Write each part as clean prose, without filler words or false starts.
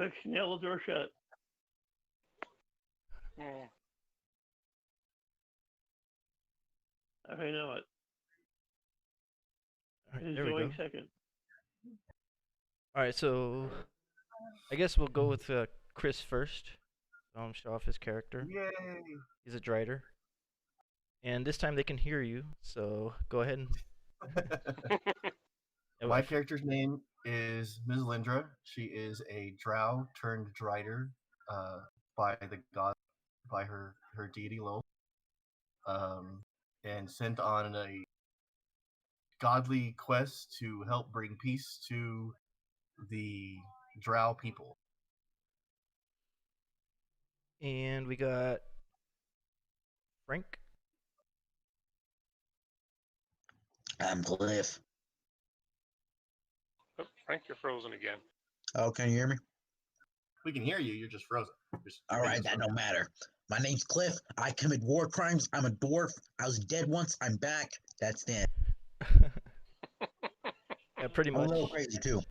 quick, nail the door shut. Okay, know it. All right, Who's there we going go. second? All right, so I guess we'll go with Chris first. Show off his character. Yay! He's a drider. And this time they can hear you, so go ahead and... My character's name is Ms. Lindra. She is a drow turned drider by the god, by her deity Lo, and sent on a godly quest to help bring peace to the drow people. And we got Frank. I'm Cliff. Oh, Frank, you're frozen again. Oh, can you hear me? We can hear you. You're just frozen. All right, that don't matter. My name's Cliff. I commit war crimes. I'm a dwarf. I was dead once. I'm back. That's it. Yeah, pretty much. I'm a little crazy too.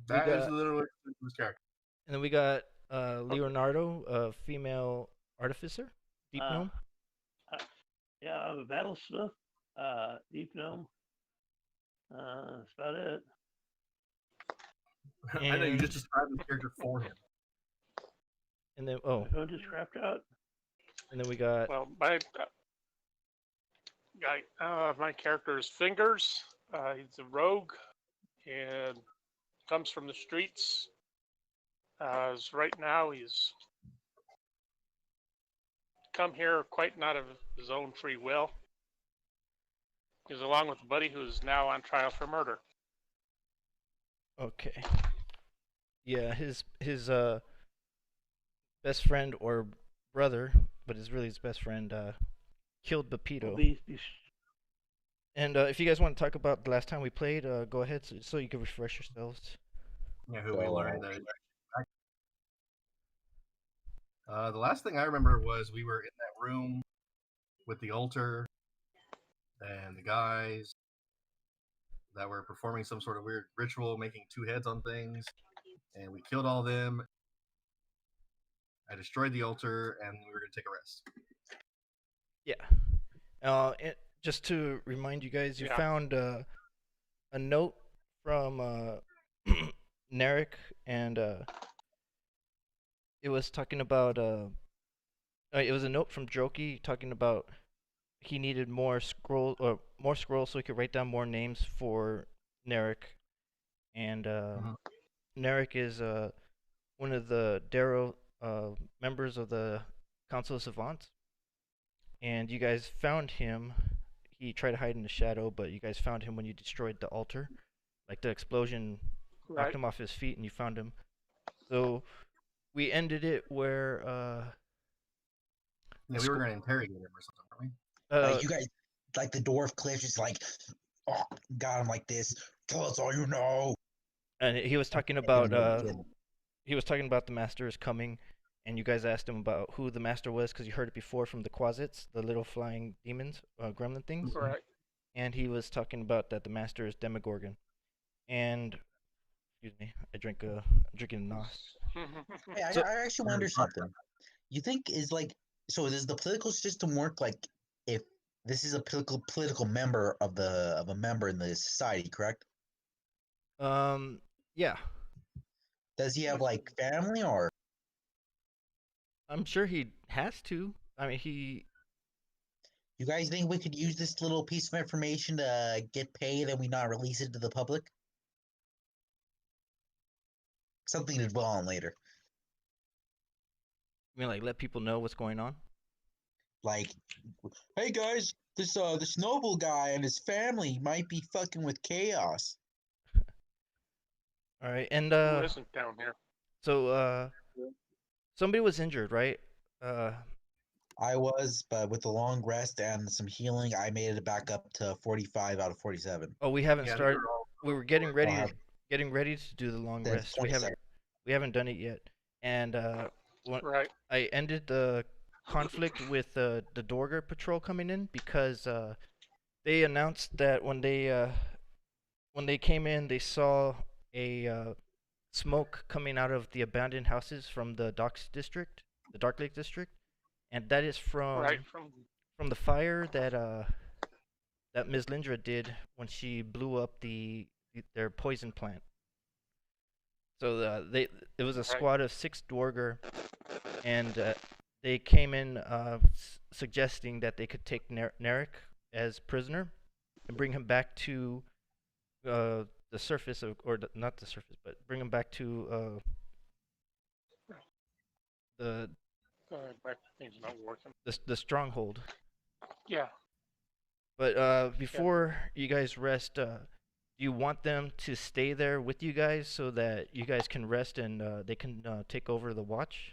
That is literally his character. And then we got Leonardo, a female artificer, deep gnome. Yeah, I'm a battlesmith, deep gnome. That's about it. I know you just described the character for him. And then Who just crapped out? And then we got my character is Fingers. He's a rogue and comes from the streets. Right now he's come here quite not of his own free will. He's along with a buddy who's now on trial for murder. Okay. Yeah, his best friend or brother, but it's really his best friend, killed Bepito. And if you guys want to talk about the last time we played, go ahead so you can refresh yourselves. Yeah, who we learned that. The last thing I remember was we were in that room with the altar and the guys that were performing some sort of weird ritual, making two heads on things, and we killed all of them. I destroyed the altar, and we were going to take a rest. Yeah. Just to remind you guys, you found a note from Narek, and it was talking about it was a note from Joki talking about he needed more scrolls so he could write down more names for Narek, and Narek is one of the Darrow members of the Council of Savants, and you guys found him. He tried to hide in the shadow, but you guys found him when you destroyed the altar. Like the explosion knocked him off his feet, and you found him. So we ended it where we were going to interrogate him or something, weren't we? You guys, like the dwarf Cliff, just like got him like this. Tell us all you know. And he was talking about the master is coming, and you guys asked him about who the master was because you heard it before from the Quasits, the little flying demons, gremlin things. Right. And he was talking about that the master is Demogorgon. And excuse me, I'm drinking Nos. Hey, I actually wonder something. You think is does the political system work like if this is a political member of a member in the society, correct? Yeah. Does he have like family or? I'm sure he has to. I mean, he. You guys think we could use this little piece of information to get paid and we not release it to the public? Something to dwell on later. You mean like let people know what's going on? Like, hey guys, this noble guy and his family might be fucking with chaos. All right, and who isn't down here? So somebody was injured, right? I was, but with a long rest and some healing, I made it back up to 45 out of 47. Oh, we haven't started. We were getting ready to do the long rest. 27. We haven't done it yet. And right. I ended the conflict with the Dorger patrol coming in because they announced that when they came in, they saw smoke coming out of the abandoned houses from the docks district, the Dark Lake district, and that is Right from the fire that Ms. Lindra did when she blew up their poison plant. So it was a squad of 6 Dwarger, and they came in suggesting that they could take Narek as prisoner and bring him back to the surface not the surface, but bring him back to the my thing's not working. the stronghold. Yeah. But before you guys rest, do you want them to stay there with you guys so that you guys can rest and they can take over the watch?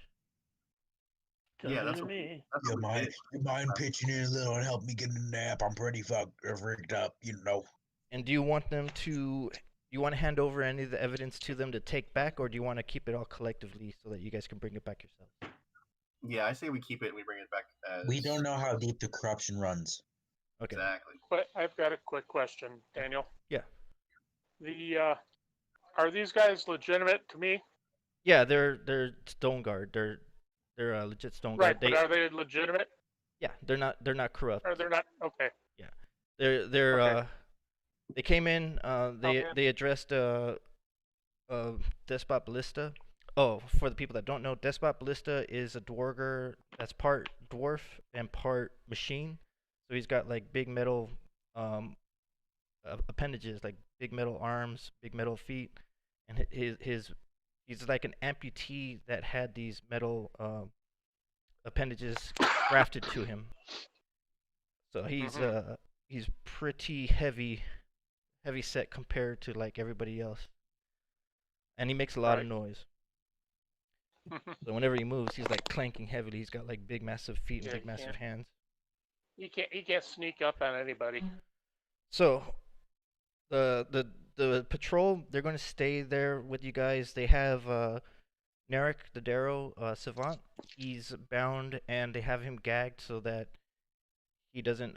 Yeah, that's to what, me. that's You what we mind, did. you mind pitching in a little and help me get a nap? I'm pretty freaked up, you know. And do you want them to? You want to hand over any of the evidence to them to take back, or do you want to keep it all collectively so that you guys can bring it back yourselves? Yeah, I say we keep it and we bring it back as. We don't know how deep the corruption runs. Okay. Exactly. But I've got a quick question, Daniel. Yeah. The are these guys legitimate to me? Yeah, they're Stone Guard. They're a legit Stone Guard. Right, but are they legitimate? Yeah, they're not corrupt. Or they're not? Okay. Yeah, they're Okay. they came in. Okay. They addressed Despot Ballista. Oh, for the people that don't know, Despot Ballista is a Dwarger that's part dwarf and part machine. So he's got like big metal appendages, like big metal arms, big metal feet, and he's like an amputee that had these metal appendages grafted to him. So he's pretty heavy set compared to like everybody else, and he makes a lot of noise. So whenever he moves, he's like clanking heavily. He's got like big, massive feet and Yeah, big, massive hands. He can't sneak up on anybody. So the patrol, they're going to stay there with you guys. They have Narek the Darrow Savant. He's bound, and they have him gagged so that he doesn't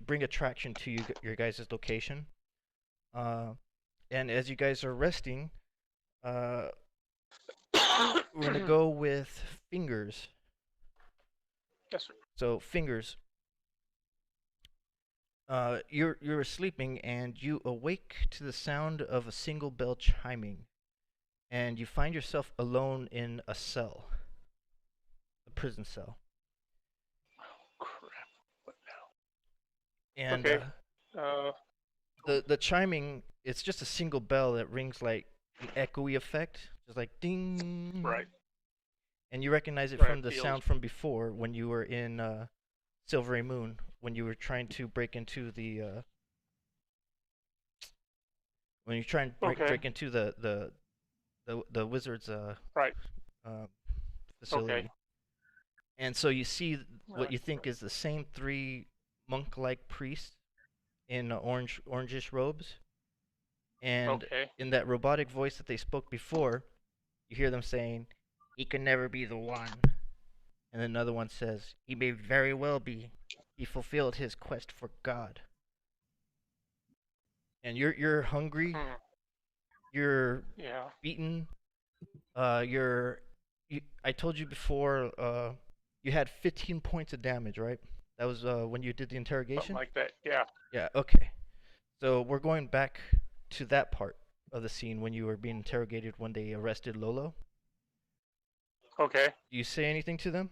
bring attraction to your guys' location. And as you guys are resting, we're gonna go with Fingers. Yes, sir. So Fingers, you're sleeping and you awake to the sound of a single bell chiming, and you find yourself alone in a cell, a prison cell. Oh crap! What now? And Okay. the chiming, it's just a single bell that rings like an echoey effect, just like ding. Right. And you recognize it Right, from the sound from before when you were in Silvery Moon, when you were trying to break into the when you try and break into the wizard's Right. facility. Okay. And so you see what you think is the same 3 monk-like priests in orangish robes. And in that robotic voice that they spoke before, you hear them saying, "He can never be the one." And another one says, "He may very well be. He fulfilled his quest for God." And you're hungry. You're beaten. I told you before. You had 15 points of damage, right? That was when you did the interrogation. Something like that. Yeah. Yeah. Okay. So we're going back to that part of the scene when you were being interrogated when they arrested Lolo. Okay. Do you say anything to them?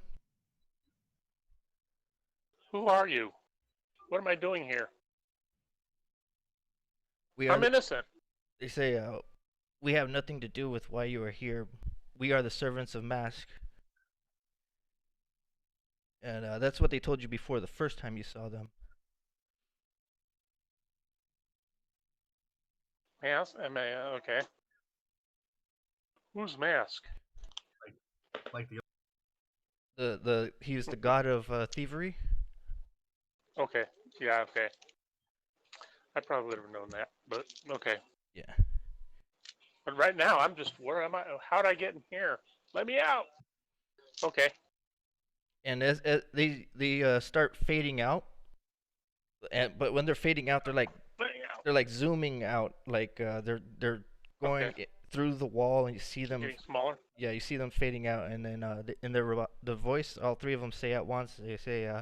Who are you? What am I doing here? I'm innocent. They say, "We have nothing to do with why you are here. We are the servants of Mask." And that's what they told you before the first time you saw them. Mask? Okay. Who's Mask? Like he's the god of thievery. Okay. Yeah. Okay. I probably would have known that, but okay. Yeah. But right now, I'm just, where am I? How'd I get in here? Let me out. Okay. And as they start fading out, but when they're fading out, they're like zooming out, like they're going Okay. through the wall, and you see them. Getting smaller. Yeah, you see them fading out, and then the voice, all three of them say at once. They say,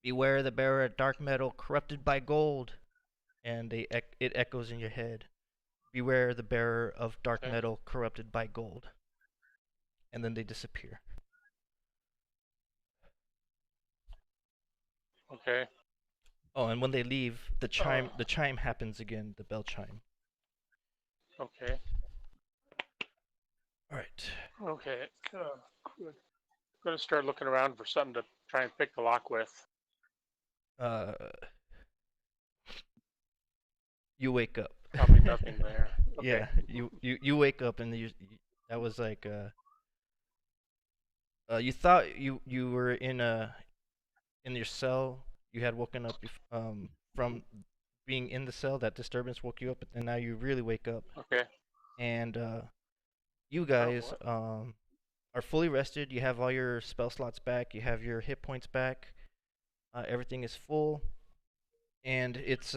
"Beware the bearer of dark metal corrupted by gold," and it echoes in your head. "Beware the bearer of dark Okay. metal corrupted by gold," and then they disappear. Okay. Oh, and when they leave, the chime happens again, the bell chime. Okay. All right. Okay. Good. Gonna start looking around for something to try and pick the lock with. You wake up. Probably nothing there. Okay. Yeah, you wake up and that was like you thought you were in your cell. You had woken up from being in the cell. That disturbance woke you up, and now you really wake up. Okay. And you guys are fully rested. You have all your spell slots back. You have your hit points back. Everything is full, and it's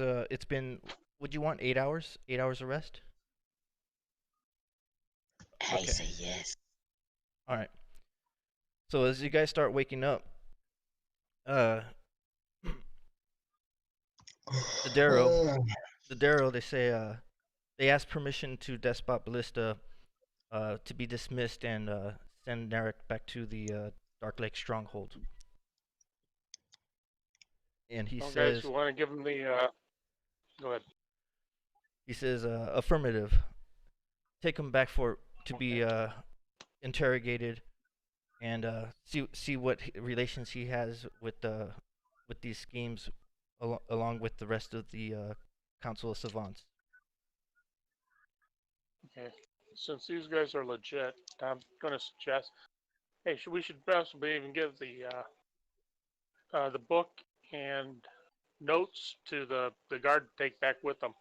been. Would you want 8 hours? 8 hours of rest? I Okay. say yes. All right. So as you guys start waking up, the Darrow, they say, they ask permission to Despot Ballista, to be dismissed and send Narek back to the Dark Lake stronghold. And he Well, says, guys, we want to give him the. Go ahead. he says, affirmative. Take him back to be interrogated, and see what relations he has with these schemes, along with the rest of the Council of Savants. Okay. Since these guys are legit, I'm gonna suggest. Hey, we should possibly even give the book and notes to the guard to take back with them.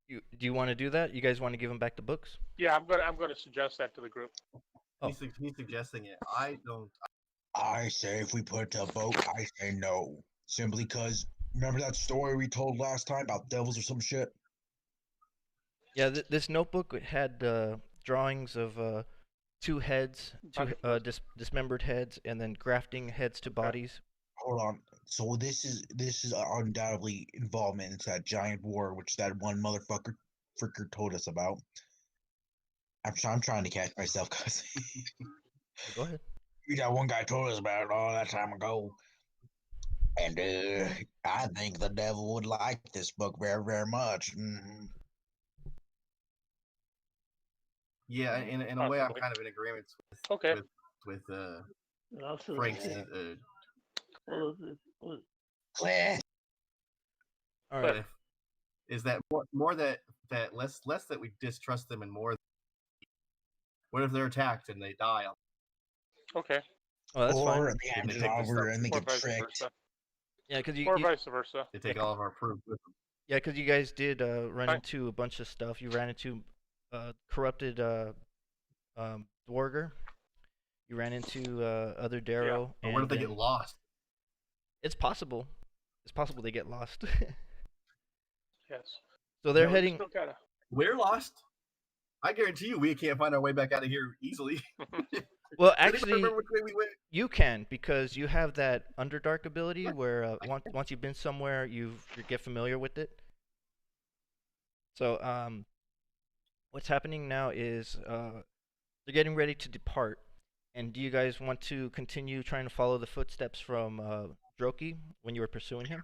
Do you want to do that? You guys want to give him back the books? Yeah, I'm gonna suggest that to the group. Oh. He's suggesting it. I don't. I say if we put it to a vote, I say no. Simply because, remember that story we told last time about devils or some shit? Yeah, this notebook had drawings of two heads, two dismembered heads, and then grafting heads to bodies. Hold on. So this is undoubtedly involvement into that giant war, which that one motherfucker fricker told us about. I'm trying to catch myself, cause Go ahead. that one guy told us about it all that time ago. And I think the devil would like this book very, very much. Mm-hmm. Yeah, in a way, I'm kind of in agreement with And also, Frank's. Claire. All right. Is that more that less that we distrust them and more? What if they're attacked and they die? Okay. Oh, that's fine. Or they hand it over and they get tricked. Yeah, because or vice versa. They take all of our proof with them. Yeah, because you guys did run into a bunch of stuff. You ran into corrupted Dwarger. You ran into other Darrow. But what if they get lost? It's possible. It's possible they get lost. Yes. So they're heading. We're lost. I guarantee you, we can't find our way back out of here easily. Well, actually, remember which way we went? You can, because you have that Underdark ability where once you've been somewhere, you get familiar with it. So what's happening now is they're getting ready to depart. And do you guys want to continue trying to follow the footsteps from Droki when you were pursuing him?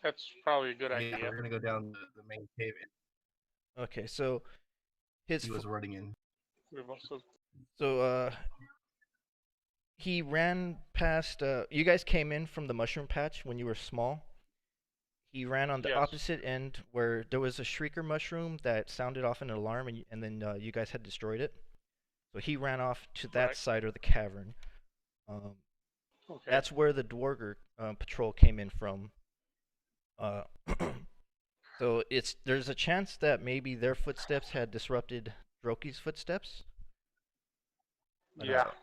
That's probably a good idea. We're gonna go down the main cave. Okay, so He was running in. So he ran past. You guys came in from the mushroom patch when you were small. He ran on the opposite end where there was a shrieker mushroom that sounded off an alarm, and then you guys had destroyed it. So he ran off to that side of the cavern. That's where the Dwarger patrol came in from. So there's a chance that maybe their footsteps had disrupted Droki's footsteps. But,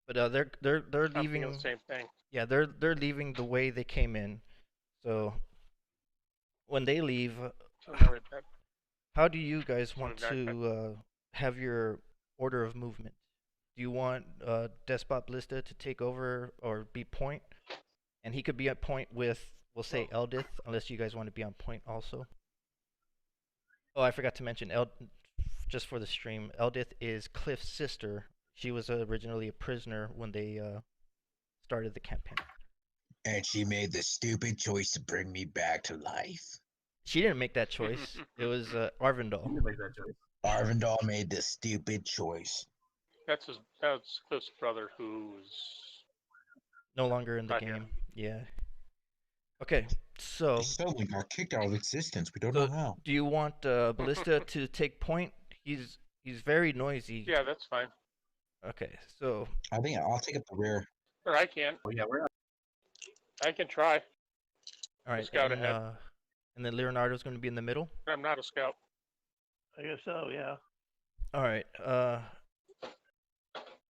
but they're leaving. The same thing. Yeah, they're leaving the way they came in. So when they leave, how do you guys want Move back. to have your order of movement? Do you want Despot Ballista to take over or be point? And he could be at point with, we'll say, Eldith, unless you guys want to be on point also. Oh, I forgot to mention, just for the stream, Eldith is Cliff's sister. She was originally a prisoner when they started the campaign. And she made the stupid choice to bring me back to life. She didn't make that choice. It was Arvindal. You can make that choice. Arvindal made the stupid choice. That's Cliff's brother, who's No longer in the Not here. game. Yeah. Okay, so He suddenly got kicked out of existence. We don't So- know how. do you want Ballista to take point? He's very noisy. yeah, that's fine. Okay, so I think I'll take up the rear. Or I can. Oh yeah, we're not. I can try. all right, scout and, ahead. and then Leonardo's going to be in the middle. I'm not a scout. I guess so, yeah. All right.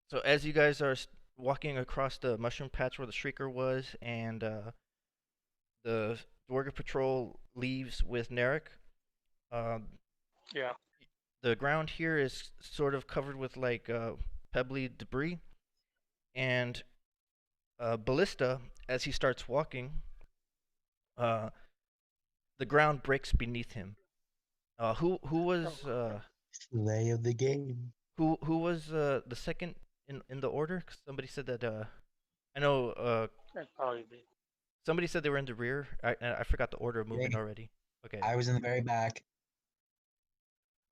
So as you guys are walking across the mushroom patch where the Shrieker was, and the Dwarga Patrol leaves with Narek, Yeah. the ground here is sort of covered with like pebbly debris, and Ballista, as he starts walking, the ground breaks beneath him. Who was Delay of the game. who was the second in the order? 'Cause somebody said that I know That'd probably be. somebody said they were in the rear. I forgot the order of movement Yeah. already. Okay. I was in the very back.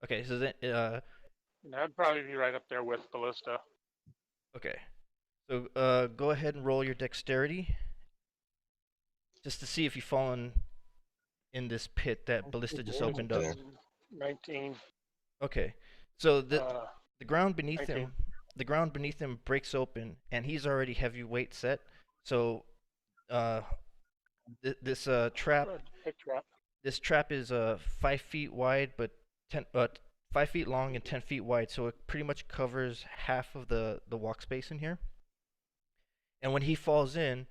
Okay, so then That'd probably be right up there with Ballista. okay. So go ahead and roll your dexterity just to see if you've fallen in this pit that Ballista just opened up. 19. Okay. So the Uh, the ground beneath 19. him, the ground beneath him breaks open, and he's already heavyweight set. So, this trap, Pick trap. this trap is 5 feet wide, but 5 feet long and 10 feet wide. So it pretty much covers half of the walk space in here. And when he falls in,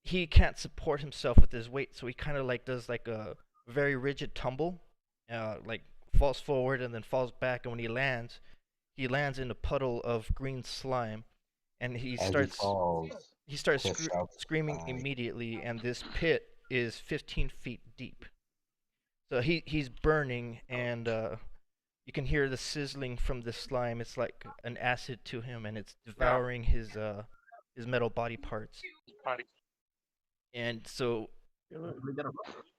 he can't support himself with his weight, so he kind of like does like a very rigid tumble, like falls forward and then falls back. And when he lands in a puddle of green slime, and he As starts falls. Cliff shouts, screaming "Die." immediately, and this pit is 15 feet deep. So he's burning, and you can hear the sizzling from the slime. It's like an acid to him, and it's devouring his metal body parts. Body. And so, We got a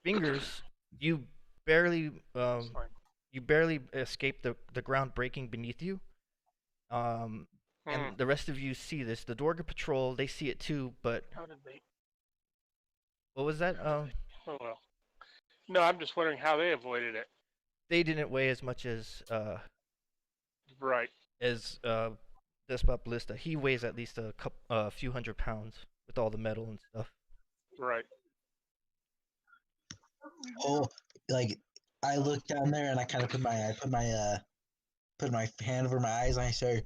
fingers, you barely That's fine. escape the ground breaking beneath you. And the rest of you see this. The Dwarga Patrol, they see it too, but How did they? what was that? Oh well. No, I'm just wondering how they avoided it. They didn't weigh as much as Right. Despot Ballista. He weighs at least a few hundred pounds with all the metal and stuff. Right. Oh, like I look down there and I kind of put my hand over my eyes and I say,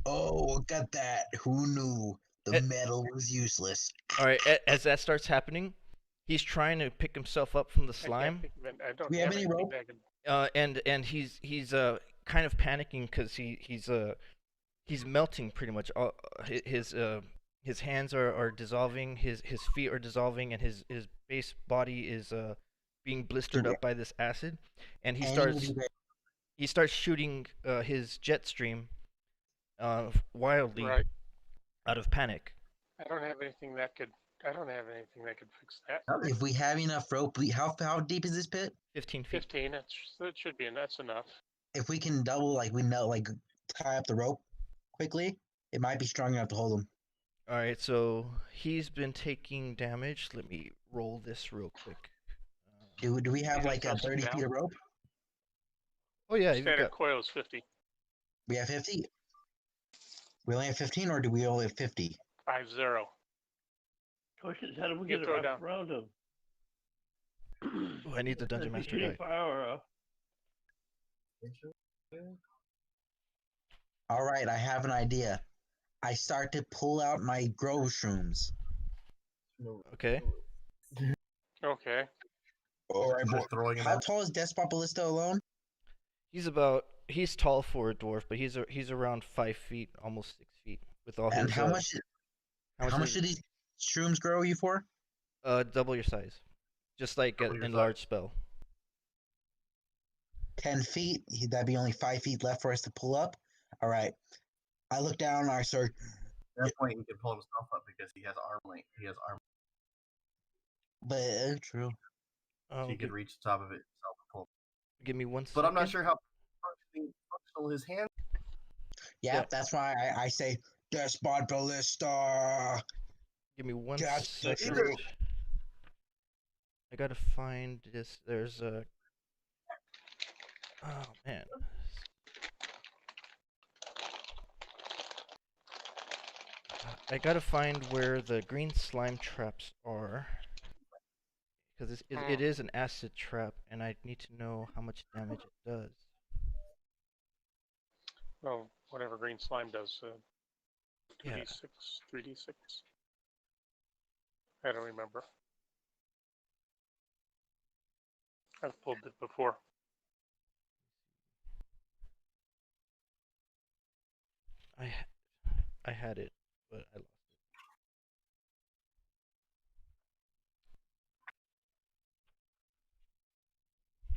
"Oh, look at that! Who knew the metal was useless?" All right, as that starts happening, he's trying to pick himself up from the slime, I don't We have have any anything rope? that can. and he's kind of panicking because he's melting pretty much. His hands are dissolving, his feet are dissolving, and his base body is being blistered Dude, up by this acid, and he Any starts of you shooting his jet stream wildly Right. out of panic. I don't have anything that could. I don't have anything that could fix that. guys- if we have enough rope, how deep is this pit? 15 feet. 15. That should be. That's enough. If we can double, like we know, like tie up the rope quickly, it might be strong enough to hold him. All right, so he's been taking damage. Let me roll this real quick. Do we have Yeah, like a toss him 30 feet down. of rope? Oh yeah, you've Standard got coil is 50. We have 50. We only have 15, or do we only have 50? 50. Question is, how do we You get throw it down. around him? Ooh, I need the dungeon master Shooting guy. fire, All right, I have an idea. I start to pull out my grow shrooms. Okay. Okay. All right, boy. throwing him How at. tall is Despot Ballista alone? He's tall for a dwarf, but he's around 5 feet, almost 6 feet with all And his. how much? How much is do these shrooms grow you for? double your size, just like Double an your enlarged size. spell. 10 feet. That'd be only 5 feet left for us to pull up. All right. I look down. I start. At that point, he can pull himself up because he has arm length. He has arm. But true. Oh, So he could reach the top of it himself and pull. give me one But second. I'm not sure how functional his hand. Yeah, Yeah. that's why I say Despot Ballista. Give me one That's the second. truth. I gotta find this. There's a. Oh man. I gotta find where the green slime traps are. Because it is an acid trap, and I need to know how much damage it does. Oh, whatever green slime does. Yeah. 2d6, 3d6. I don't remember. I've pulled it before. I had it, but I lost it.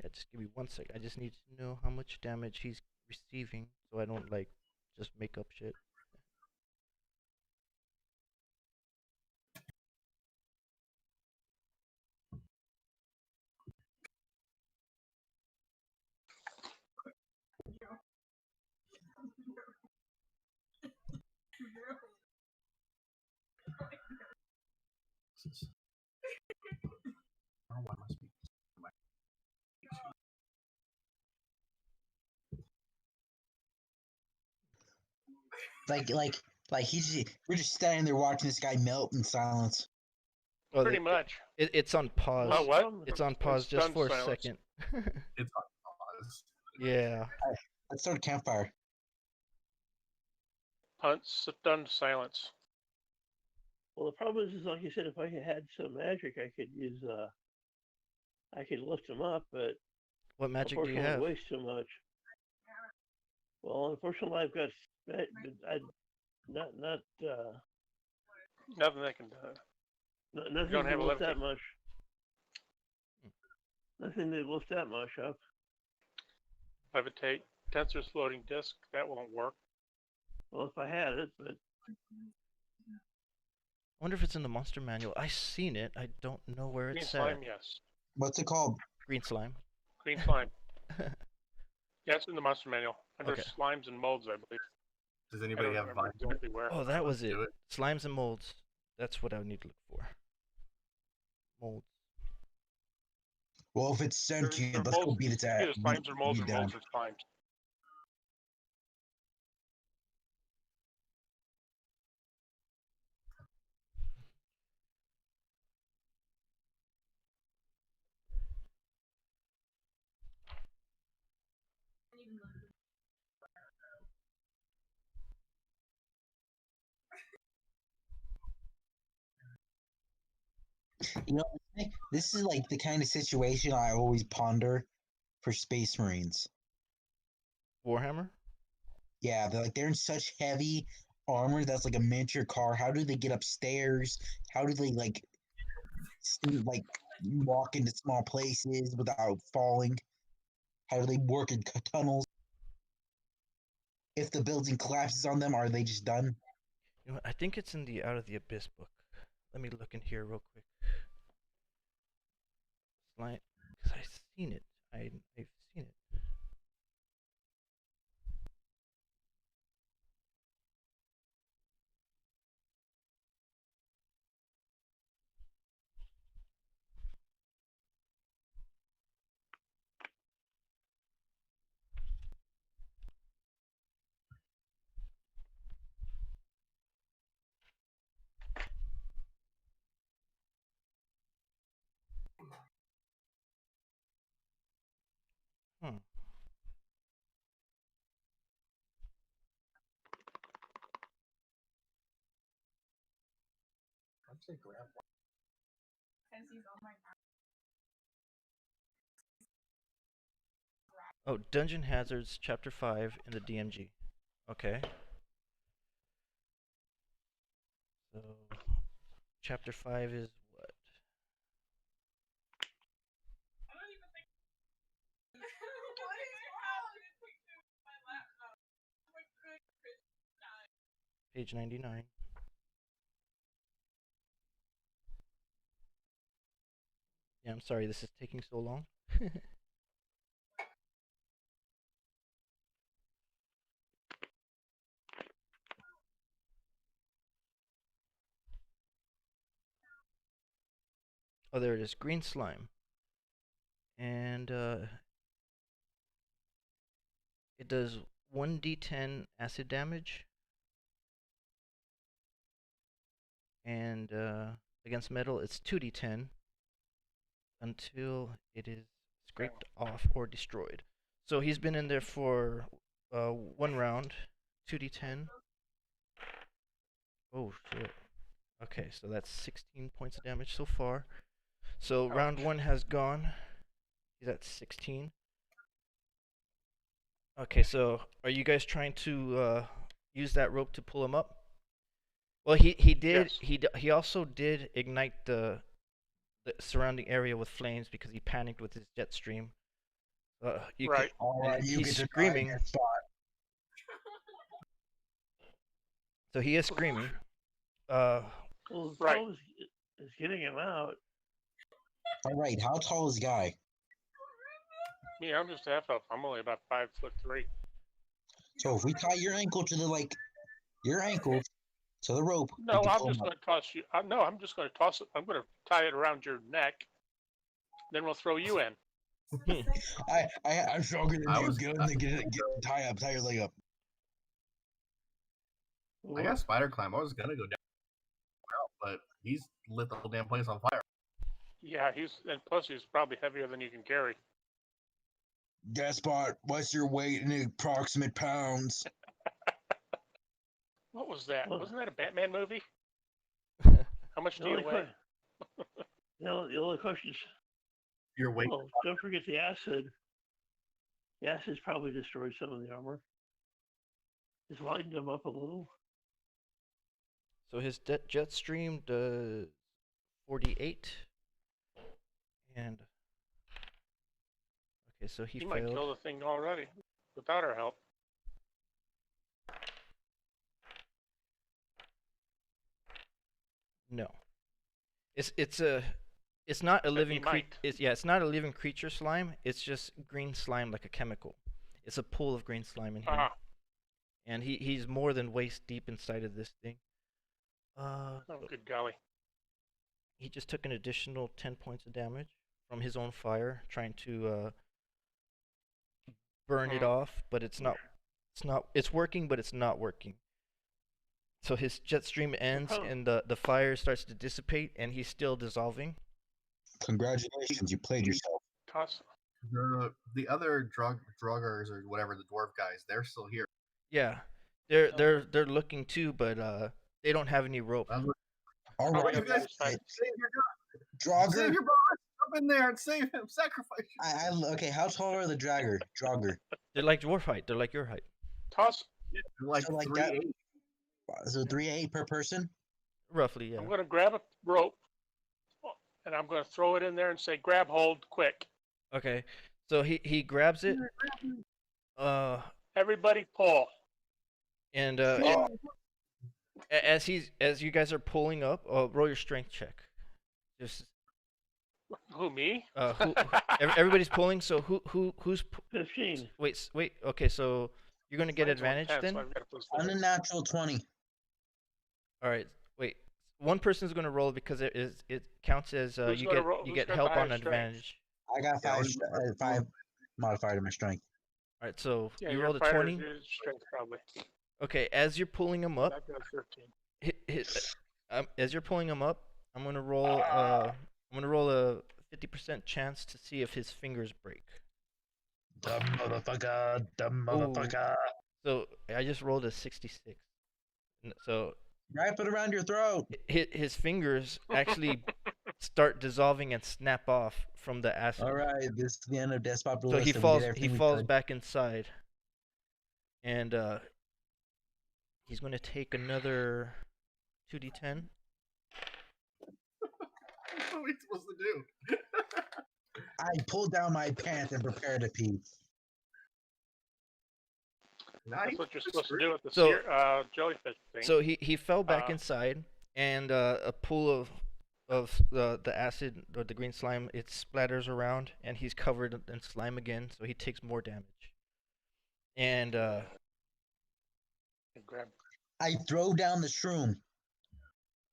Yeah, just give me one sec. I just need to know how much damage he's receiving, so I don't like just make up shit. Oh, why must be. Like we're just standing there watching this guy melt in silence. Oh, Pretty much. it's on pause. Oh, what? It's on pause It's just done for a silence. second. It's on pause. Yeah. Let's start a campfire. Punts, done silence. Well, the problem is like you said, if I had some magic, I could use. I could lift them up, but What magic do you unfortunately, have? it wastes too much. Well, unfortunately, I've got. I not Nothing they can do. nothing don't to have a lift that levitate. much. Nothing to lift that much up. Levitate. Tensor's floating disc. That won't work. Well, if I had it, but I wonder if it's in the monster manual. I seen it. I don't know where Green it's slime, at. yes. What's it called? Green slime. Green slime. Yeah, it's in the monster manual. Under Okay. slimes and molds, I believe. Does I anybody don't have remember vibes? exactly where. Oh, that was it. Do it. Slimes and molds. That's what I would need to look for. Molds. Well, if it's sentient, Or let's go molds. beat its ass. Either slimes or molds, beat or it down. molds or slimes. You know, this is like the kind of situation I always ponder for Space Marines. Warhammer? Yeah, they're in such heavy armor that's like a miniature car. How do they get upstairs? How do they like walk into small places without falling? How do they work in tunnels? If the building collapses on them, are they just done? You know what? I think it's in the Out of the Abyss book. Let me look in here real quick. Slime, because I've seen it. I've seen it. Hmm. I'd say grab one. Oh, Dungeon Hazards, Chapter 5 in the DMG. Okay. So, Chapter 5 is what? Page 99. Yeah, I'm sorry this is taking so long. Oh, there it is. Green slime. And it does 1d10 acid damage. And against metal, it's 2d10 until it is scraped off or destroyed. So he's been in there for 1 round, 2d10. Oh, shit. Okay, so that's 16 points of damage so far. So round 1 has gone. He's at 16. Okay, so are you guys trying to use that rope to pull him up? Well, he did. Yes. He also did ignite the surrounding area with flames because he panicked with his jet stream. Right. All right, you he's get to screaming. try that spot. So he is screaming. Well, the Right. problem is getting him out. All right, how tall is Guy? Me, I'm just half elf. I'm only about 5'3". So if we tie your ankle to your ankle to the rope. we No, can I'm pull just him up. going to toss you. No, I'm just going to toss it. I'm going to tie it around your neck. Then we'll throw you in. I'm stronger than I you. was- Get tie your leg up. I got spider climb. I was gonna go down, but he's lit the whole damn place on fire. Yeah, and plus he's probably heavier than you can carry. Gaspar, what's your weight in approximate pounds? What was that? Well- Wasn't that a Batman movie? How much The do you only, weigh? the only question is, Your weight. well, don't forget the acid. The acid's probably destroyed some of the armor. Just lightened him up a little. So his jet stream does 48. And okay, so he You might failed. kill the thing already without our help. No. It's not a living creature. might. It's not a living creature slime. It's just green slime like a chemical. It's a pool of green slime in here. Ah, And he's more than waist deep inside of this thing. oh, So good golly. he just took an additional 10 points of damage from his own fire, trying to burn it off, but it's working, but it's not working. So his jet stream ends and the fire starts to dissipate and he's still dissolving. Congratulations, you played yourself. Toss. The other druggers or whatever, the dwarf guys, they're still here. Yeah. They're looking too, but they don't have any rope. All Probably right, on the other side. Save your guy. Drogger. Save your brother. Jump in there and save him. Sacrifice him. Okay, how tall are the Drogger? They're like dwarf height. They're like your height. Toss. Like So like 3'8". So 3'8" per person. Roughly, yeah. I'm going to grab a rope and I'm going to throw it in there and say, grab hold, quick. Okay. So he grabs it. Everybody pull. And as you guys are pulling up, roll your strength check. Just Who, me? everybody's pulling. So who's 15. wait. Okay, so you're gonna get Mine's only advantage 10, then. so I've got to plus On a 7. natural 20. All right. Wait. One person's gonna roll because it counts as Who's you gonna get roll- you who's get got help the on higher strength? advantage. I got Yeah, five modifier to my strength. All right. So Yeah, you your rolled a fighter 20. is strength probably. Okay. As you're pulling him up, I've got a 13. as you're pulling him up, I'm gonna roll a 50% chance to see if his fingers break. Dumb motherfucker. So I just rolled a 66. So Wrap it around your throat. his fingers actually start dissolving and snap off from the acid. All right, this is the end of Despot So he Ballista. falls We back inside. And he's going to take another 2d10. What are we supposed to do? I pulled down my pants and prepared to pee. That's what you're supposed to do with the So- jellyfish thing. So he fell back Uh, inside, and a pool of the acid or the green slime, it splatters around, and he's covered in slime again, so he takes more damage. And grab. I throw down the shroom.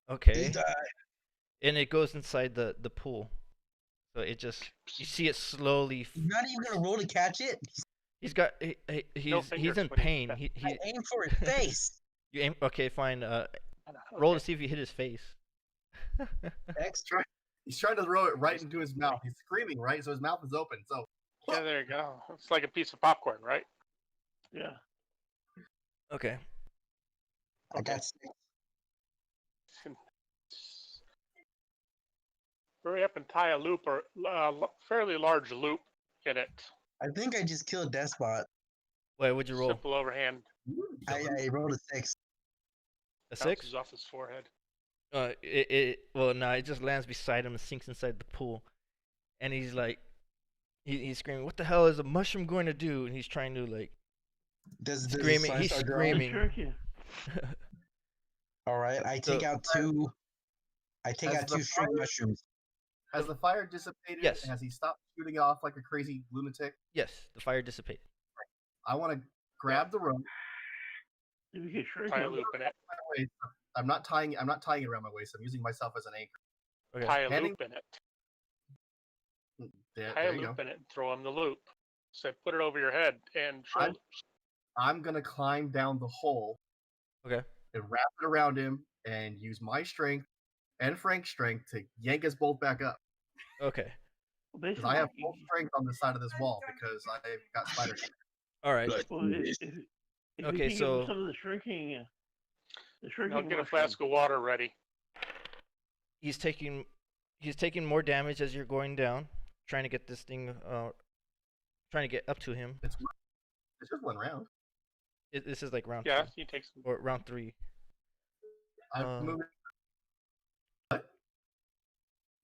okay, He died. and it goes inside the pool. So it just, you see it slowly. He's not even gonna roll to catch it. He's got he's fingers in when he pain. does He I aim for his face. you aim. Okay, fine. Roll to Okay. see if you hit his face. Extra. He's trying to throw it right into his mouth. He's screaming, right? So his mouth is open. So Yeah, there you go. It's like a piece of popcorn, right? Yeah. Okay. I got 6. Hurry up and tie a loop or fairly large loop in it. I think I just killed Despot. Wait, what'd you roll? Simple overhand I rolled a 6. A 6? bounces off his forehead. It just lands beside him and sinks inside the pool, and he's like, he's screaming, "What the hell is a mushroom going to do?" And he's trying to like Does screaming. the slime He's start drawing? screaming. Trick you. All right, I take So- out 2. I take Has out the 2 string fire- mushrooms. has the fire dissipated? Yes. Has he stopped shooting off like a crazy lunatic? Yes, the fire dissipated. I want to grab the rope. If you get shrink Tie a him, loop in it. I'm not tying it around my waist. I'm using myself as an anchor. Okay. Tie a Handing- loop in it. There, Tie a there you loop go. in it and throw him the loop. So put it over your head and I'm- shoulders. I'm gonna climb down the hole Okay. and wrap it around him and use my strength and Frank's strength to yank us both back up. Okay. Because basically, I have full strength on the side of this wall because I've got spider. All right. well, if you Okay, can give him so- some of the shrinking, Now get a mushroom, flask of water ready. He's taking more damage as you're going down, trying to get this thing, trying to get up to him. It's just one round. This is like round Yeah, 2 he takes. or round 3. I'm moving. What?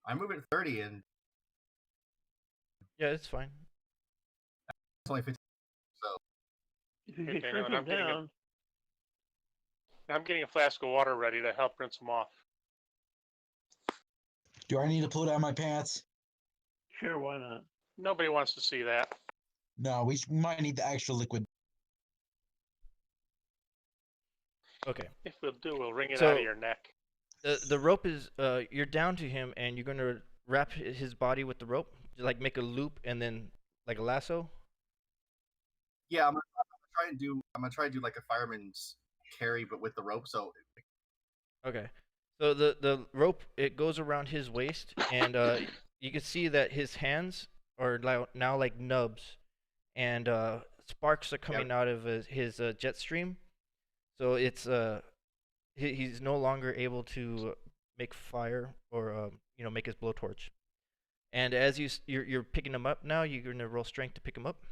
I'm moving 30 and Yeah, it's fine. it's only 15. So if you Okay, can no, shrink and him I'm getting a- down, I'm getting a flask of water ready to help rinse him off. Do I need to pull down my pants? sure, why not? Nobody wants to see that. No, we might need the extra liquid. Okay. If we'll do, we'll wring it So- out of your neck. The rope is you're down to him, and you're gonna wrap his body with the rope, like make a loop, and then like a lasso. yeah, I'm gonna try and do like a fireman's carry, but with the rope. So Okay. So the rope, it goes around his waist, and you can see that his hands are now like nubs, and sparks are coming out of his jet stream. So it's he's no longer able to make fire or make his blowtorch. And as you're picking him up now, you're gonna roll strength to pick him up.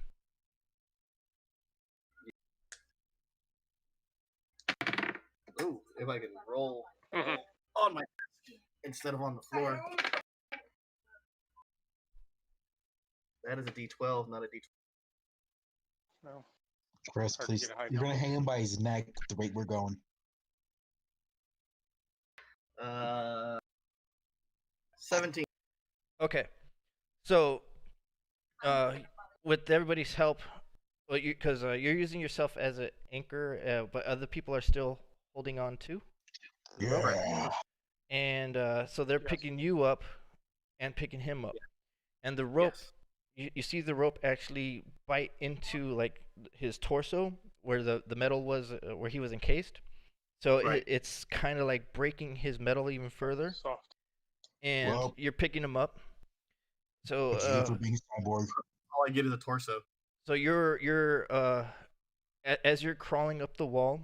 ooh, if I can roll Mhm. on my desk instead of on the floor. That is a D12, not a D20. No. Chris, Hard to please. get a high You're gonna number. hang him by his neck at the rate we're going. 17. Okay. So, with everybody's help, well, because you're using yourself as an anchor, but other people are still holding on too, Yeah. and so they're Yes. picking you up and picking him up, and the rope. Yes. You see the rope actually bite into like his torso where the metal was, where he was encased. So Right. it's kind of like breaking his metal even further, Soft. and Well- you're picking him up. So What's you for being a cyborg? All I get is a torso. so you're as you're crawling up the wall,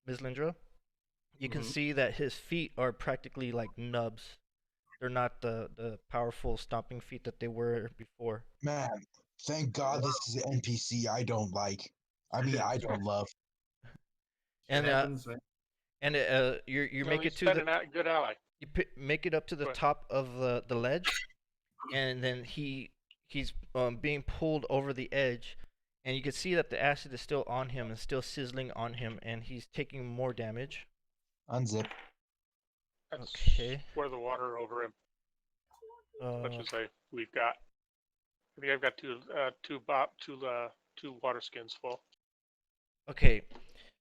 Ms. Lindra, you can Mhm. see that his feet are practically like nubs, They're not the powerful stomping feet that they were before. Man, thank God this is an NPC I don't like. I mean, I don't love. And happens, man. you Well, make he's it to been the a good ally. make it up to the Go ahead. top of the ledge, and then he's being pulled over the edge, and you can see that the acid is still on him and still sizzling on him, and he's taking more damage. Unzip. That's Okay. where the water over him, much as we've got. I think I've got two water skins full. Okay,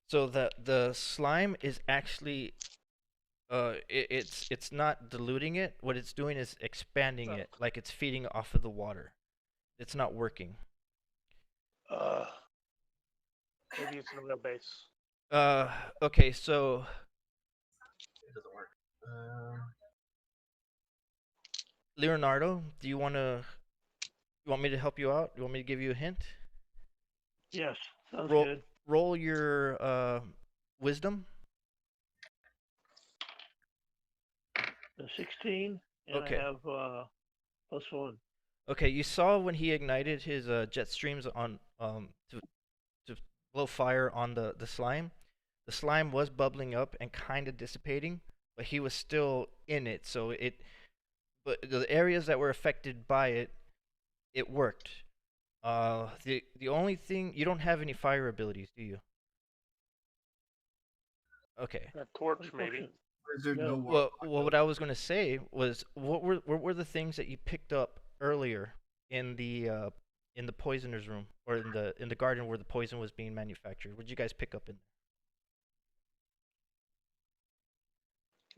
so the slime is actually it's not diluting it. What it's doing is expanding it, like it's feeding off of the water. It's not working. Maybe it's in a real base. Okay, so It doesn't work. Leonardo, do you want me to help you out? You want me to give you a hint? Yes, sounds Roll good. roll your wisdom. The 16, and Okay. I have +1. Okay, you saw when he ignited his jet streams on to blow fire on the slime. The slime was bubbling up and kind of dissipating, but he was still in it. So but the areas that were affected by it, it worked. The only thing, you don't have any fire abilities, do you? Okay. A torch, maybe. Wizard, No. no water. Well, what I was gonna say was, what were the things that you picked up earlier in the poisoner's room, or in the garden where the poison was being manufactured? What did you guys pick up in there?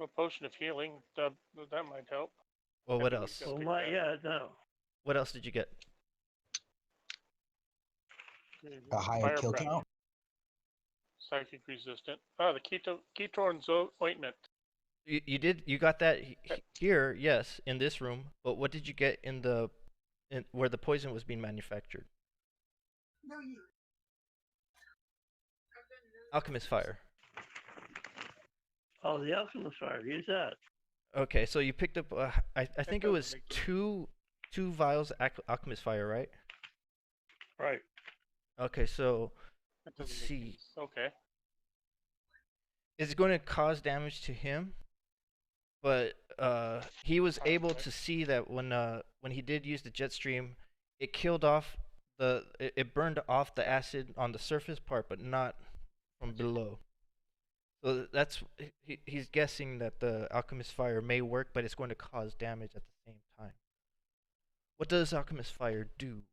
A potion of healing. That might help. Well, what Maybe we else? can Well, pick my that. yeah, no. What else did you get? A higher Fire kill breath. count. Psychic resistant. the ketone ointment. You got that here, yes, in this room. But what did you get in where the poison was being manufactured? Alchemist fire. Oh, the alchemist fire. Use that. Okay, so you picked up. I think it doesn't was make two vials of alchemist fire, right? Right. Okay, so That let's doesn't make see. sense. Okay. It's going to cause damage to him, but he was able to see that when he did use the jet stream, it killed off it burned off the acid on the surface part, but not from below. So he's guessing that the alchemist fire may work, but it's going to cause damage at the same time. What does alchemist fire do?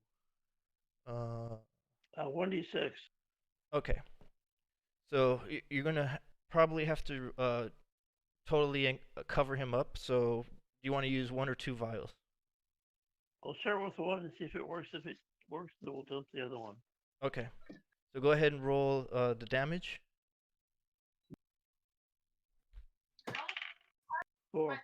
1d6. Okay. So you're gonna probably have to totally cover him up. So do you want to use one or two vials? I'll start with one and see if it works. If it works, then we'll dump the other one. Okay. So go ahead and roll the damage. 4.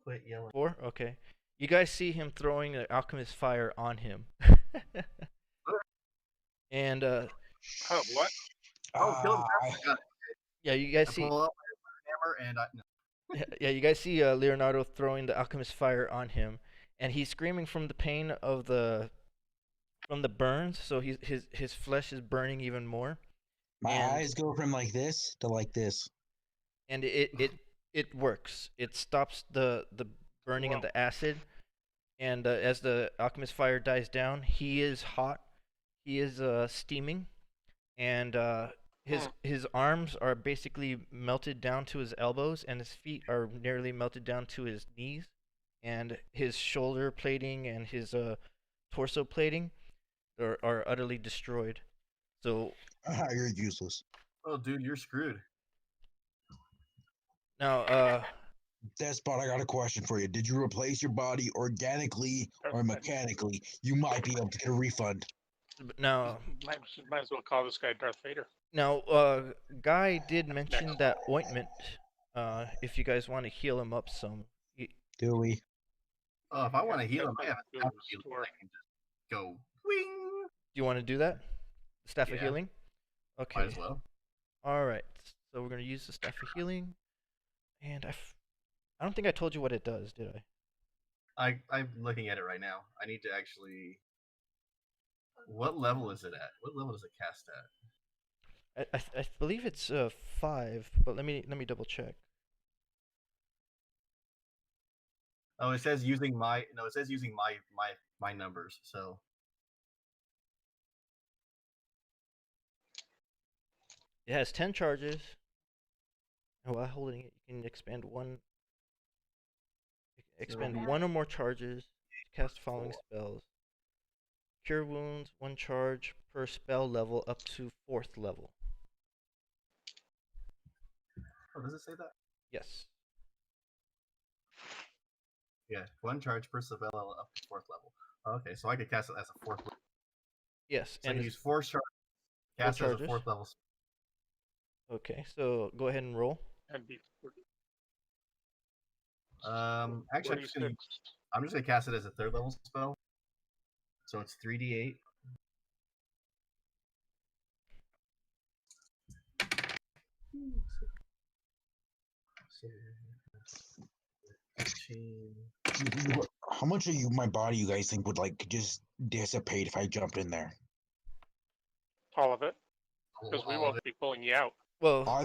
Quit yelling. 4. Okay. You guys see him throwing the alchemist fire on him. And Oh, what? Oh, kill him. I- I got it. yeah, you guys I see. pull out my hammer and no. Yeah, you guys see Leonardo throwing the alchemist fire on him, and he's screaming from the pain of from the burns. So his flesh is burning even more, My And- eyes go from like this to like this. and it works. It stops the burning of Wow. the acid, and as the alchemist fire dies down, he is hot. He is steaming, and his arms are basically melted down to his elbows, and his feet are nearly melted down to his knees, and his shoulder plating and his torso plating are utterly destroyed. So You're useless. Oh, dude, you're screwed. now, Despot, I got a question for you. Did you replace your body organically or mechanically? You might be able to get a refund. now, Might as well call this guy Darth Vader. now, Guy did mention that ointment. If you guys want to heal him up some, Do we? If I want to heal him, I have a Do staff of the healing. store. I can just go wing. do you want to do that? Staff of Yeah. healing. Okay. Might as well. All right. So we're gonna use the staff of healing, and I I don't think I told you what it does, did I? I'm looking at it right now. I need to actually. What level is it at? What level does it cast at? I believe it's 5, but let me double check. Oh, it says using my no. It says using my numbers. So It has 10 charges. And while holding it, you can expend one or more charges to cast following spells. Cure wounds, 1 charge per spell level up to 4th level. oh, does it say that? Yes. Yeah, 1 charge per spell level up to 4th level. Okay, so I could cast it as a 4th level. Yes, So I and can use 4 charges. Cast as a 4th level. Okay, so go ahead and roll. And be Actually, I'm just gonna cast it as a 3rd level spell. So it's 3d8. How much of my body you guys think would like just dissipate if I jumped in there? all of it, because we won't be pulling you out. Well, I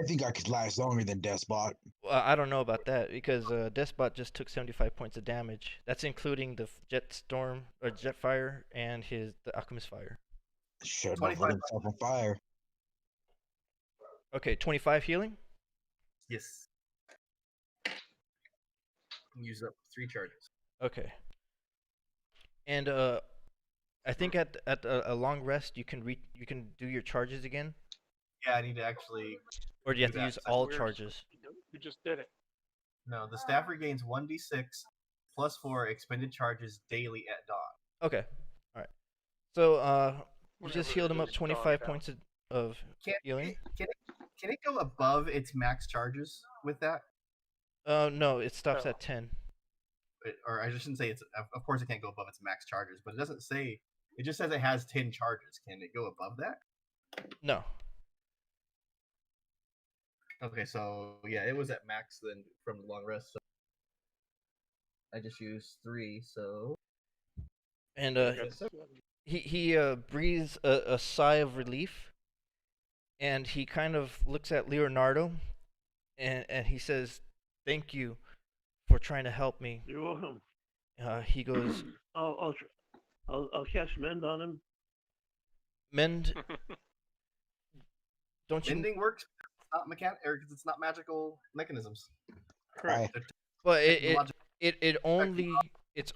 think I could last longer than Despot. I don't know about that because Despot just took 75 points of damage. That's including the Jet Storm or Jet Fire and the Alchemist Fire. Should have lit himself on fire. Okay, 25 healing. Yes. Use up 3 charges. Okay. And I think at a long rest you can do your charges again. Yeah, I need to actually. Or do you have to use all charges? You just did it. No, the staff regains 1d6 plus 4 expended charges daily at dawn. Okay. All right. So you just healed him up 25 points of healing. Can it go above its max charges with that? No, it stops at 10. Or I shouldn't say it's. Of course, it can't go above its max charges, but it doesn't say. It just says it has 10 charges. Can it go above that? No. Okay, so yeah, it was at max then from the long rest. So I just used 3. So. And he breathes a sigh of relief, and he kind of looks at Leonardo, and he says, "Thank you for trying to help me." You're welcome. He goes, I'll cast mend on him. Mend. Don't you? Mending works. It's not mechanic, or it's not magical mechanisms. Correct. But it's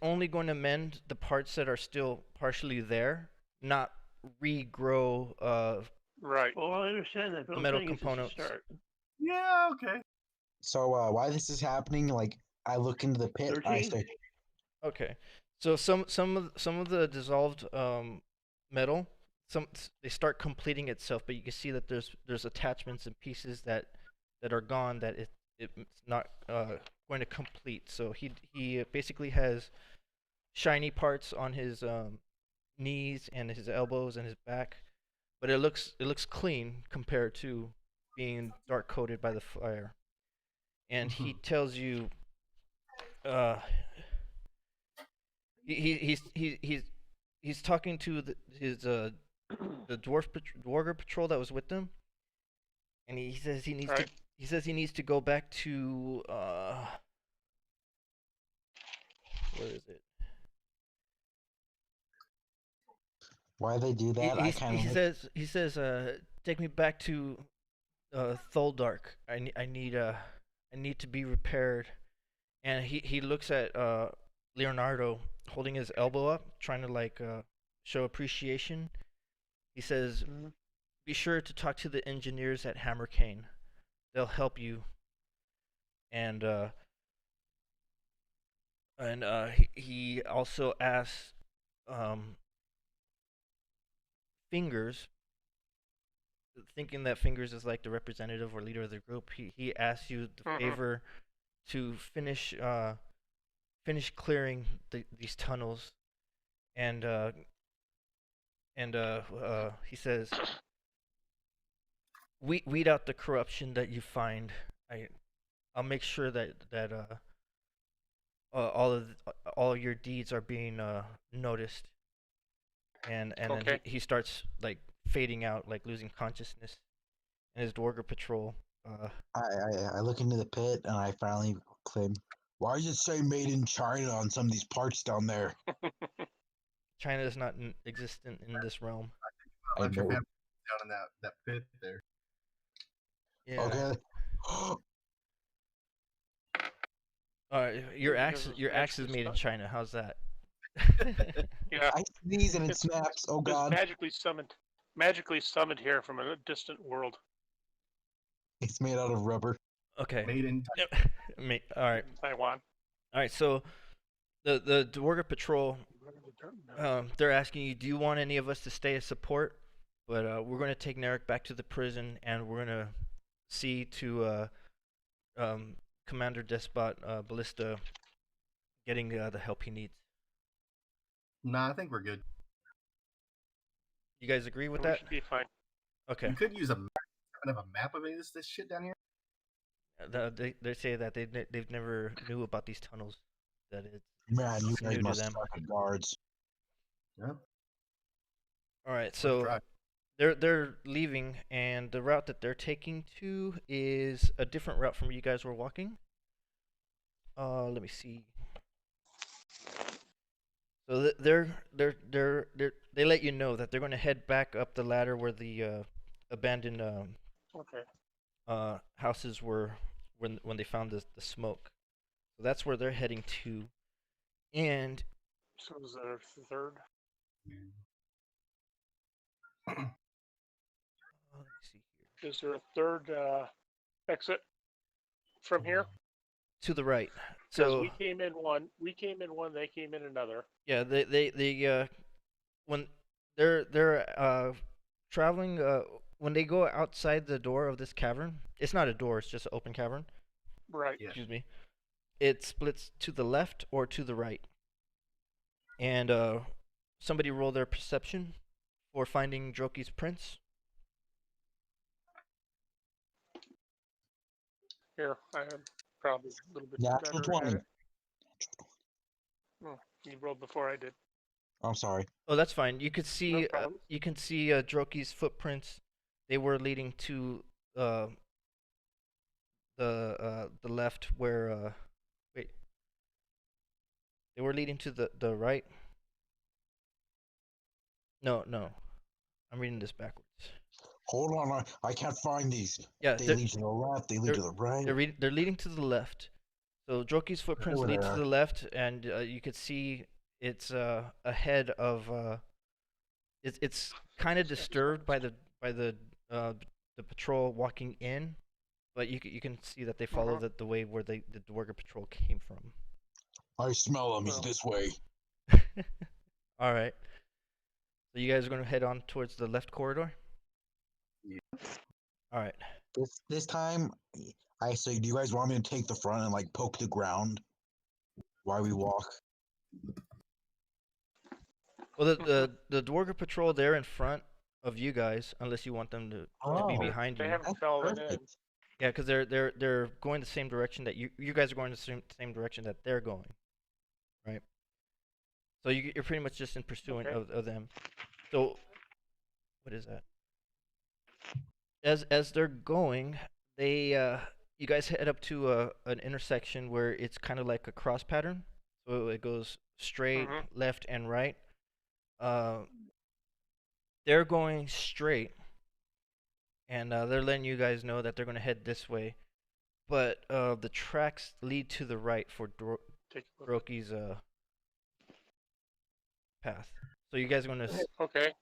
only going to mend the parts that are still partially there, not regrow right. Well, I understand that, but metal I'm components. Yeah, okay. So why this is happening? Like I look into the pit. 13? I say, okay. So some of the dissolved metal, they start completing itself, but you can see that there's attachments and pieces that are gone that it's not going to complete. So he basically has shiny parts on his knees and his elbows and his back, but it looks clean compared to being dark coated by the fire. And he tells you, he's talking to the dwarf patrol that was with them, and he says he needs to go back to where is it? why they do that? He says take me back to Tholdark. I need to be repaired. And he looks at Leonardo holding his elbow up, trying to show appreciation. He says, "Be sure to talk to the engineers at Hammercane. They'll help you." And he also asks Fingers, thinking that Fingers is like the representative or leader of the group. He asks you the favor to finish clearing these tunnels, and he says, weed out the corruption that you find. I'll make sure that all your deeds are being noticed, and then Okay. he starts like fading out, like losing consciousness, and his Dwarger patrol. I look into the pit and I finally claim, why does it say made in China on some of these parts down there? China is not existent in this realm. I'll let your know. family down in that pit there. Yeah. Okay. Your Yeah, axe because it's your axe is magically made in summoned. China. How's that? Yeah, I sneeze and it it's snaps. Oh it's god. magically summoned here from a distant world. It's made out of rubber. Okay. Made in All right. In Taiwan. All right. So the Dwarga patrol, they're asking you, do you want any of us to stay as support? But we're going to take Narek back to the prison, and we're going to see to Commander Despot Ballista getting the help he needs. Nah, I think we're good. You guys agree with We that? should be fine. Okay. You could use a map. Have a map of any of this shit down here. They say that they've never knew about these tunnels. That it's Man, you It's guys new to must them. suck at guards. Yeah. all right. Let's So try. they're leaving, and the route that they're taking to is a different route from you guys were walking. Let me see. So they let you know that they're going to head back up the ladder where the abandoned Okay. houses were when they found the smoke. So that's where they're heading to, and So is there a third? let me see here. Is there a third exit from here? To the right. Because So we came in one, they came in another. yeah, they when they're traveling when they go outside the door of this cavern, it's not a door, it's just an open cavern. Right. Yeah. Excuse me. It splits to the left or to the right. And somebody roll their perception for finding Droki's prints. Here, I am probably a little bit Natural better at 20. it. Oh, you rolled before I did. I'm sorry. Oh, that's fine. You could see No problem. Droki's footprints. They were leading to the left where wait. They were leading to the right. No. I'm reading this backwards. Hold on, I can't find these. Yeah, They lead to the left, they lead to the right. they're leading to the left. So Droki's footprints Over lead to there. the left, and you could see it's ahead of. It's kind of disturbed by the patrol walking in, but you can see that they follow the way where the Dwarga patrol came from. I smell him, he's Well. this way. All right. So you guys are going to head on towards the left corridor? Yeah. All right. This time, I say, do you guys want me to take the front and like poke the ground while we walk? Well, the Dwarga patrol, they're in front of you guys, unless you want them to be Oh. behind you. They haven't That's fallen in. perfect. Yeah, because they're going the same direction that you guys are going the same direction that they're going, right? So you're pretty much just in pursuit Okay. of them. So what is that? As they're going, they you guys head up to an intersection where it's kind of like a cross pattern. So it goes straight, left, and right. They're going straight, and they're letting you guys know that they're going to head this way. But the tracks lead to the right for Take a look. Roki's path. So you guys are going to Okay.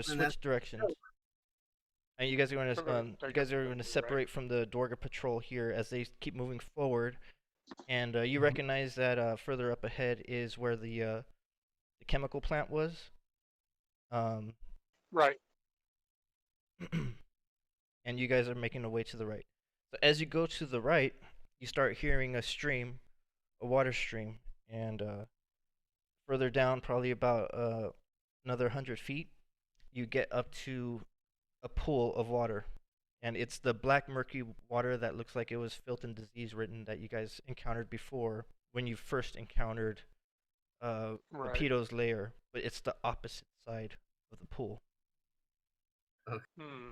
switch directions. And you guys are going to separate from the Dwarga patrol here as they keep moving forward. And you recognize that further up ahead is where the chemical plant was. Right. And you guys are making a way to the right. So as you go to the right, you start hearing a water stream, and further down, probably about another 100 feet, you get up to a pool of water, and it's the black murky water that looks like it was filth and disease ridden that you guys encountered before when you first encountered Right. Rapido's lair, but it's the opposite side of the pool. Hmm.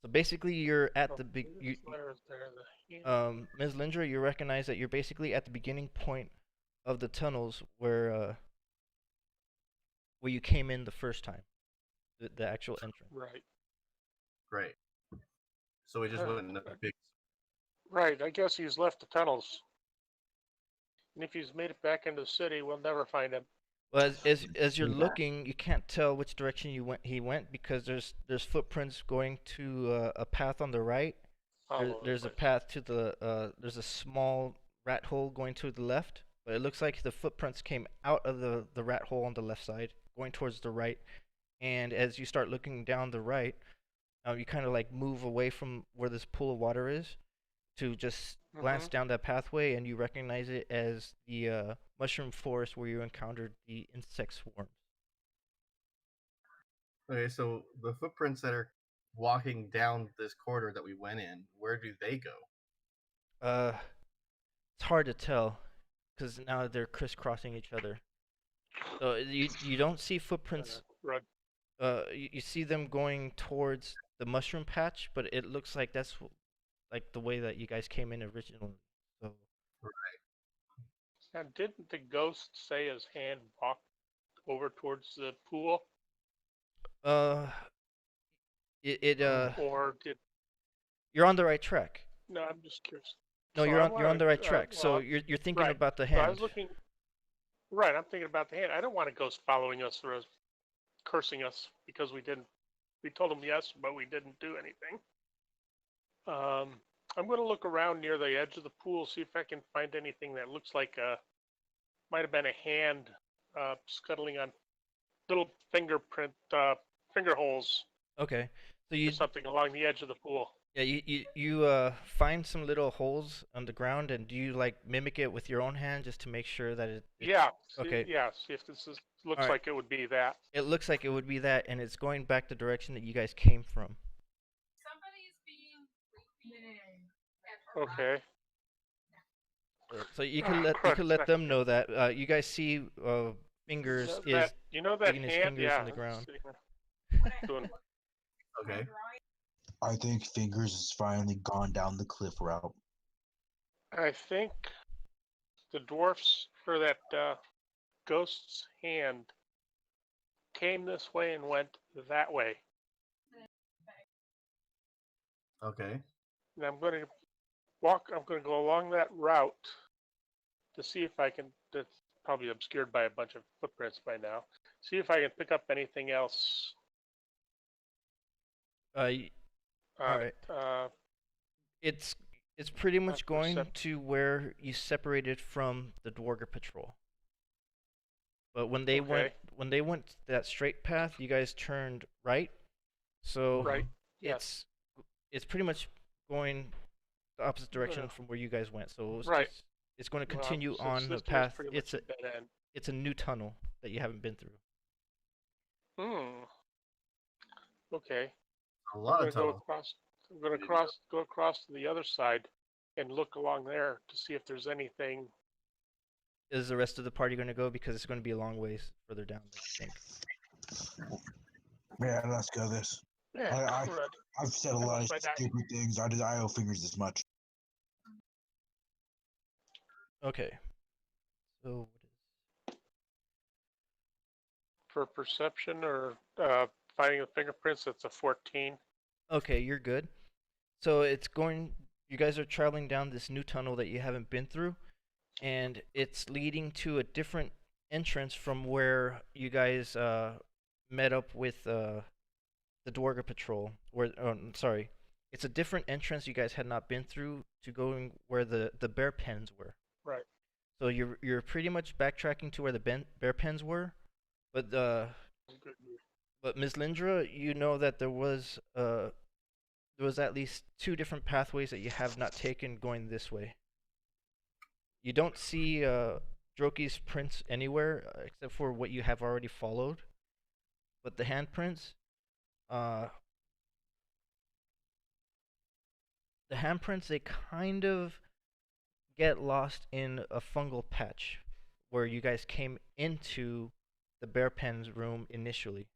So basically, you're at Oh, the big. this layer is there, the hand. Ms. Lindra, you recognize that you're basically at the beginning point of the tunnels where you came in the first time, the actual entrance. Right. Great. So we just Huh. went in a big. Right. I guess he's left the tunnels. And if he's made it back into the city, we'll never find him. Well, as you're Yeah. looking, you can't tell which direction he went because there's footprints going to a path on the right. All over the There's a place. path to the there's a small rat hole going to the left, but it looks like the footprints came out of the rat hole on the left side, going towards the right. And as you start looking down the right, you kind of like move away from where this pool of water is to just glance down that pathway, and you recognize it as the mushroom forest where you encountered the insect swarms. Okay, so the footprints that are walking down this corridor that we went in, where do they go? It's hard to tell because now they're crisscrossing each other. So you don't see footprints. Right. You see them going towards the mushroom patch, but it looks like that's like the way that you guys came in originally. So Now, didn't the ghost say his hand walked over towards the pool? uh, Or did. you're on the right track. No, I'm just curious. No, So you're I on the right wanna, track. So well, you're thinking right. about the So I hand. was looking. Right, I'm thinking about the hand. I don't want a ghost following us or cursing us because we didn't. We told him yes, but we didn't do anything. I'm going to look around near the edge of the pool, see if I can find anything that looks like might have been a hand scuttling on little fingerprint finger holes Okay. So or something along the edge of the pool. yeah, you find some little holes on the ground, and do you like mimic it with your own hand just to make sure that it Yeah. okay. Yeah. See if this looks Alright. like it would be that. It looks like it would be that, and it's going back the direction that you guys came from. Somebody's being creepy. Okay. So you could let them know that you guys see fingers That, is you know that digging his hand? fingers Yeah. in the ground. Doing, Okay. I think Fingers has finally gone down the cliff route. I think the dwarfs for that ghost's hand came this way and went that way. Okay. And I'm going to go along that route to see if I can, that's probably obscured by a bunch of footprints by now, see if I can pick up anything else. All right. It's pretty much going to where you separated from the Dwarger patrol. But when they went that straight path, you guys turned right. So Right. Yes. it's pretty much going the opposite direction Yeah. from where you guys went. So Right. it's going to Well, continue since on the this was path. pretty It's much a dead end. it's a new tunnel that you haven't been through. Okay. A lot I'm of gonna go tunnel. across. I'm going to go across to the other side and look along there to see if there's anything. Is the rest of the party going to go because it's going to be a long ways further down? I think. Yeah, let's go this. Yeah, I've said a lot of stupid things. I owe Fingers as much. Okay. So for perception or finding the fingerprints, it's a 14. okay, you're good. So it's going. You guys are traveling down this new tunnel that you haven't been through, and it's leading to a different entrance from where you guys met up with the Dwarga patrol. Where, sorry, it's a different entrance you guys had not been through to going where the bear pens were. Right. So you're pretty much backtracking to where the bear pens were, but Ms. Lindra, you know that there was at least 2 different pathways that you have not taken going this way. You don't see Droki's prints anywhere except for what you have already followed, but the handprints, The handprints, they kind of get lost in a fungal patch where you guys came into the bear pen's room initially.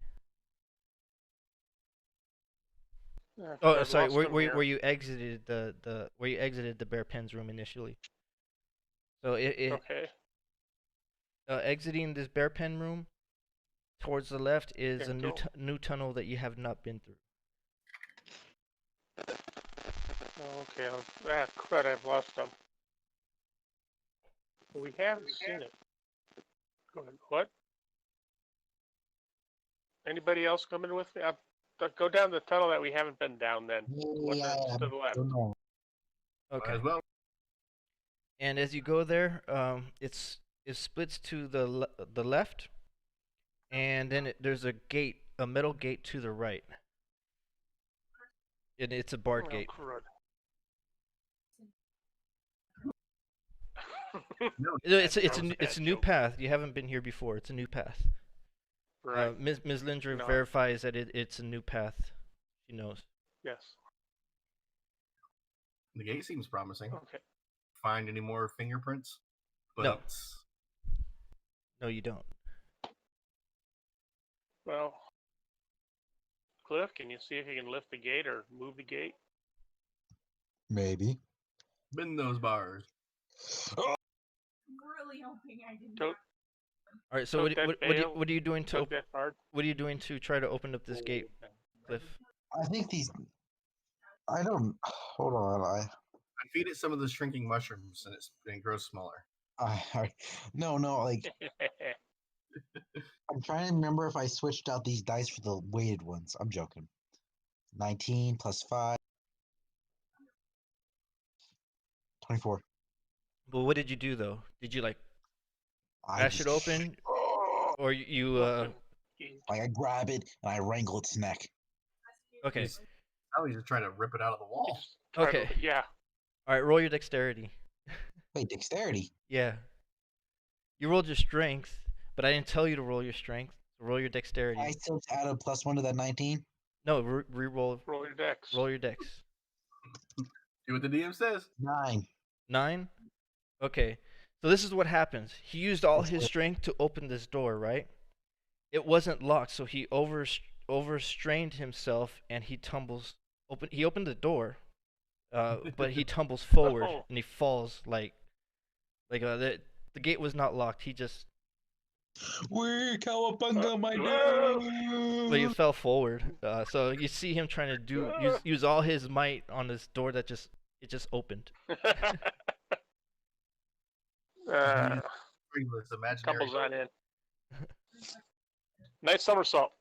Oh, I've sorry. lost them here. Where you exited the bear pen's room initially. So Okay. exiting this bear pen room towards the left is Okay, a go. new tunnel that you have not been through. Okay. Crud, I've lost them. We haven't seen it. Go ahead. What? Anybody else coming with me? Go down the tunnel that we haven't been down then. One Yeah, that's to the left. don't know. Might Okay. as well. And as you go there, it splits to the left, and then there's a metal gate to the right, and it's a barred Oh, gate. crud. No, It's That was a it's a bad new joke. path. You haven't been here before. It's a new path. Right. Ms. Linder No. verifies that it's a new path. She knows. Yes. the gate seems promising. Okay. Find any more fingerprints? No. But No, you don't. Well, Cliff, can you see if you can lift the gate or move the gate? Maybe. bend those bars. Really hoping I didn't. Tote, All right. So tote that bale. what are you doing to Tug that hard. what are you doing to try to open up this gate, Cliff? I think these. I don't. Hold on. I feed it some of the shrinking mushrooms, and it grows smaller. No. Like I'm trying to remember if I switched out these dice for the weighted ones. I'm joking. 19 plus 5. 24. But what did you do though? Did you like I bash just, it open, or you Open. Like I grab it and I wrangle its neck. Okay. Now he's just trying to rip it out of the You wall. just try to- Okay. yeah. All right. Roll your dexterity. Wait, dexterity. Yeah. You rolled your strength, but I didn't tell you to roll your strength. So roll your dexterity. I still add a +1 to that 19. No, re-roll. Roll your decks. Roll your dex. Do what the DM says. 9. 9. Okay. So this is what happens. He used all his strength to open this door, right? It wasn't locked, so he overstrained himself, and he tumbles. He opened the door, but he tumbles forward Oh. and he falls like the gate was not locked. He just We're cowabunga, my but he dude. fell forward. So you see him trying to use all his might on this door that just opened. Bring this imaginary. Couples on in. Nice somersault.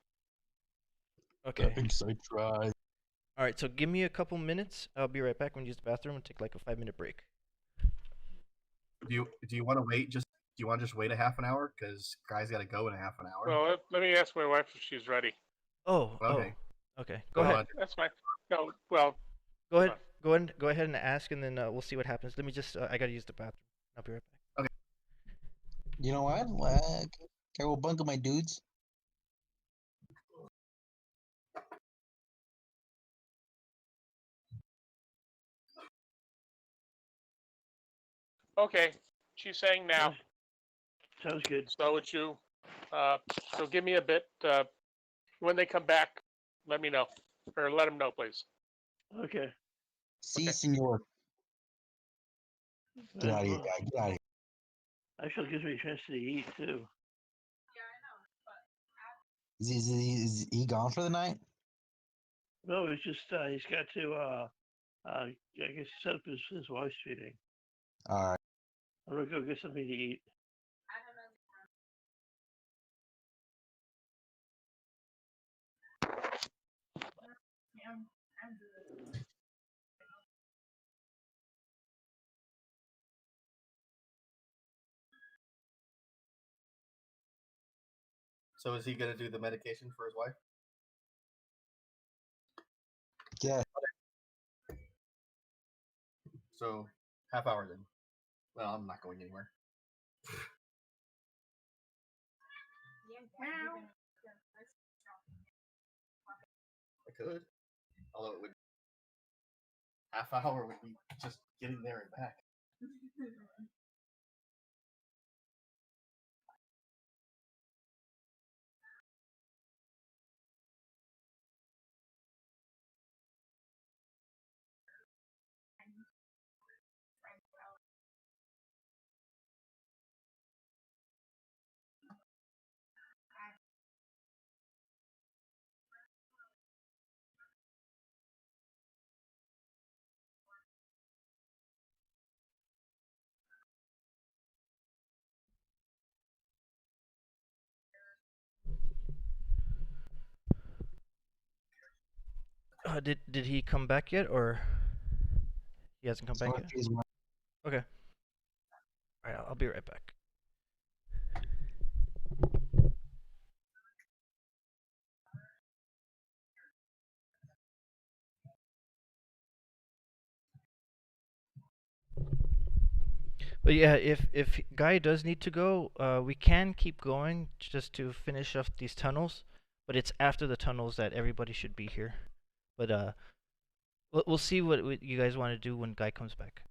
Okay. Thanks, I tried. All right. So give me a couple minutes. I'll be right back. When you use the bathroom and take like a 5-minute break. Do you want to wait? Do you want to just wait a half an hour? Because Guy's got to go in a half an hour. Well, let me ask my wife if she's ready. Oh. Okay. Oh. Okay. Go Hold ahead. on. That's fine. No, well, Go ahead. Go ahead and ask, and then we'll see what happens. Let me just. I gotta use the bathroom. I'll be right back. You know what? Cowabunga, my dudes. okay. She's saying now. Sounds good. So would you? So give me a bit. When they come back, let me know, or let them know, please. Okay. See, Okay. senor. Get out of here, Well, guy. Get out of here. actually, gives me a chance to eat too. Is he gone for the night? No, it's just he's got to. I guess set up his wife's feeding. All right. I'm gonna go get something to eat. So is he gonna do the medication for his wife? Yeah. So half hour then. Well, I'm not going anywhere. I could, although it would half hour would be just getting there and back. Did he come back yet, or he hasn't come back yet? Okay. All right, I'll be right back. But yeah, if Guy does need to go, we can keep going just to finish off these tunnels. But it's after the tunnels that everybody should be here. But we'll see what you guys want to do when Guy comes back.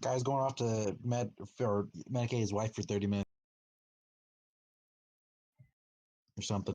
Guy's going off to medicate his wife for 30 minutes or something.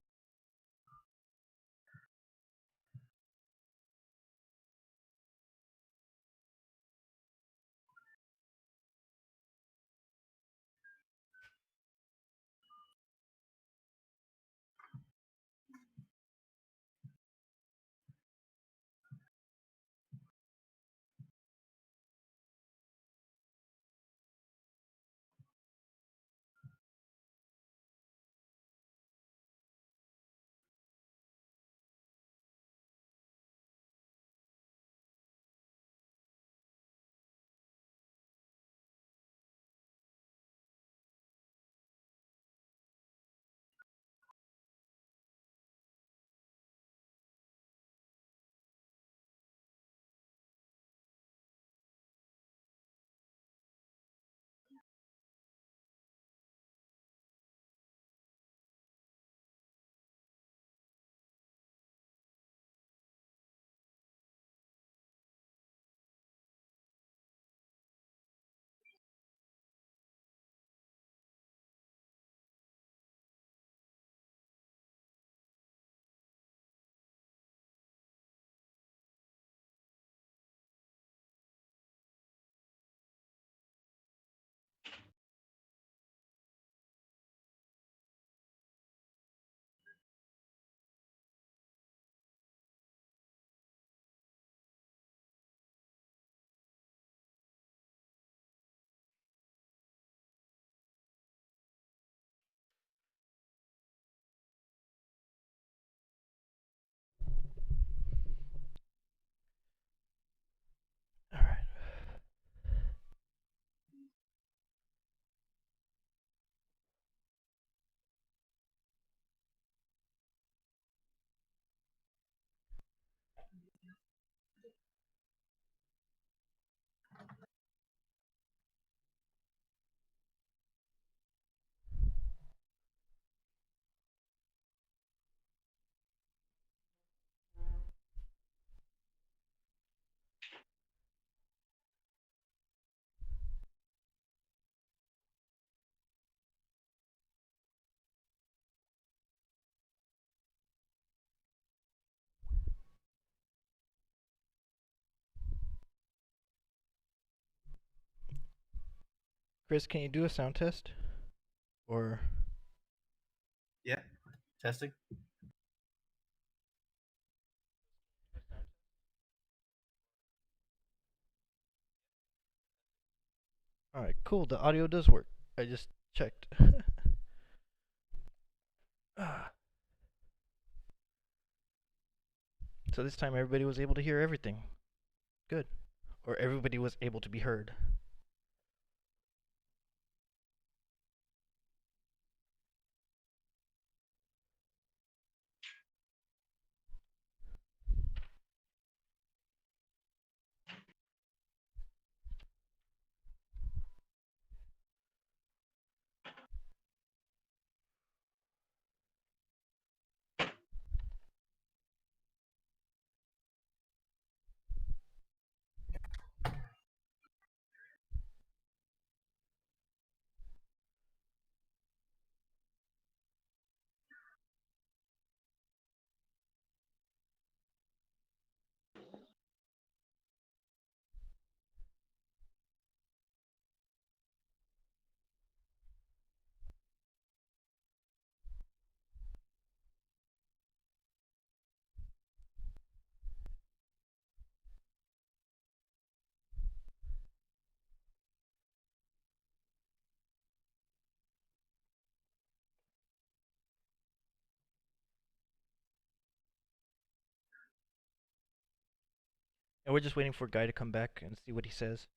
All right. Chris, can you do a sound test? Or Yeah, testing. all right, cool. The audio does work. I just checked. So this time everybody was able to hear everything. Good. Or everybody was able to be heard. we're just waiting for Guy to come back and see what he says.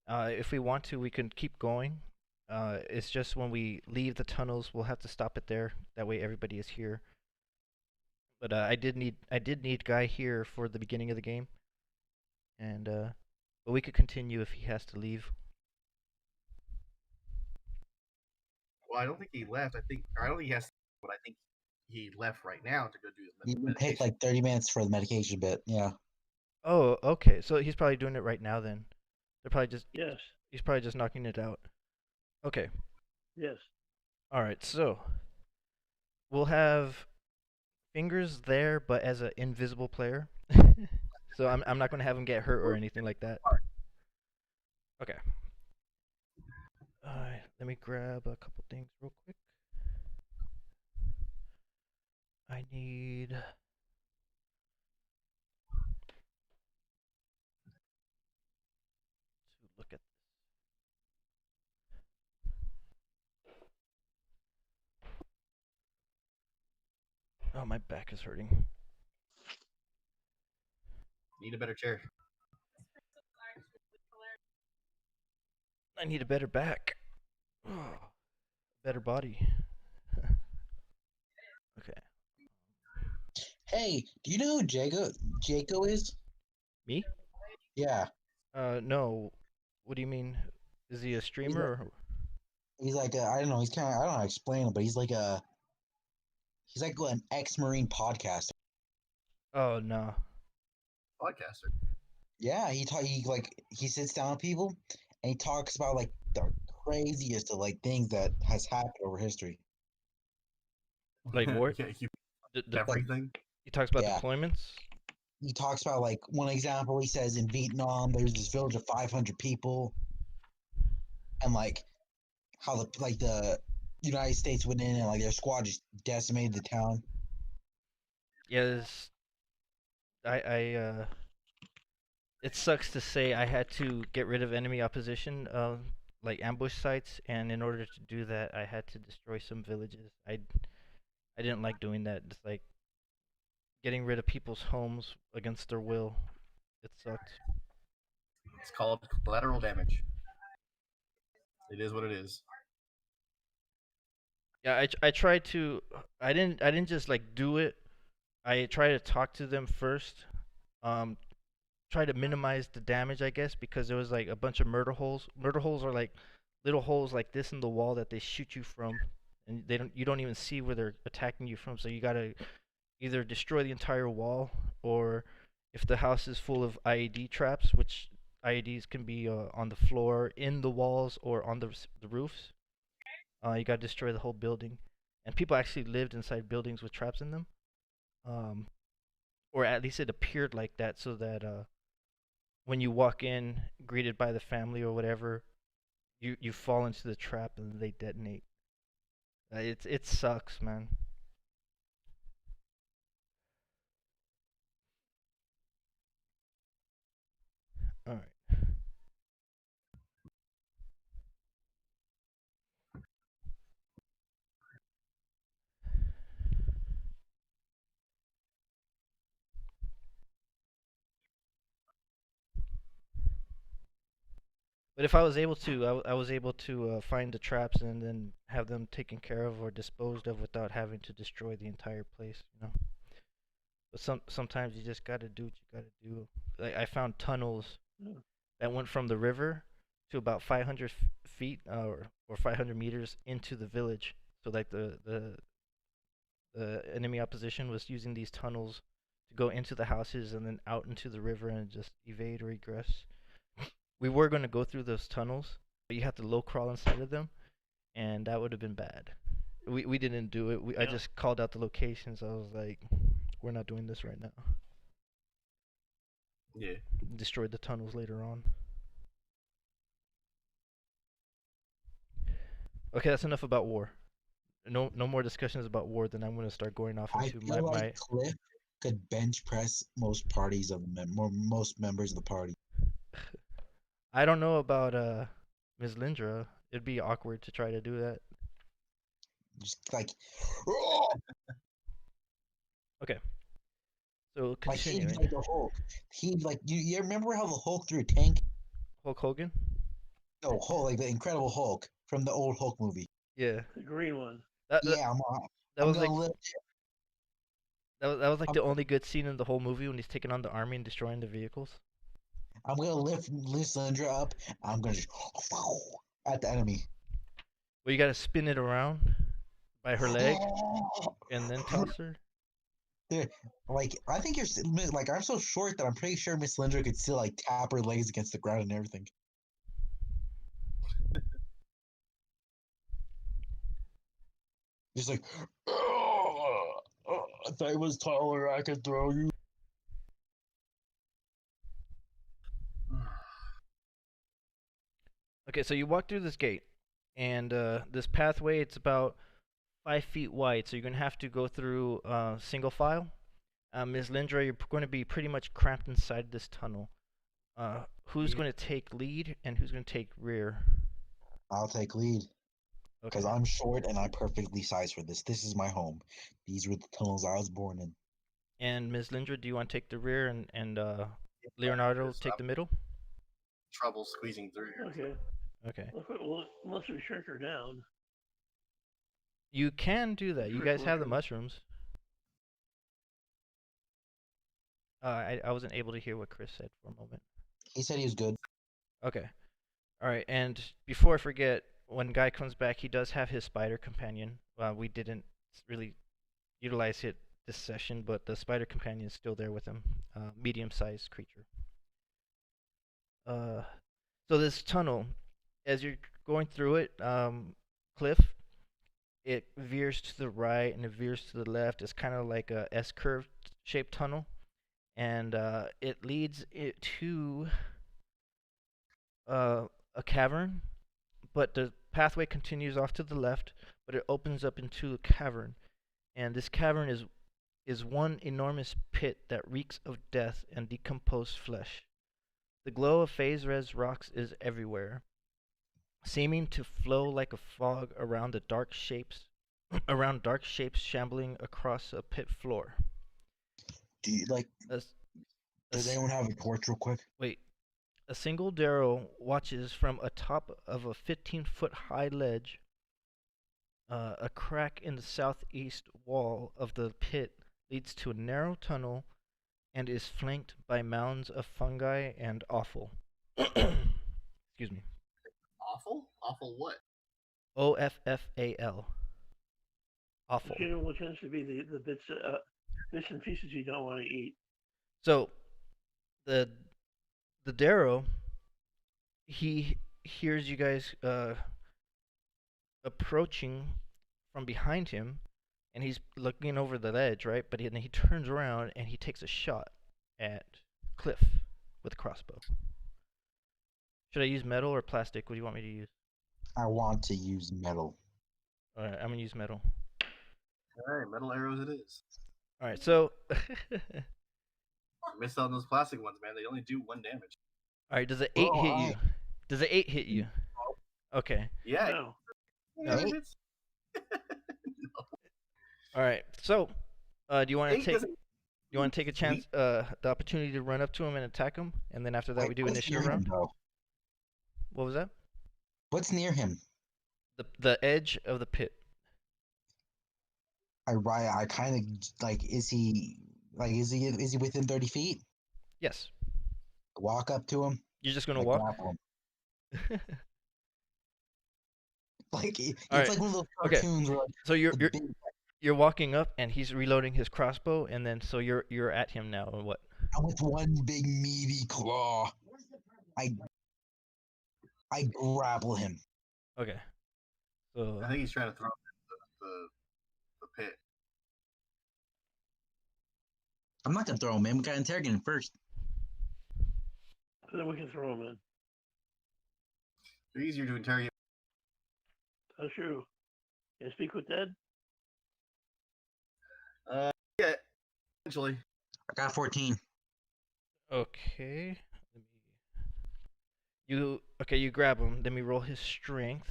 If we want to, we can keep going. It's just when we leave the tunnels, we'll have to stop it there. That way, everybody is here. But I did need Guy here for the beginning of the game, and but we could continue if he has to leave. Well, I don't think he left. I don't think he has. But I think he left right now to go do his You can take medication. like 30 minutes for the medication bit. Yeah. Oh, okay. So he's probably doing it right now then. They're probably just Yes. he's probably just knocking it out. Okay. Yes. All right. So we'll have Fingers there, but as an invisible player. So I'm not gonna have him get hurt or anything like that. Okay. Alright, let me grab a couple things real quick. I need to look at this. Oh, my back is hurting. Need a better chair. I need a better back. Better body. Okay. Hey, do you know who Jaco is? Me? Yeah. No. What do you mean? Is he a streamer or? He's like I don't know. He's kind of I don't know how to explain him, but he's like an ex-Marine podcaster. Oh no. Podcaster. Yeah, he sits down with people and he talks about like the craziest of like things that has happened over history. Like war? Yeah, The, everything. he talks about Yeah. deployments. He talks about like one example. He says in Vietnam there's this village of 500 people, and like how the United States went in and like their squad just decimated the town. Yes. It sucks to say I had to get rid of enemy opposition, like ambush sites, and in order to do that, I had to destroy some villages. I didn't like doing that. It's like getting rid of people's homes against their will. It sucked. It's called collateral damage. It is what it is. Yeah, I tried to. I didn't just like do it. I tried to talk to them first. Try to minimize the damage, I guess, because there was like a bunch of murder holes. Murder holes are like little holes like this in the wall that they shoot you from, and you don't even see where they're attacking you from. So you gotta either destroy the entire wall, or if the house is full of IED traps, which IEDs can be on the floor, in the walls, or on the roofs, you gotta destroy the whole building. And people actually lived inside buildings with traps in them, or at least it appeared like that, so that when you walk in, greeted by the family or whatever, you fall into the trap and they detonate. It sucks, man. All right. But if I was able to, I was able to find the traps and then have them taken care of or disposed of without having to destroy the entire place, you know. But sometimes you just gotta do what you gotta do. Like I found tunnels that went from the river to about 500 feet or 500 meters into the village. So like the enemy opposition was using these tunnels to go into the houses and then out into the river and just evade or egress. We were going to go through those tunnels, but you have to low crawl inside of them, and that would have been bad. We didn't do it. I just called out the locations. I was like, we're not doing this right now. Yeah. Destroyed the tunnels later on. Okay, that's enough about war. No more discussions about war. Then I'm going to start going off into my. Cliff could bench press most parties of most members of the party. I don't know about Ms. Lindra. It'd be awkward to try to do that. Just like Okay. So Like he's continuing, like the Hulk. He like you remember how the Hulk threw a tank? Hulk Hogan. No, Hulk, like the Incredible Hulk from the old Hulk movie. Yeah, The green one. that Yeah, that I'm was gonna like live. that was like I'm, the only good scene in the whole movie when he's taking on the army and destroying the vehicles. I'm gonna lift Lysandra up. I'm gonna just at the enemy. Well, you gotta spin it around by her leg and then toss her. Like I think like I'm so short that I'm pretty sure Miss Lindra could still like tap her legs against the ground and everything. Just like, if I was taller, I could throw you. Okay, so you walk through this gate, and this pathway, it's about 5 feet wide, so you're gonna have to go through single file. Ms. Lindra, you're going to be pretty much cramped inside this tunnel. Who's Yeah. going to take lead and who's going to take rear? I'll take lead Okay. because I'm short and I'm perfectly sized for this. This is my home. These were the tunnels I was born in. And Ms. Lindra, do you want to take the rear and Leonardo Because take I'm the middle? trouble squeezing through here. Okay. Okay. Well, unless we shrink her down. You can do that. You guys have the mushrooms. I wasn't able to hear what Chris said for a moment. He said he was good. Okay. All right. And before I forget, when Guy comes back, he does have his spider companion. We didn't really utilize it this session, but the spider companion is still there with him. Medium-sized creature. So this tunnel, as you're going through it, Cliff, it veers to the right and it veers to the left. It's kind of like a S-curve shaped tunnel, and it leads it to a cavern, but the pathway continues off to the left, but it opens up into a cavern, and this cavern is one enormous pit that reeks of death and decomposed flesh. The glow of phase res rocks is everywhere, seeming to flow like a fog around the dark shapes shambling across a pit floor. Do you like? As, Does anyone have a torch, real quick? Wait. A single Darrow watches from atop of a 15-foot high ledge. A crack in the southeast wall of the pit leads to a narrow tunnel and is flanked by mounds of fungi and offal. Excuse me. Awful? Awful what? OFFAL. Offal. You know what tends to be the bits and pieces you don't want to eat. So the Darrow, he hears you guys approaching from behind him, and he's looking over the ledge, right? But he turns around and he takes a shot at Cliff with a crossbow. Should I use metal or plastic? What do you want me to use? I want to use metal. All right, I'm gonna use metal. All right, metal arrows it is. All right, so I missed out on those plastic ones, man. They only do 1 damage. all right, does an 8 hit you? Does an 8 hit you? Okay. Yeah. No. Yeah, No. it hits. All right. So, do you want to 8 take? doesn't- You want to take a chance, the opportunity to run up to him and attack him, and then after that we do What's initiative near him, round. though? What was that? What's near him? The edge of the pit. I kind of like. Is he within 30 feet? Yes. Walk up to him. You're just gonna Like, walk. grapple him. Like it's Alright, like one of those okay. cartoons where like, So the big, you're walking up, and he's reloading his crossbow, and then so you're at him now, and what? and with one big meaty claw, I grapple him. Okay. So I think he's trying to throw him in the pit. I'm not gonna throw him in. We gotta interrogate him first. And then we can throw them in. They're easier to interrogate. That's true. Can I speak with Dead? Yeah, eventually. I got 14. okay. You grab him. Let me roll his strength.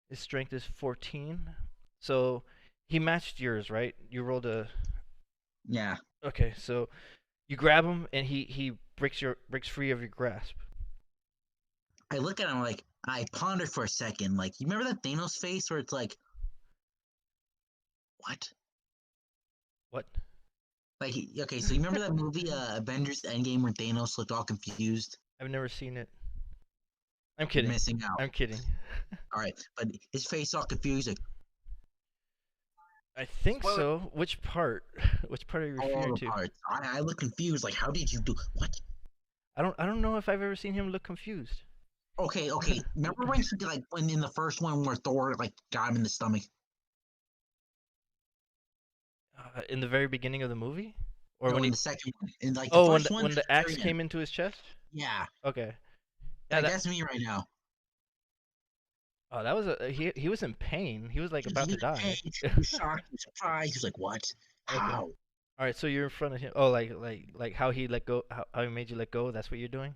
His strength is 14. So He matched yours, right? You rolled a. Yeah. Okay, so you grab him and he breaks free of your grasp. I look at him like I ponder for a second. Like, you remember that Thanos face where it's like, what? What? Like, okay, so you remember that movie Avengers Endgame where Thanos looked all confused? I've never seen it. I'm You're kidding. missing out. I'm kidding. All right, but his face all confused, like I think Spoiler. so. Which part? Which part are you all referring the to? parts. I look confused. Like, how did you do what? I don't know if I've ever seen him look confused. Okay. Remember when he like when in the first one where Thor like got him in the stomach? In the very beginning of the movie, or No, when in he. the second one, in like the Oh, first one. when the very axe end. came into his chest. Yeah, Okay. Yeah, that's me right now. Oh, that was he was in pain. He was like about to die. He was shocked, he was surprised. He was like, "What? Okay. How?" All right, so you're in front of him. Oh, like how he let go, how he made you let go. That's what you're doing.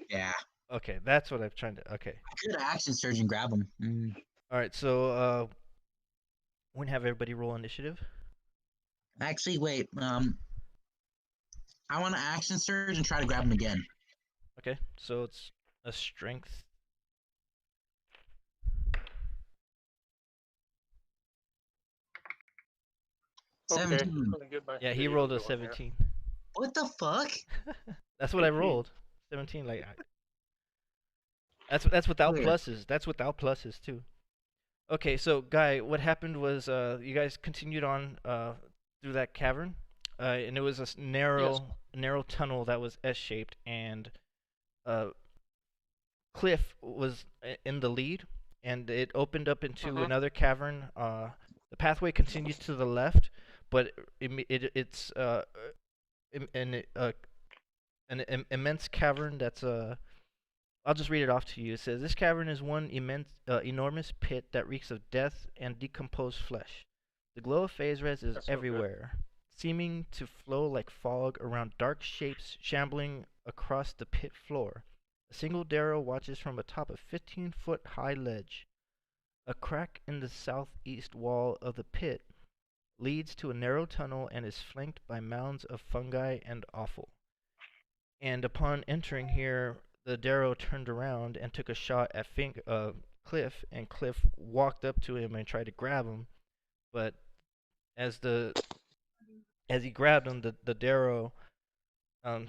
Yeah, Okay, that's what I'm trying to. Okay. I could have action surge and grab him. All right, so we have everybody roll initiative. Actually, wait. I want to action surge and try to grab him again. Okay, so it's a strength. Okay. 17. Let me get my Yeah, he video rolled a going here. 17. What the fuck? That's what I 18. rolled. 17. Like that's without Weird. pluses. That's without pluses too. Okay, so Guy, what happened was you guys continued on through that cavern, and it was a narrow tunnel that was S-shaped, and Cliff was in the lead, and it opened up into another cavern. The pathway continues to the left, but it's an immense cavern that's I'll just read it off to you. It says, "This cavern is one enormous pit that reeks of death and decomposed flesh. The glow of phase res is That's no good. everywhere, seeming to flow like fog around dark shapes shambling across the pit floor. A single Darrow watches from atop a 15-foot high ledge. A crack in the southeast wall of the pit leads to a narrow tunnel and is flanked by mounds of fungi and offal. And upon entering here, the Darrow turned around and took a shot at Cliff, and Cliff walked up to him and tried to grab him, but as he grabbed him, the Darrow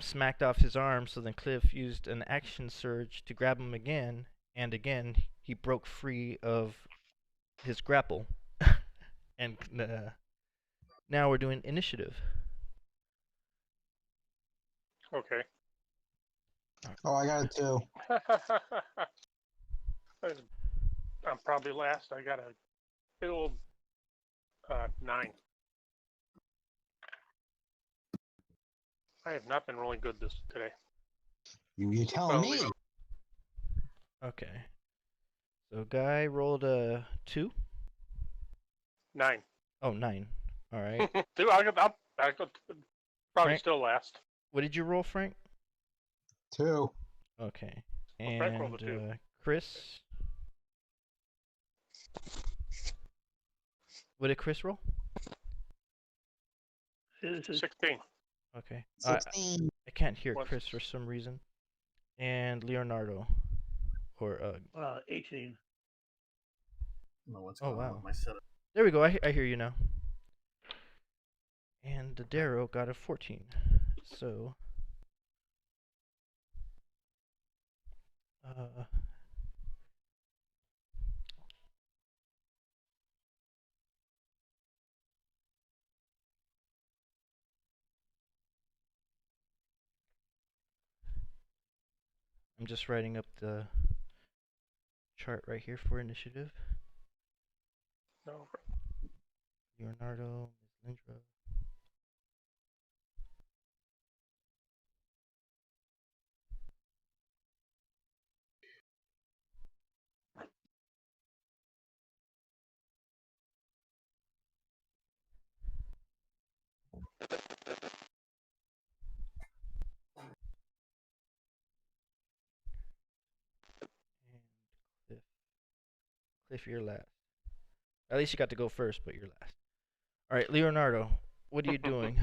smacked off his arm. So then Cliff used an action surge to grab him again, and again he broke free of his grapple. And now we're doing initiative. Okay. Oh, I got it too. I'm probably last. I got a big old 9. I have not been really good today. You're telling Well, me. you know, Okay. So Guy rolled a 2. 9. Oh, 9. All right. 2. I got probably Frank? still last. What did you roll, Frank? 2. Okay. Well, Frank rolled And a 2. Chris? What did Chris roll? This is 16. Okay. 16. I can't hear What's- Chris for some reason. And Leonardo. Or 18. I don't know what's Oh, going on wow. with my setup. there we go. I hear you now. And the Darrow got a 14. So I'm just writing up the chart right here for initiative. No. Leonardo, Ms. Lindra. And Cliff. Cliff, you're last. At least you got to go first, but you're last. All right, Leonardo, what are you doing?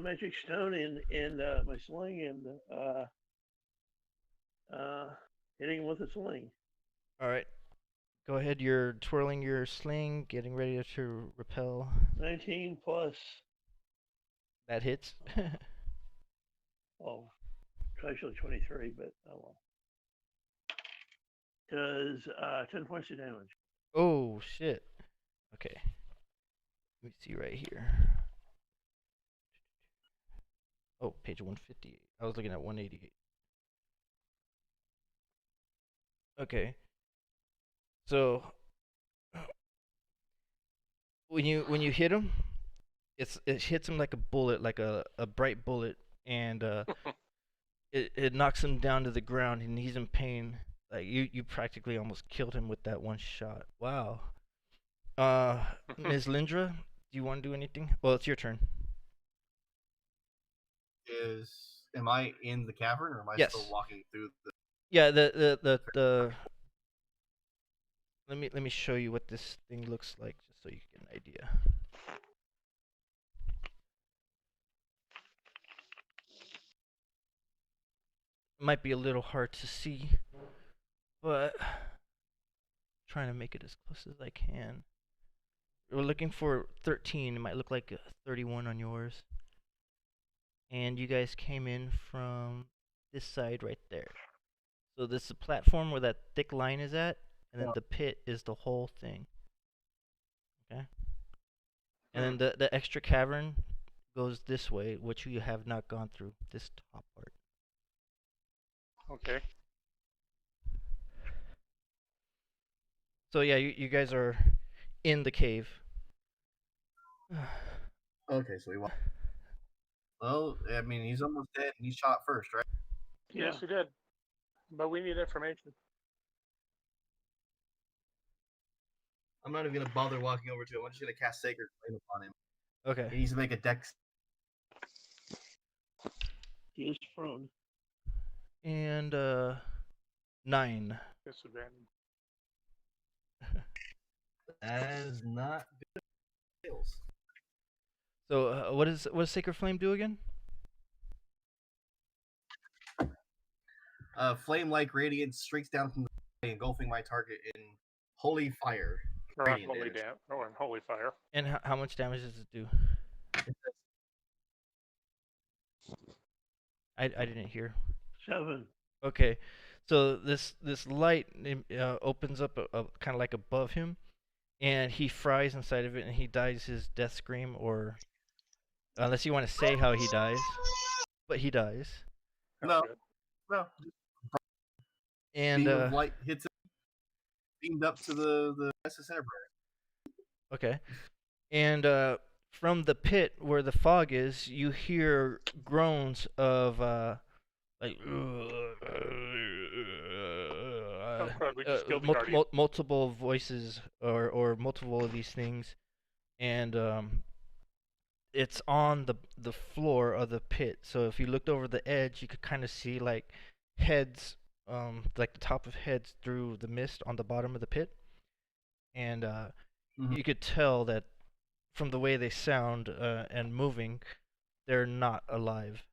Magic stone in my sling and hitting him with a sling. All right, go ahead. You're twirling your sling, getting ready to repel. 19 plus. That hits. Oh, actually 23, but oh well. Does 10 points of damage. Oh shit. Okay. Let me see right here. Oh, page 158. I was looking at 188. Okay. So when you hit him, it hits him like a bullet, like a bright bullet, and it knocks him down to the ground, and he's in pain. Like you practically almost killed him with that one shot. Wow. Ms. Lindra, do you want to do anything? Well, it's your turn. Am I in the cavern, or am I Yes. still walking through the? Yeah, the let me show you what this thing looks like, just so you get an idea. It might be a little hard to see, but trying to make it as close as I can. We're looking for 13. It might look like a 31 on yours. And you guys came in from this side right there. So this is a platform where that thick line is at, and then the pit is the whole thing. Okay? And then the extra cavern goes this way, which you have not gone through, this top part. Okay. So yeah, you guys are in the cave. Okay, so we want. Well, I mean, he's almost dead, and he shot first, right? Yes, Yeah. we did. But we need information. I'm not even gonna bother walking over to him. I'm just gonna cast Sacred Flame upon him. Okay. He needs to make a dex. He is prone. And 9. Disadvantage. That is not good. Skills. So what does Sacred Flame do again? Flame-like radiance streaks down from the sky, engulfing my target in holy fire. Or Radiant holy damage. or holy fire. And how much damage does it do? I didn't hear. 7. Okay, so this light opens up kind of like above him, and he fries inside of it, and he dies his death scream, or unless you want to say how he dies, but he dies. No, Good. no. And Beam of light hits him, beamed up to the center. okay, and from the pit where the fog is, you hear groans of like We just killed the guardian. multiple voices or multiple of these things, and it's on the floor of the pit. So if you looked over the edge, you could kind of see like heads, like the top of heads through the mist on the bottom of the pit, and you could tell that from the way they sound and moving, they're not alive.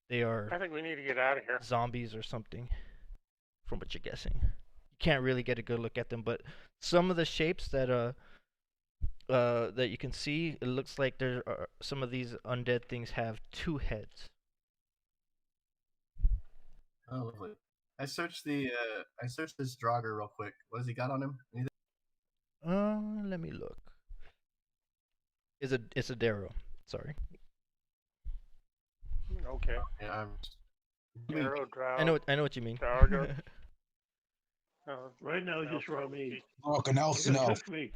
They are I think we need to get out of here. zombies or something, from what you're guessing. You can't really get a good look at them, but some of the shapes that that you can see, it looks like there are some of these undead things have 2 heads. Oh, lovely. I searched this Draugr real quick. What has he got on him? Anything? Let me look. It's a Darrow. Sorry. Okay. Yeah, Arrow, drow. I know what you mean. Draugr. Right now, it's just raw meat. Look, an elf's You're an gonna elf. cook me.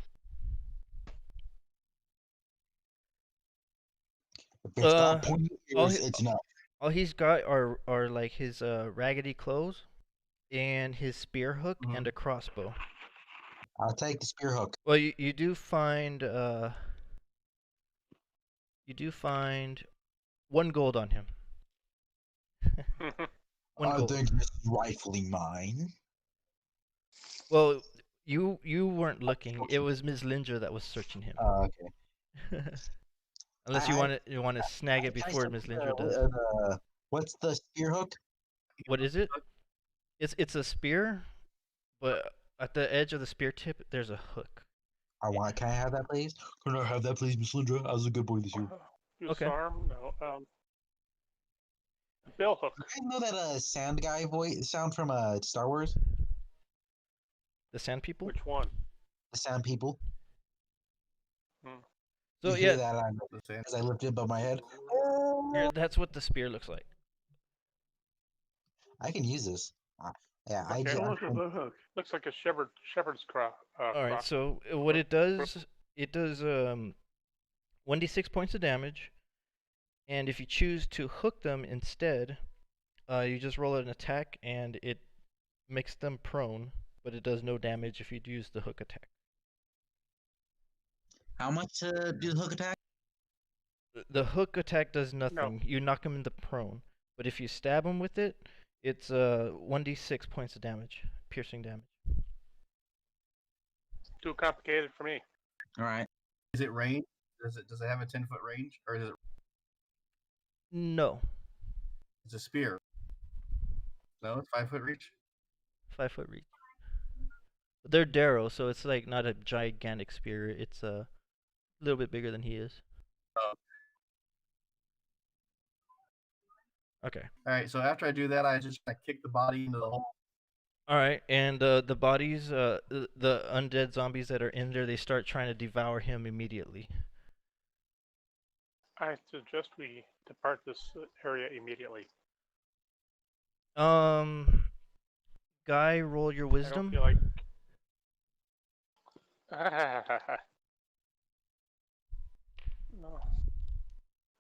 If it's got pointy all ears, he- it's an elf. All he's got are like his raggedy clothes and his spear hook and a crossbow. I'll take the spear hook. Well, you do find 1 gold on him. 1 I gold. think this is rightfully mine. Well, You weren't looking. It was Ms. Lindra that was searching him. Okay. Unless you want to snag it Can I before start Ms. with Lindra does. what's the spear hook? What is it? It's a spear, but at the edge of the spear tip there's a hook. Can I have that, please? Can I have that, please, Miss Lindra? I was a good boy this year. Okay. Disarm? No. Bill hook. You guys know that sound guy voice sound from Star Wars? The Sand People. Which one? The sound people. So You hear yeah, that as I lift it above my head. here, that's what the spear looks like. I can use this. Yeah, I Okay. just. Almost a boat hook. Looks like a shepherd's cross. All right. So what it does 1d6 points of damage, and if you choose to hook them instead, you just roll an attack and it makes them prone, but it does no damage if you use the hook attack. How much to do the hook attack? The hook attack does nothing. You knock them into prone, but if you stab them with it, it's 1d6 points of damage, piercing damage. Too complicated for me. All right. Is it range? Does it have a 10-foot range, or is it? No. It's a spear. No, it's 5-foot reach. 5-foot reach. But they're Darrow, so it's like not a gigantic spear. It's a little bit bigger than he is. Oh. Okay. All right. So after I do that, I just kick the body into the hole. All right, and the bodies, the undead zombies that are in there, they start trying to devour him immediately. I suggest we depart this area immediately. Guy, roll your wisdom. I don't feel like. No.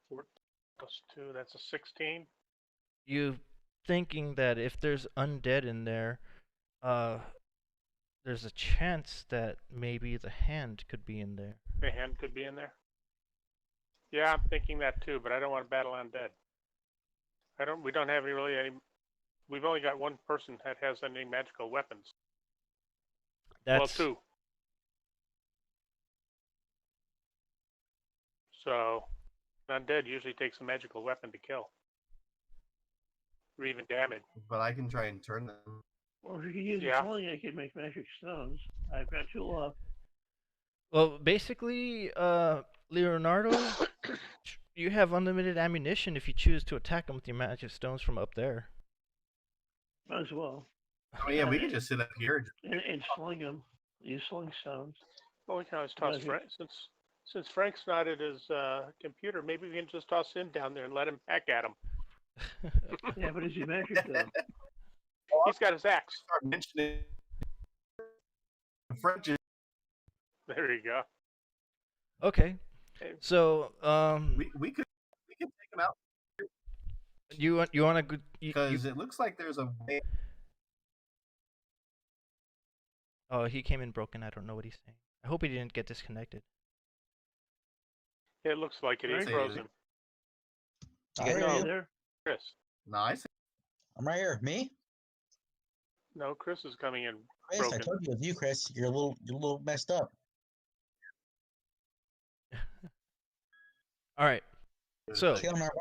4 plus 2, that's a 16. You thinking that if there's undead in there, there's a chance that maybe the hand could be in there. The hand could be in there. Yeah, I'm thinking that too, but I don't want to battle undead. We don't have any. We've only got one person that has any magical weapons. That's... Well, 2. So, undead usually takes a magical weapon to kill. Or even damage. But I can try and turn them. Well, if you could use falling, I could make magic stones. I've got 2 left. Well, basically, Leonardo, you have unlimited ammunition if you choose to attack them with your magic stones from up there. Might as well. Oh yeah, we could just sit up here and sling them. Use sling stones. Well, we can always toss Frank. Since Frank's not at his computer, maybe we can just toss him down there and let him hack at him. Yeah, but is he magic though? He's got his axe. Start mentioning French. There you go. Okay. So we could take him out. You want to because it looks like there's a way. Oh, he came in broken. I don't know what he's saying. I hope he didn't get disconnected. It looks like it. He's frozen. Are you there? Chris. Nice. I'm right here. Me? No, Chris is coming in. Chris, broken. I told you, you, Chris, you're a little messed up. All right. So killing our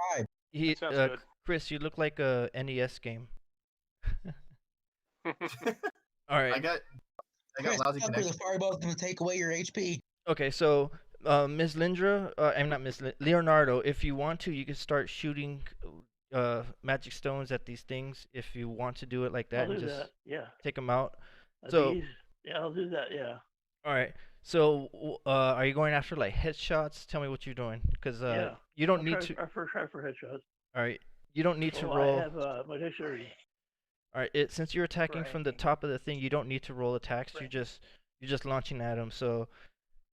vibe. Chris, you look like a NES game. All right. I got Chris, lousy connection. The fireball's gonna take away your HP. Okay, so Ms. Lindra, I'm not Leonardo. If you want to, you can start shooting magic stones at these things. If you want to do it like that, I'll and do just that. Yeah. take them out. Yeah, I'll do that. Yeah. All right. So, are you going after like headshots? Tell me what you're doing, because you don't need to. I first try for headshots. All right. You don't need to roll. I have my dexterity. All right. Since you're attacking from the top of the thing, you don't need to roll attacks. You're just launching at them. So,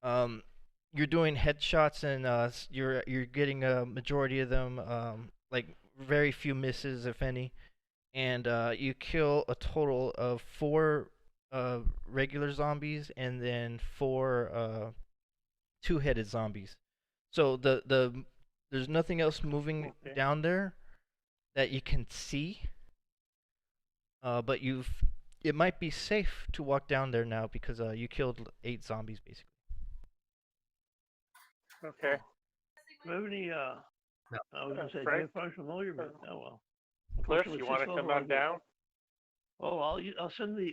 you're doing headshots, and you're getting a majority of them. Like very few misses, if any, and you kill a total of 4 regular zombies and then 4 2-headed zombies. So there's nothing else moving down there that you can see. But you've it might be safe to walk down there now because you killed 8 zombies basically. Okay. Do you have any, I was gonna say, do you Frank? have fire familiar, but oh well. Cliff, Unfortunately, you it's want to sixth come level, on down? Oh, I'll send the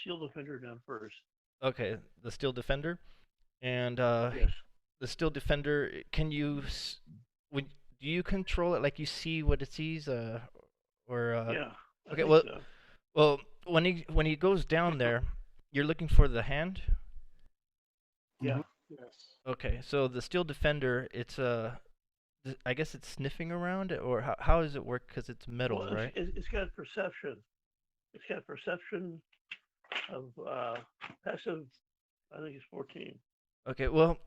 shield defender down first. Okay, the steel defender, and Yes. the steel defender. Can you do you control it like you see what it sees, or Yeah. I okay, think well, so. well, when he goes down there, you're looking for the hand. Yeah. Yes. Okay, so the steel defender, it's I guess it's sniffing around, or how does it work? Because it's metal, Well, right? it's got perception. It's got perception of passive. I think it's 14. Okay, well,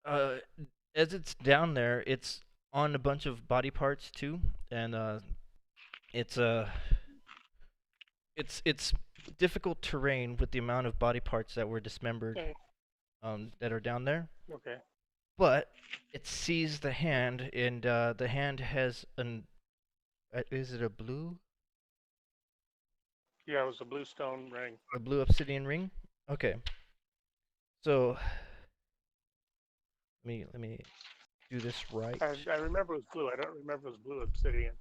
uh, as it's down there, it's on a bunch of body parts too, and it's it's difficult terrain with the amount of body parts that were dismembered, Okay. that are down there. Okay. But it sees the hand, and the hand has an is it a blue? Yeah, it was a blue stone ring. A blue obsidian ring? Okay. So let me do this right. I remember it was blue. I don't remember it was blue obsidian.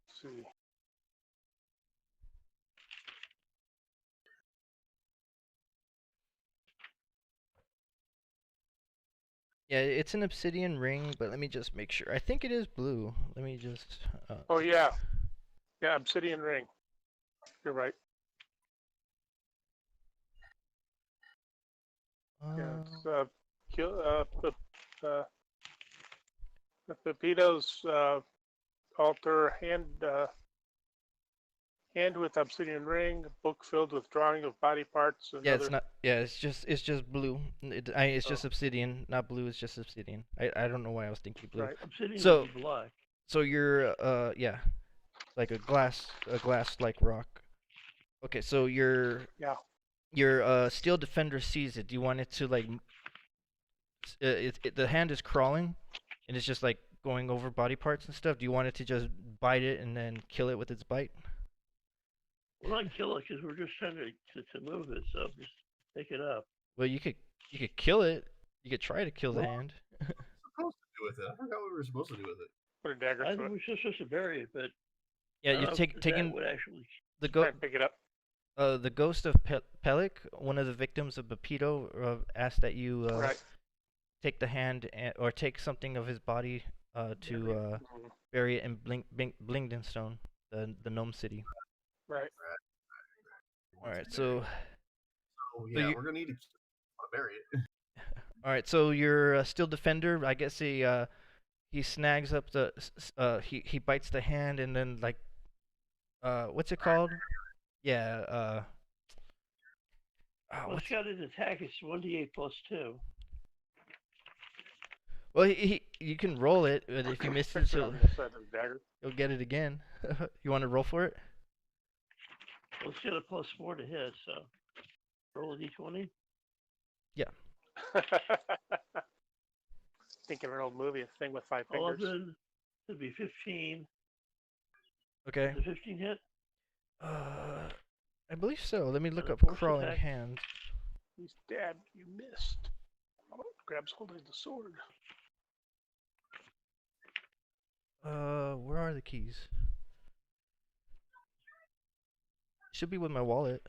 Let's see. Yeah, it's an obsidian ring, but let me just make sure. I think it is blue. Let me just. Oh yeah, yeah, obsidian ring. You're right. Yeah, it's uh, Pepito's altar hand with obsidian ring, book filled with drawing of body parts and Yeah, other. it's not. Yeah, it's just blue. It's just obsidian, not blue. It's just obsidian. I don't know why I was thinking blue. Right. Obsidian So- would be black. So you're yeah, like a glass like rock. Okay, so Yeah. your steel defender sees it. Do you want it to like the hand is crawling, and it's just like going over body parts and stuff. Do you want it to just bite it and then kill it with its bite? Well, not kill it because we're just trying to move it. So just pick it up. Well, you could kill it. You could try to kill the Well, hand. Supposed to do with it? I forgot what we were supposed to do with it. Put a dagger I through think it. we're supposed to bury it, but Yeah, I don't you've know if that taken would actually. the Try go and pick it up. the ghost of Pelik, one of the victims of Bepito, asked that you Right. take the hand or take something of his body to Mhm. bury it in Blingden Stone, the gnome city. Right. All right, so Oh yeah, you- we're gonna need to bury it. all right, so your steel defender, I guess he snags up the he bites the hand and then like what's it called? Yeah, Well, it's got an attack. It's 1d8 plus 2. well you can roll it, but if you miss it, Fix it on the side of the dagger. you'll get it again. You want to roll for it? Well, it's got a plus 4 to hit. So roll a d20. Thinking of an old movie, a thing with 5 fingers. 11 would be 15. Okay. The 15 hit. I believe so. Let me look the up force crawling attack? hands. He's dead. You missed. Oh, grabs hold of the sword. Where are the keys? Should be with my wallet.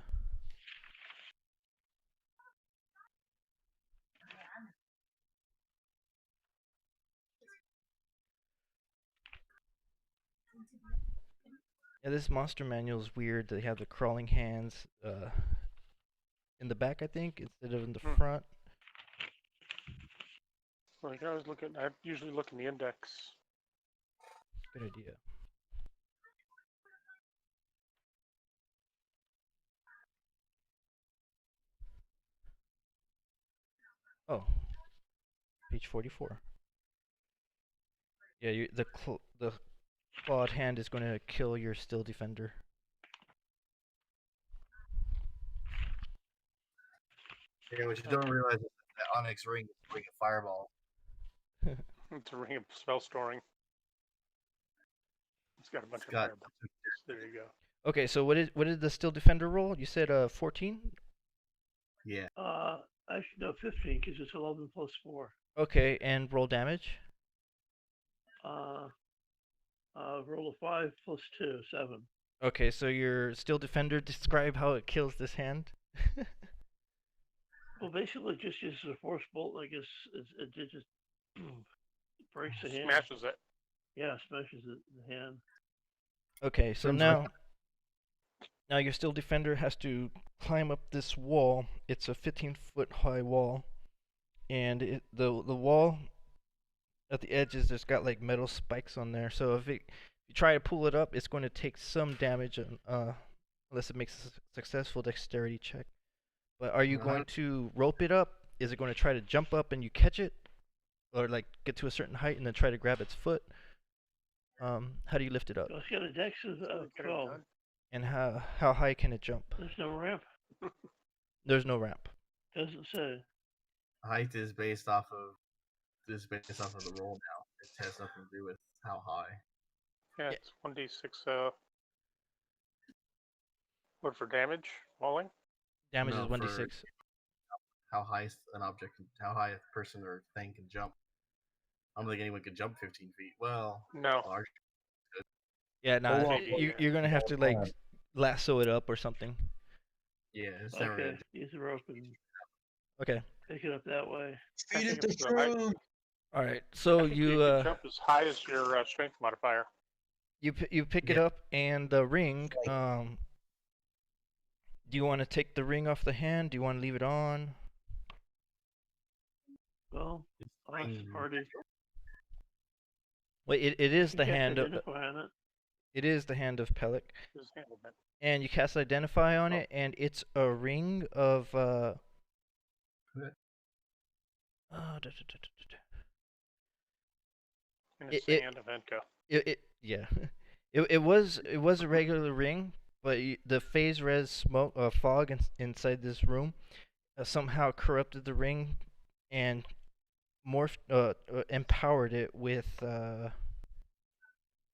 Yeah, this monster manual is weird. They have the crawling hands in the back, I think, instead of in the front. Well, you can always look at. I usually look in the index. Good idea. Oh, page 44. Yeah, the clawed hand is going to kill your steel defender. Yeah, what you don't realize is that onyx ring is a ring of fireball. It's a ring of spell storing. It's got a bunch It's of got fireballs. There you go. Okay, so what did the Steel Defender roll? You said 14? yeah. Actually, no, 15 because it's 11 plus 4. Okay, and roll damage? Roll a 5 plus 2, 7. Okay, so your Steel Defender, describe how it kills this hand. Well, basically, it just uses a force bolt. I guess it just breaks the hand. Smashes it. Yeah, smashes the hand. Okay, so Sounds now your Steel Defender has to climb up this wall. It's a 15-foot high wall, and the wall at the edges there's got like metal spikes on there. So if you try to pull it up, it's going to take some damage, unless it makes a successful dexterity check. But are you going to rope it up? Is it going to try to jump up and you catch it, or like get to a certain height and then try to grab its foot? How do you lift it up? So it's got a dex of 12. And how high can it jump? There's no ramp. There's no ramp. Doesn't say. Height is based off of the roll now. It has nothing to do with how high. Yeah, it's 1d6. What for damage? Falling? Damage No, is 1d6. How high a person or thing can jump. I don't think anyone can jump 15 feet. Well, No. large. Yeah, nah, on. you're gonna have to like lasso it up or something. Yeah, it's never Okay, gonna use the rope and Okay. pick it up that way. Feed think it the it's the height. shroom. All right. So I think you can jump as high as your strength modifier. you pick it Yeah. up, and the ring. Do you want to take the ring off the hand? Do you want to leave it on? Well, I'll ask the party. Wait, it is the You can't hand of identify on it. it is the hand of Pellic, Just handle it. and you cast Identify on Oh. it, and it's a ring of Okay. And it's the hand of Enko. Yeah, it was a regular ring, but the phase res smoke fog inside this room somehow corrupted the ring and empowered it with where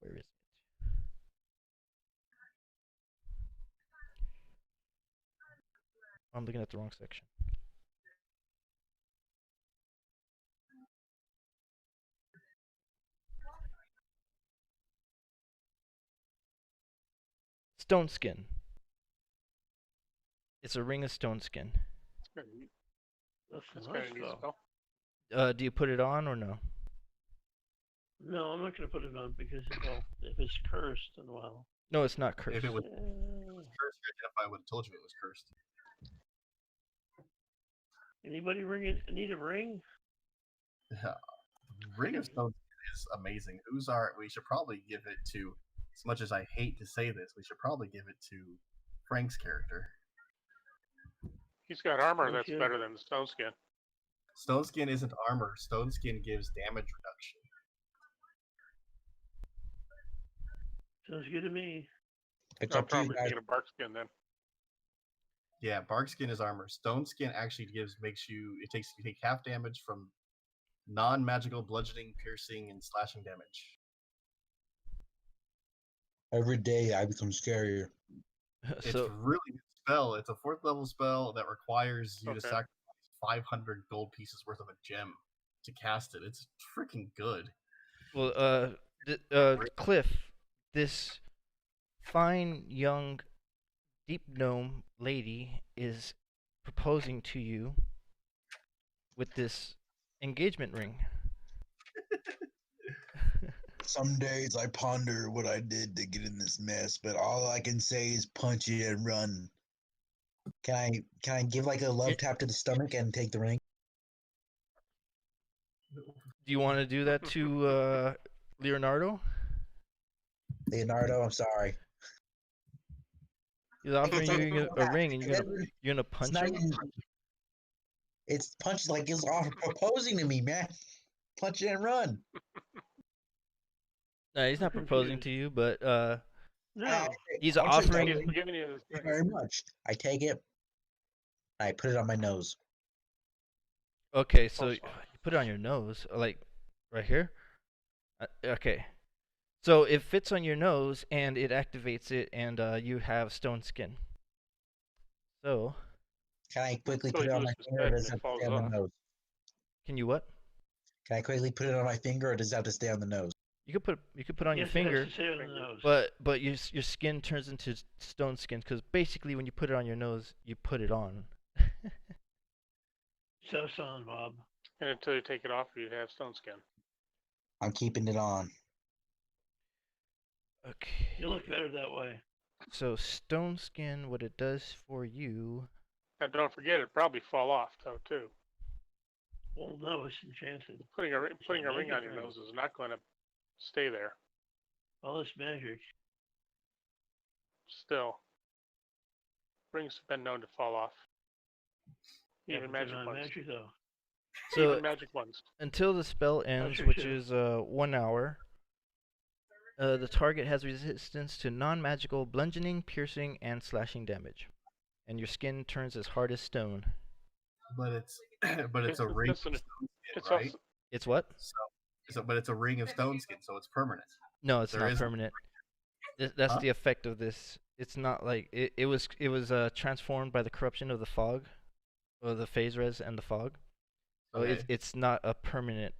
is it? I'm looking at the wrong section. Stone skin. It's a ring of stone skin. That's That's nice, kind of neat though. spell. Do you put it on or no? No, I'm not going to put it on because if it's cursed, then well. No, it's not cursed. If it was eh, cursed, Identify would have told you it was cursed. anybody need a ring? Ring of Stone is amazing. We should probably give it to, as much as I hate to say this, we should probably give it to Frank's character. He's got armor that's Okay. better than the stone skin. Stone Skin isn't armor. Stone Skin gives damage reduction. Sounds good to me. It's I'll up to you probably guys. get a bark skin then. Yeah, Bark Skin is armor. Stone Skin actually you take half damage from non-magical bludgeoning, piercing, and slashing damage. Every day I become scarier. It's So a really good spell. It's a 4th level spell that requires you to Okay. sacrifice 500 gold pieces worth of a gem to cast it. It's freaking good. well, Cliff, this fine young deep gnome lady is proposing to you with this engagement ring. Some days I ponder what I did to get in this mess, but all I can say is punch it and run. Can I give like a love tap to the stomach and take the ring? Do you want to do that to Leonardo? Leonardo, I'm sorry. He's offering It's you a ring, and you're gonna It's punch not him? even. It's punch like it's proposing to me, man. Punch it and run. No, he's not proposing to you, but No. he's Punch it, offering. darling. He's giving you this Thank you very much. I take it. I put it on my nose. Okay, so Also, you put it on your nose, like right here. Okay. So it fits on your nose and it activates it, and you have stone skin. So Can I quickly so put he it on my loses finger, or head does and it it have to falls stay on off. the nose? can you what? Can I quickly put it on my finger, or does it have to stay on the nose? You could put on your Yes, it has finger, to stay on the Finger. nose. but your skin turns into stone skin because basically when you put it on your nose, you put it on. So on, Bob. And until you take it off, you have stone skin. I'm keeping it on. Okay. You look better that way. So stone skin, what it does for you? And don't forget, it'd probably fall off though too. Well, no, it's enchanted. Putting a ring magic on your ring. nose is not going to stay there. All this magic. Still, rings have been known to fall off. Yeah, Even but they're magic not ones. magic though. So Even magic ones. until the spell ends, sure, which sure. is 1 hour, the target has resistance to non-magical bludgeoning, piercing, and slashing damage, and your skin turns as hard as stone. But it's but it's a ring Listen, of stone skin, it's right? also, It's what? But it's a ring of stone skin, so it's permanent. No, it's There not isn't- permanent. That's Huh? the effect of this. It's not like it was transformed by the corruption of the fog, or the phase res and the fog. So Okay. it's not a permanent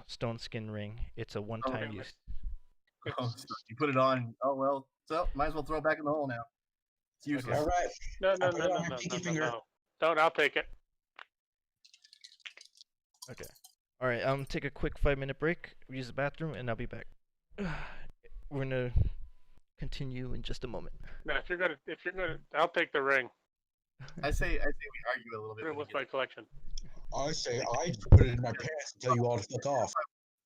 stone skin ring. It's a one-time Okay. use. Oh, it's, so you put it on. Oh well. So might as well throw it back in the hole now. It's useless. All right. no, I'll put it on my pinky finger. no. Don't, I'll take it. Okay. All right. Take a quick 5-minute break. Use the bathroom, and I'll be back. We're gonna continue in just a moment. Now, if you're gonna, I'll take the ring. I say we argue a little bit. Put it when with you my collection. I say I put it in my pants and tell you all to fuck off.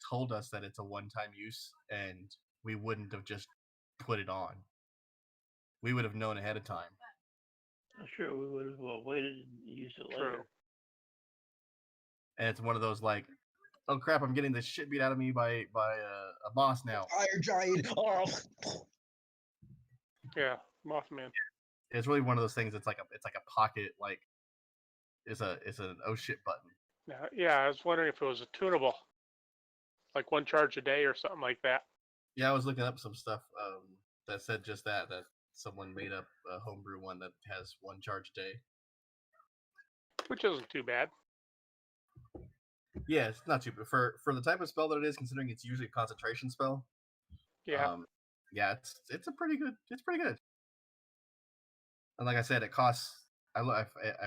told us that it's a one-time use, and we wouldn't have just put it on. We would have known ahead of time. I'm sure we would have waited and used it True. later. And it's one of those like, oh crap, I'm getting the shit beat out of me by a boss now. Fire giant. Oh. Yeah, Mothman. It's really one of those things. It's like a pocket, like it's an oh shit button. Yeah, I was wondering if it was a tunable, like 1 charge a day or something like that. Yeah, I was looking up some stuff that said just that someone made up a homebrew one that has 1 charge a day. Which isn't too bad. Yeah, it's not too bad for the type of spell that it is, considering it's usually a concentration spell. Yeah. Yeah, it's pretty good. It's pretty good. And like I said, it costs. I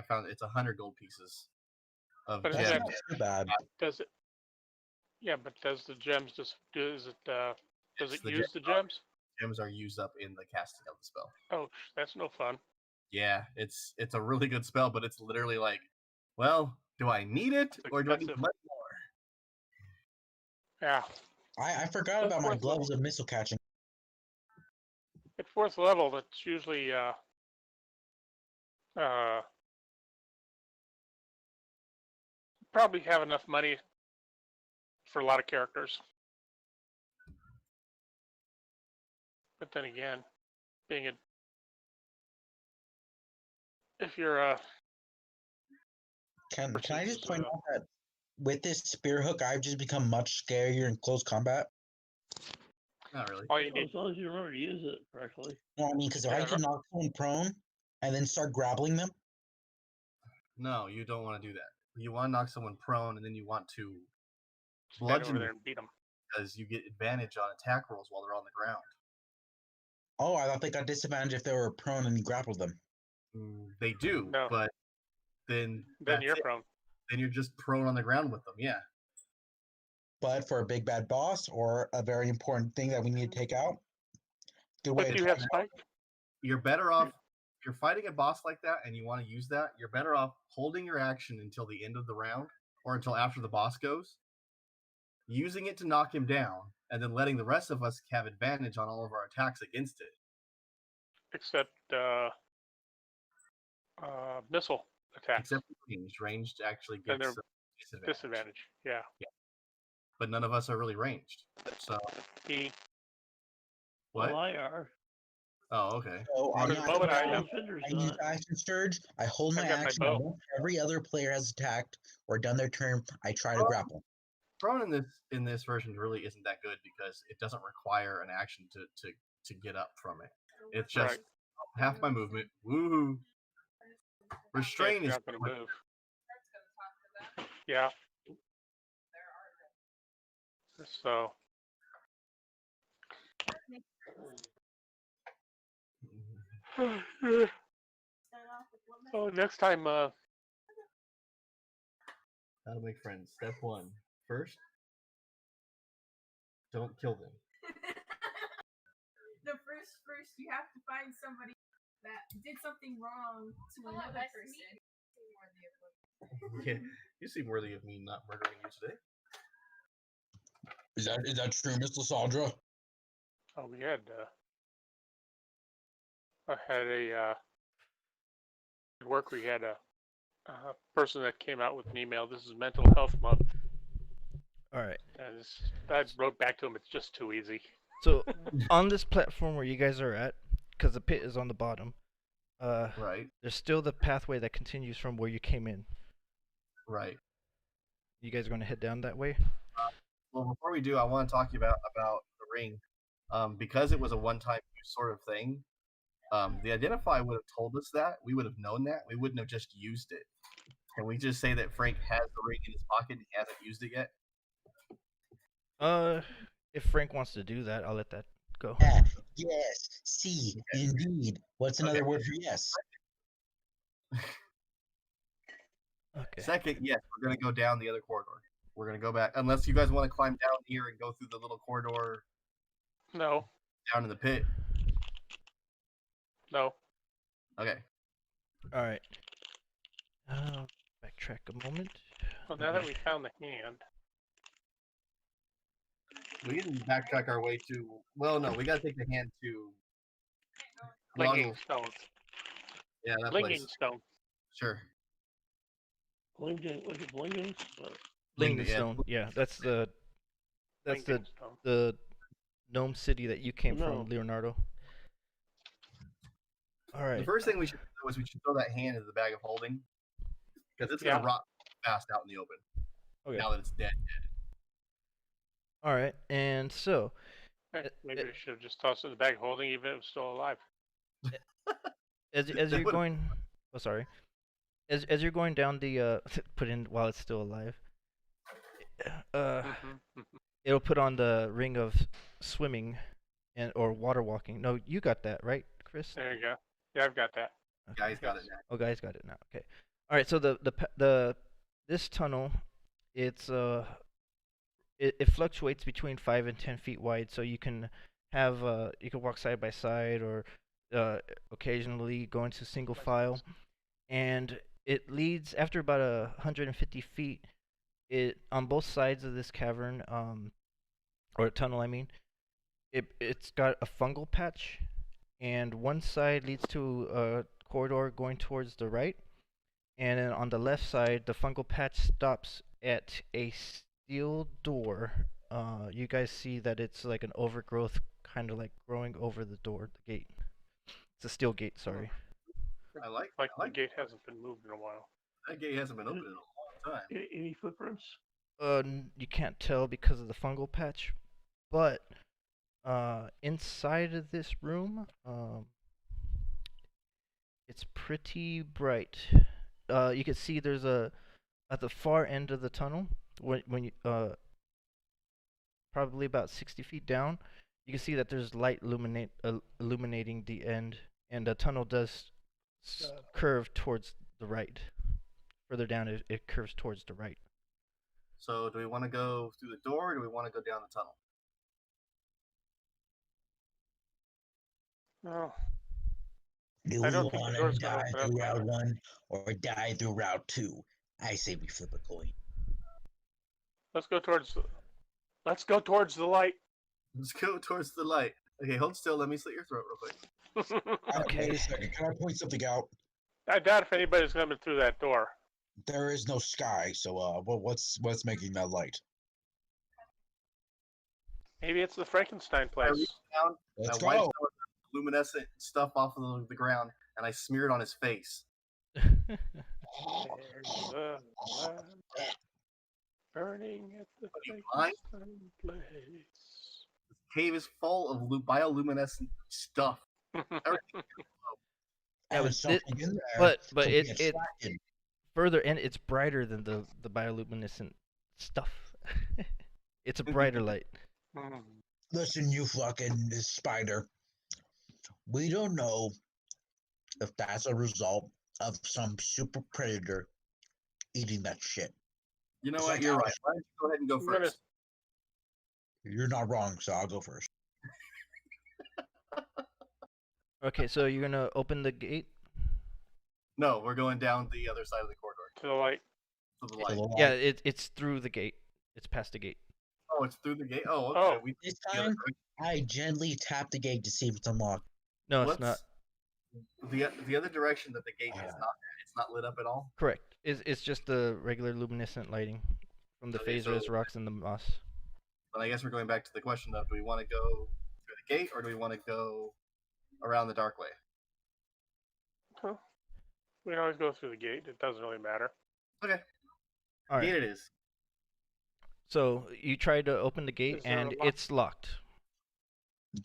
found it's 100 gold pieces of But gems. it's Not too bad. Does it? Yeah, but does the gems just does it? Does Yes, it the use gems the are- gems? Gems are used up in the casting of the spell. Oh, that's no fun. Yeah, it's a really good spell, but it's literally like, well, do I need it It's or do I need expensive. much more? Yeah. I forgot That's about my worth gloves of missile catching. At 4th level, that's usually probably have enough money for a lot of characters. But then again, being a if you're Can I just versus, point out that with this spear hook, I've just become much scarier in close combat? Not really. all you Well, need, as long as you remember to use it correctly. No, I mean, because if I Yeah. can knock someone prone and then start grappling them, No, you don't want to do that. You want to knock someone prone, and then you want to stand bludgeon over there them and beat them. because you get advantage on attack rolls while they're on the ground. oh, I thought they got disadvantage if they were prone and you grappled them. They do, No. but then Then that's you're it. prone. Then you're just prone on the ground with them. Yeah. But for a big bad boss or a very important thing that we need to take out, good way But to do you try have it out. spike? You're better off if you're fighting a boss like that and you want to use that, you're better off holding your action until the end of the round or until after the boss goes, using it to knock him down, and then letting the rest of us have advantage on all of our attacks against it. Except missile attacks. Except for ranged. Ranged actually Then gets they're disadvantage. disadvantage. Yeah. But none of us are really ranged. So He what? Well, I are. Oh, okay. So I'm For the not moment, I gonna am. Defender's I use not. action surge. I hold my I've got my action. bow. Once every other player has attacked or done their turn, I try to grapple. Prone in this version really isn't that good because it doesn't require an action to get up from it. It's just Right. half my movement. Woohoo! Restrain You're is not going to move. Yeah. So, oh, next time, how to make friends. Step 1. First, don't kill them. The first you have to find somebody that did something wrong to another person. Yeah, you seem worthy of me not murdering you today. Is that true, Mr. Sandra? oh, we had, I had a, at work, we had a person that came out with an email. This is Mental Health Month. All right. And I wrote back to him, it's just too easy. So on this platform where you guys are at, because the pit is on the bottom, Right, there's still the pathway that continues from where you came in. right. You guys are going to head down that way? Well, before we do, I want to talk to you about the ring. Because it was a one-time use sort of thing, the Identify would have told us that. We would have known that. We wouldn't have just used it. Can we just say that Frank has the ring in his pocket and he hasn't used it yet? If Frank wants to do that, I'll let that go. Yeah, yes, see, indeed. What's another word for yes? Okay. Second, yes, we're going to go down the other corridor. We're going to go back. Unless you guys want to climb down here and go through the little corridor No, down in the pit. no. Okay. All right. Backtrack a moment. Well, now that we found the hand, We can backtrack our way to... Well, no, we got to take the hand to... Linking Stone. Yeah, that Linking place. Stone. Sure. Lincoln, was it Lincoln? Lingdenstone. Yeah, that's Linking Stone. the gnome city that you came No. from, Leonardo. All The right. first thing we should do is we should throw that hand into the bag of holding. Because it's going Yeah. to rot fast out in the open. Okay. Now that it's dead. All right. And so, Maybe we should have just tossed it in the bag of holding, even if it was still alive. as That you're would- going, oh sorry, as you're going down the put in while it's still alive, it'll put on the ring of swimming, or water walking. No, you got that right, Chris? There you go. Yeah, I've got that. Guys got it now. Oh, guys got it now. Okay. All right. So this tunnel, it fluctuates between 5 and 10 feet wide. So you can have you can walk side by side, or occasionally go into single file, and it leads after about 150 feet. It on both sides of this cavern, or tunnel, I mean, it's got a fungal patch, and one side leads to a corridor going towards the right, and then on the left side, the fungal patch stops at a steel door. You guys see that it's like an overgrowth, kind of like growing over the door, the gate. It's a steel gate, sorry. I like The gate hasn't been moved in a while. that gate hasn't been open in a long time. Any footprints? You can't tell because of the fungal patch, but inside of this room, it's pretty bright. You can see there's at the far end of the tunnel, when you probably about 60 feet down, you can see that there's light illuminating the end, and the tunnel does curve towards the right. Further down, it curves towards the right. So do we want to go through the door, or do we want to go down the tunnel? No. Do I we don't think the want to door's gonna die open up through now. Route 1 or die through Route 2? I say we flip a coin. Let's go towards the light. Let's go towards the light. Okay, hold still. Let me slit your throat real quick. Okay. Wait a second. Can I point something out? I doubt if anybody's coming through that door. There is no sky, so what's making that light? Maybe it's the Frankenstein place. I reach down, Let's I wipe go. some of the luminescent stuff off of the ground, and I smear it on his face. There's a lamp burning at the blind? place. This cave is full of bioluminescent stuff. Yeah, And something in there but could be it attracted. further, and it's brighter than the bioluminescent stuff. It's a brighter light. Listen, you fucking spider. We don't know if that's a result of some super predator eating that shit. You know It's what? like You're ours. right. Why don't you go ahead and go I'm gonna- first? You're not wrong, so I'll go first. Okay, so you're gonna open the gate. No, we're going down the other side of the corridor To the light. to the To light. the light. Yeah, it's through the gate. It's past the gate. Oh, it's through the gate. Oh, okay. Oh. We This the other time, direction. I gently tap the gate to see if it's unlocked. No, What's it's not. the other direction that the gate is not? It's not lit up at all. Correct. It's just the regular luminescent lighting from the Okay, phasers, so- rocks, and the moss. But I guess we're going back to the question of: do we want to go through the gate or do we want to go around the dark way? We can always go through the gate. It doesn't really matter. Okay, All gate right. it is. So you try to open the gate Is there a and lock? it's locked.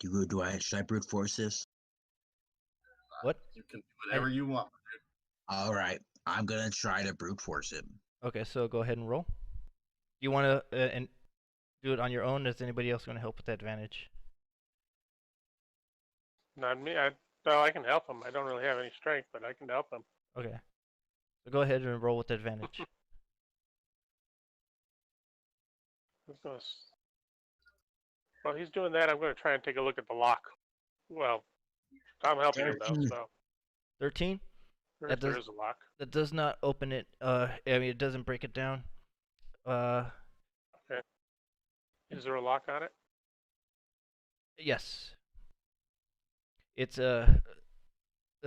Should I brute force this? What? You can do whatever you want. All right, I'm gonna try to brute force it. Okay, so go ahead and roll. You want to and do it on your own? Is anybody else going to help with that advantage? Not me. No, I can help him. I don't really have any strength, but I can help him. Okay. So go ahead and roll with advantage. While he's doing that, I'm going to try and take a look at the lock. Well, I'm helping him though, 13. so 13? there That does- is a lock. That does not open it. I mean, it doesn't break it down. Is there a lock on it? Yes. It's a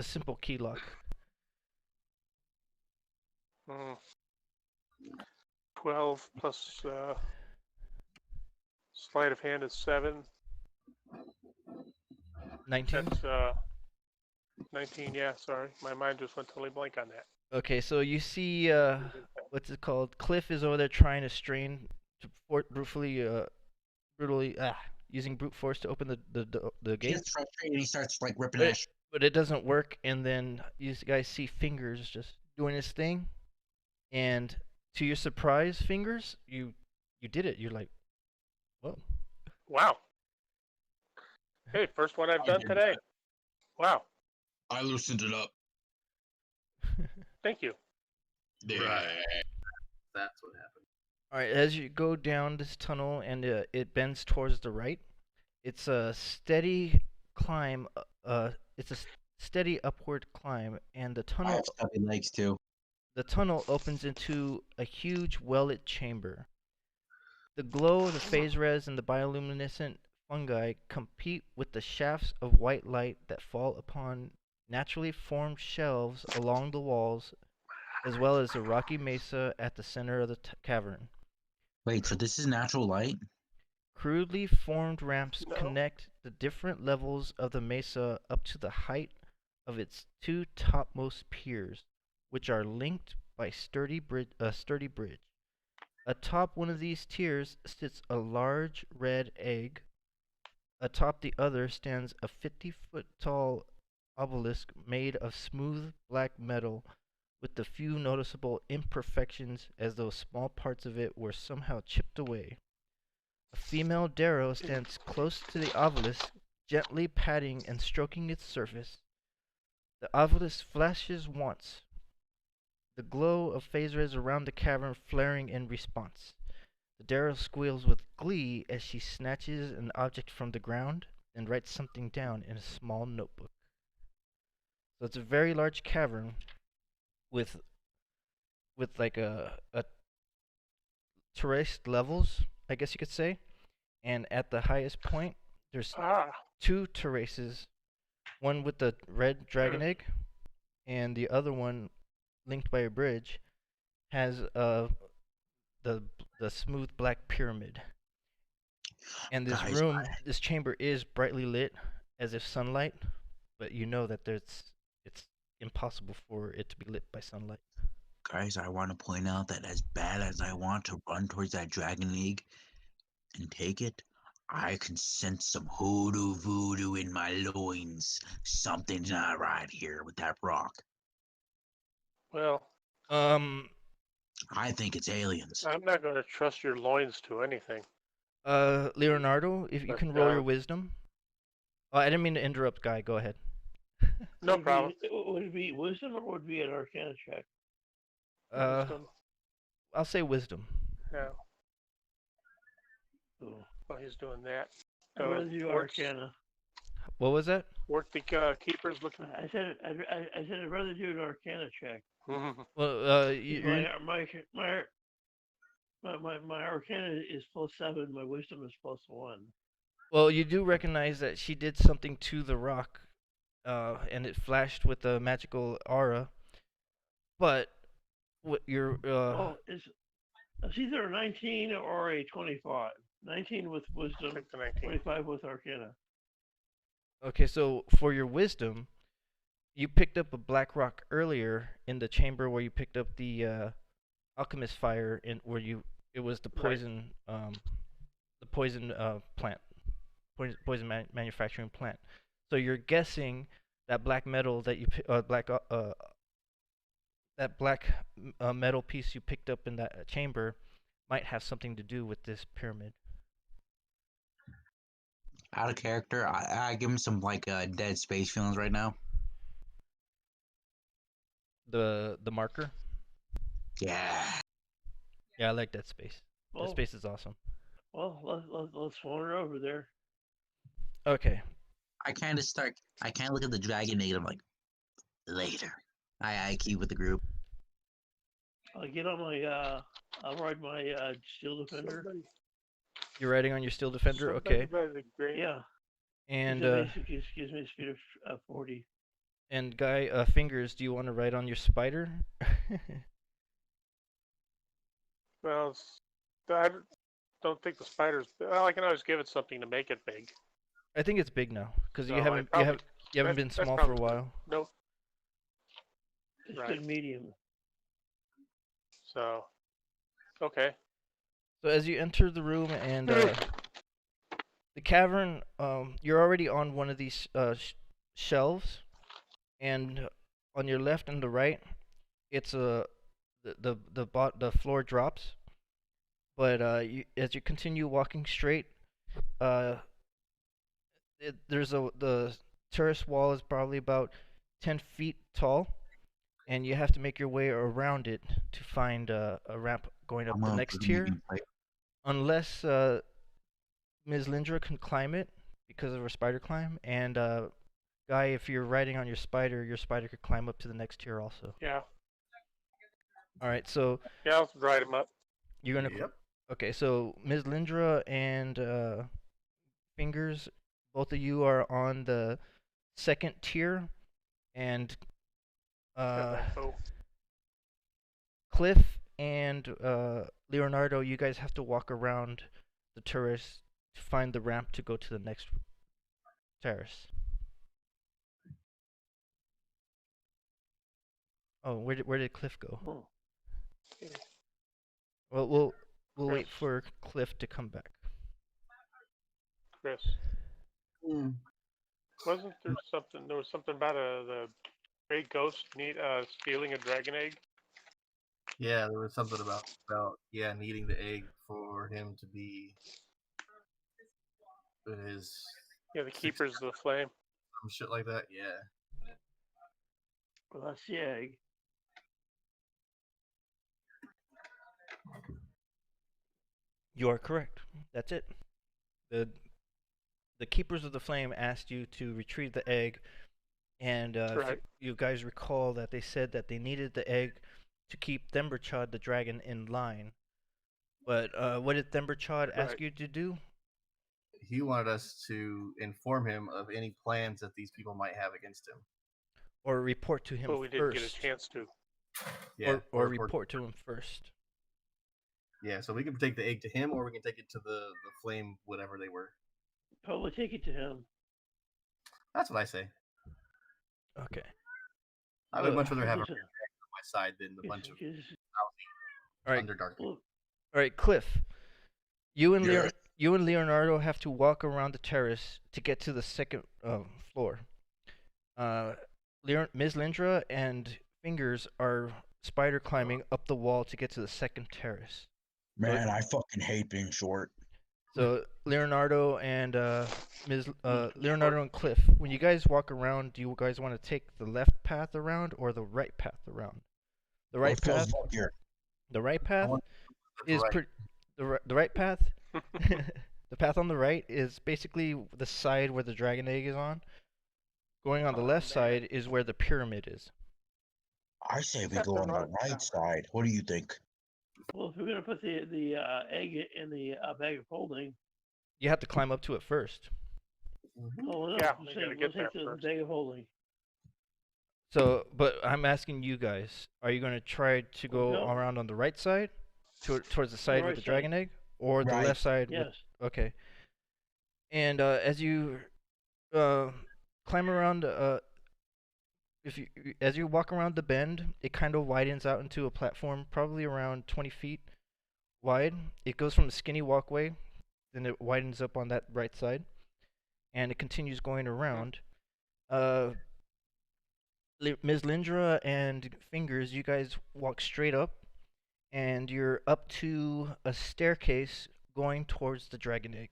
simple key lock. 12 plus sleight of hand is 7. 19. That's 19. Yeah, sorry, my mind just went totally blank on that. Okay, so you see, what's it called? Cliff is over there trying to strain to brutally, using brute force to open the He gate, gets frustrated. He starts like ripping But- ash. but it doesn't work. And then you guys see Fingers just doing his thing, and to your surprise, Fingers, you did it. You're like, whoa. Wow. Hey, first one I've done today. Wow. I loosened it up. Thank you. Yeah. That's what happened. All right, as you go down this tunnel and it bends towards the right, it's a steady climb. It's a steady upward climb, and the I tunnel have stubby legs too. opens into a huge well-lit chamber. The glow of the phase res and the bioluminescent fungi compete with the shafts of white light that fall upon naturally formed shelves along the walls, as well as the rocky mesa at the center of the cavern. Wait, so this is natural light? Crudely formed ramps No. connect the different levels of the mesa up to the height of its two topmost piers, which are linked by sturdy bridge. Atop one of these tiers sits a large red egg. Atop the other stands a 50-foot tall obelisk made of smooth black metal with the few noticeable imperfections as though small parts of it were somehow chipped away. A female Darrow stands close to the obelisk, gently patting and stroking its surface. The obelisk flashes once, the glow of phase rays around the cavern flaring in response. The Darrow squeals with glee as she snatches an object from the ground and writes something down in a small notebook. So it's a very large cavern with like a terraced levels, I guess you could say. And at the highest point, there's Ah, two terraces, one with the red dragon egg, and the other one, linked by a bridge, has the smooth black pyramid. And this Guys, room, this chamber is brightly lit, as if sunlight but you know that it's impossible for it to be lit by sunlight. Guys, I want to point out that as bad as I want to run towards that dragon egg and take it, I can sense some hoodoo voodoo in my loins. Something's not right here with that rock. Well, I think it's aliens. I'm not going to trust your loins to anything. Leonardo, if you But, can roll your wisdom. Oh, I didn't mean to interrupt, Guy. Go ahead. No Would it problem. would it be wisdom or would it be an arcana check? Wisdom. I'll say wisdom. Yeah. Oh. While he's doing that. I'd rather do arcana. What was that? Weren't the keepers looking? I said I'd rather do an arcana check. Well, My arcana is +7. My wisdom is +1. well, you do recognize that she did something to the rock, and it flashed with a magical aura. But what your it's either a 19 or a 25. 19 with wisdom, 25 with arcana. Okay, so for your wisdom, you picked up a black rock earlier in the chamber where you picked up the alchemist fire, in where it was the poison, the poison plant, poison manufacturing plant. So you're guessing that black metal that you that black metal piece you picked up in that chamber might have something to do with this pyramid. Out of character, I give him some like Dead Space feelings right now. The marker. Yeah. Yeah, I like Dead Space. Well, Dead Space is awesome. Well, let's wander over there. Okay. I kind of look at the dragon egg and I'm like, later. I keep with the group. I'll get on my I'll ride my steel defender. You're riding on your steel defender, okay? Yeah. And basically gives me a speed of 40. And Guy, Fingers, do you want to ride on your spider? Well, I don't think the spider's. Well, I can always give it something to make it big. I think it's big now because No, you haven't been small for a while. No. It's been medium. So, okay. So as you enter the room and the cavern, you're already on one of these shelves, and on your left and the right, it's the floor drops, but as you continue walking straight, the terrace wall is probably about 10 feet tall, and you have to make your way around it to find a ramp going up the next tier. Unless Ms. Lindra can climb it because of her spider climb, and Guy, if you're riding on your spider could climb up to the next tier also. Yeah. All right, so yeah, I'll ride him up. You're gonna. Yep. Okay, so Ms. Lindra and Fingers, both of you are on the second tier, and Cliff and Leonardo, you guys have to walk around the terrace to find the ramp to go to the next terrace. Oh, where did Cliff go? Oh. Well, we'll wait for Cliff to come back. Chris. Wasn't there something? There was something about the great ghost stealing a dragon egg. Yeah, there was something about needing the egg for him to be his. Yeah, the keepers of the flame. Some shit like that. Yeah. Well, that's the egg. You are correct. That's it. The keepers of the flame asked you to retrieve the egg, and if you guys recall that they said that they needed the egg to keep Themberchaud the dragon in line. But what did Themberchaud ask you to do? He wanted us to inform him of any plans that these people might have against him. Or report to him first. We didn't get a chance to. Yeah, or report to him first. Yeah, so we can take the egg to him, or we can take it to the flame, whatever they were. Probably take it to him. That's what I say. Okay. I would much rather have a Okay, so- on my side than the bunch of All right. Underdark. well, All right, Cliff. You and Yes. you and Leonardo have to walk around the terrace to get to the second floor. Ms. Lindra and Fingers are spider climbing up the wall to get to the second terrace. Man, I fucking hate being short. So Leonardo and Leonardo and Cliff, when you guys walk around, do you guys want to take the left path around or the right path around? The right What feels path. luckier? The right path want is right. the right path. The path on the right is basically the side where the dragon egg is on. Going on the left side is where the pyramid is. I say we Except go they're on the not right side. What do you think? well, if we're gonna put the egg in the bag of holding, You have to climb up to it first. oh no, Yeah, I'm we saying gotta we'll get there take the first. bag of holding. So, but I'm asking you guys, are you going to try to go No. around on the right side, towards the side right with the side. dragon egg, or the Right. left side? Yes. Okay. And as you climb around, as you walk around the bend, it kind of widens out into a platform, probably around 20 feet wide. It goes from a skinny walkway, then it widens up on that right side, and it continues going around. Ms. Lindra and Fingers, you guys walk straight up, and you're up to a staircase going towards the dragon egg.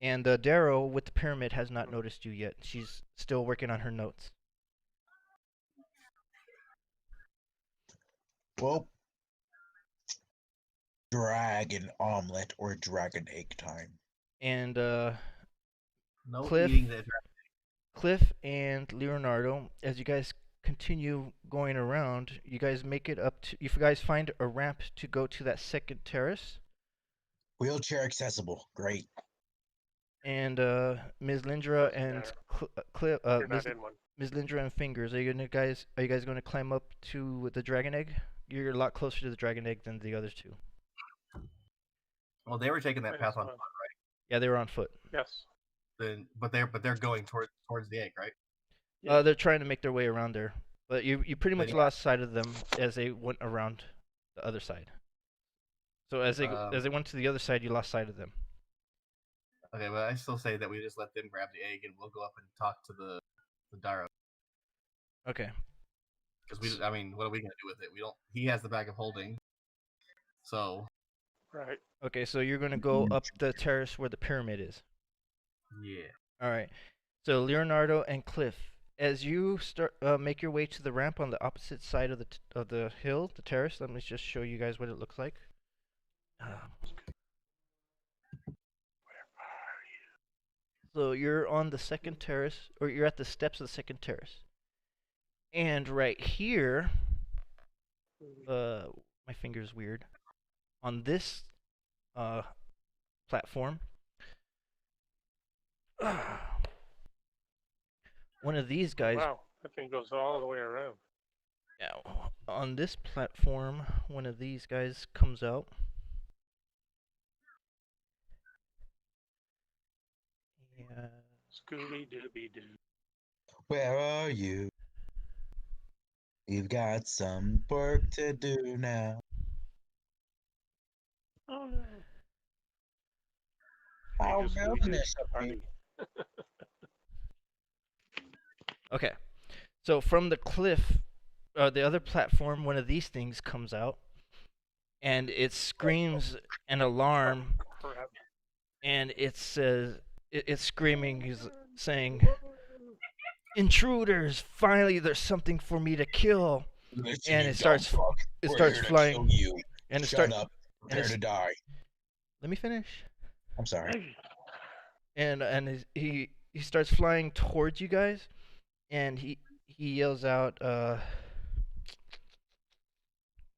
And Darrow with the pyramid has not noticed you yet. She's still working on her notes. Well, dragon omelet or dragon egg time. And No Cliff, eating that. Cliff and Leonardo, as you guys continue going around, you guys make it up to. You guys find a ramp to go to that second terrace. Wheelchair accessible. Great. And Ms. Lindra Doesn't and matter. Cliff, You're not in one. Ms. Lindra and Fingers, are you guys going to climb up to the dragon egg? You're a lot closer to the dragon egg than the other two. Well, they were taking that Might path as on well. foot, Yeah, they were on foot. Yes. then, but they're going towards the egg, right? Yeah. They're trying to make their way around there, but you pretty much Yeah. lost sight of them as they went around the other side. So as they went to the other side, you lost sight of them. Okay, but I still say that we just let them grab the egg and we'll go up and talk to the Darrow. Okay. Because I mean, what are we gonna do with it? We don't. He has the bag of holding. So. Right. Okay, so you're gonna go up the terrace where the pyramid is. Yeah. All right. So Leonardo and Cliff, as you start make your way to the ramp on the opposite side of the hill, the terrace. Let me just show you guys what it looks like. So you're on the second terrace, or you're at the steps of the second terrace, and right here, my finger's weird. On this platform, one of these guys. Wow, that thing goes all the way around. Yeah, on this platform, one of these guys comes out. Yeah. Scooby Dooby Doo. Where are you? We've got some work to do now. Oh no. How Just rude Scooby-Doo this of me. party. Okay, so from the cliff, the other platform, one of these things comes out, and it screams an alarm, Crap. and it says, it's screaming, is saying, "Intruders! Finally, there's something for me to kill!" Listen, And you it starts, dumb fuck. it We're starts here to flying, kill you. and it Shut starts. up. and Prepare it's- to die. Let me finish. I'm sorry. Actually, And he starts flying towards you guys, and he yells out,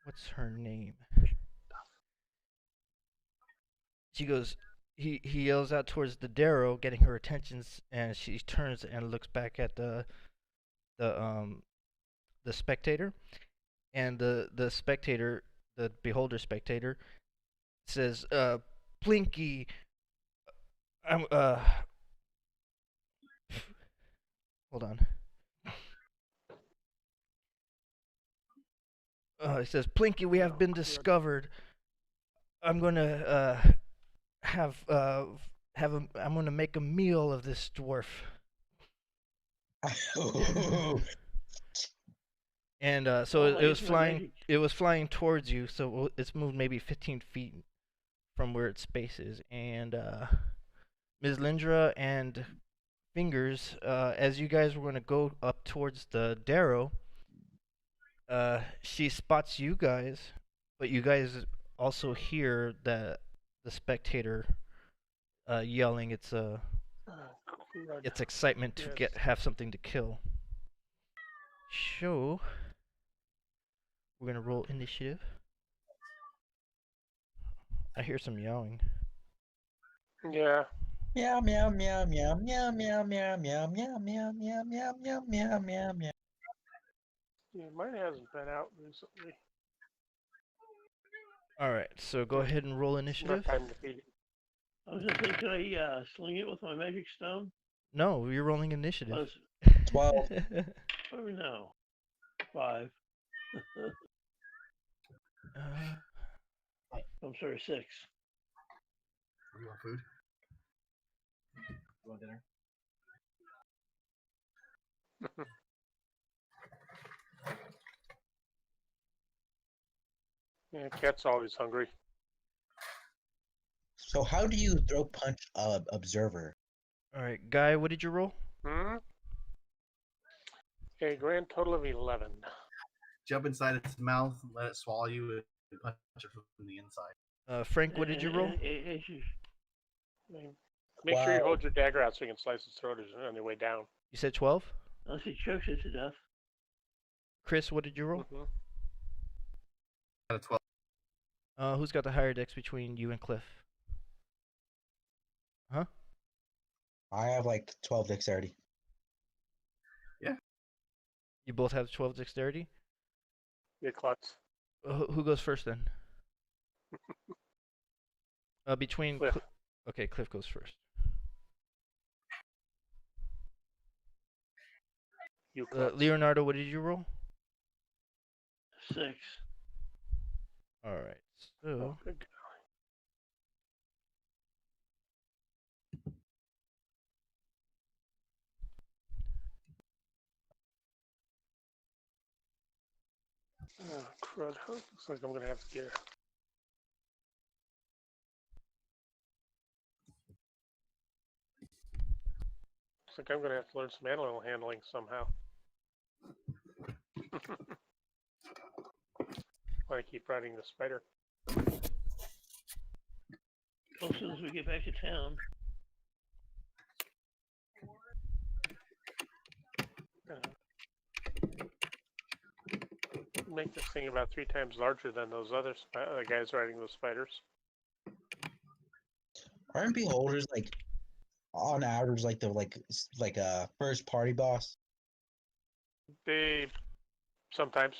what's her name? She goes, he yells out towards the Darrow, getting her attention, and she turns and looks back at the spectator, and the spectator, the beholder spectator, says, Blinky, I'm hold on. It says, Plinky, we have been good. discovered. I'm gonna I'm gonna make a meal of this dwarf. And so Well, it was use my flying. magic. It was flying towards you. So it's moved maybe 15 feet from where its space is. And Ms. Lindra and Fingers, as you guys were going to go up towards the Darrow, she spots you guys, but you guys also hear the spectator yelling its excitement to have something to kill. So we're gonna roll initiative. I hear some yowling. Yeah. Meow meow meow meow meow meow meow meow meow meow meow meow meow meow meow meow. Yeah, mine hasn't been out recently. All right, so go ahead and roll Not initiative. time to feed it. I was gonna say, can I sling it with my magic stone? No, you're rolling initiative. 12. Oh no, 5. I'm sorry, 6. You want food? You want dinner? Yeah, cat's always hungry. So how do you throw punch observer? All right, Guy, what did you roll? A grand total of 11. Jump inside its mouth, let it swallow you, and punch it from the inside. Frank, what did you roll? Make sure you 12. hold your dagger out so you can slice its throat on your way down. You said 12? Unless he chokes it to death. Chris, what did you roll? Got a 12. Who's got the higher dex between you and Cliff? Huh? I have like 12 dexterity. You both have 12 dexterity? Yeah, klutz. Who goes first then? Between Cliff. Okay, Cliff goes first. You klutz. Leonardo, what did you roll? 6. All right. So Oh, good. Oh, crud. Looks like I'm going to have to get it. Looks like I'm going to have to learn some animal handling somehow. Why I keep riding the spider. Well, as soon as we get back to town. Make this thing about 3 times larger than those other guys riding those spiders. Aren't beholders like on average like the like a first party boss? They sometimes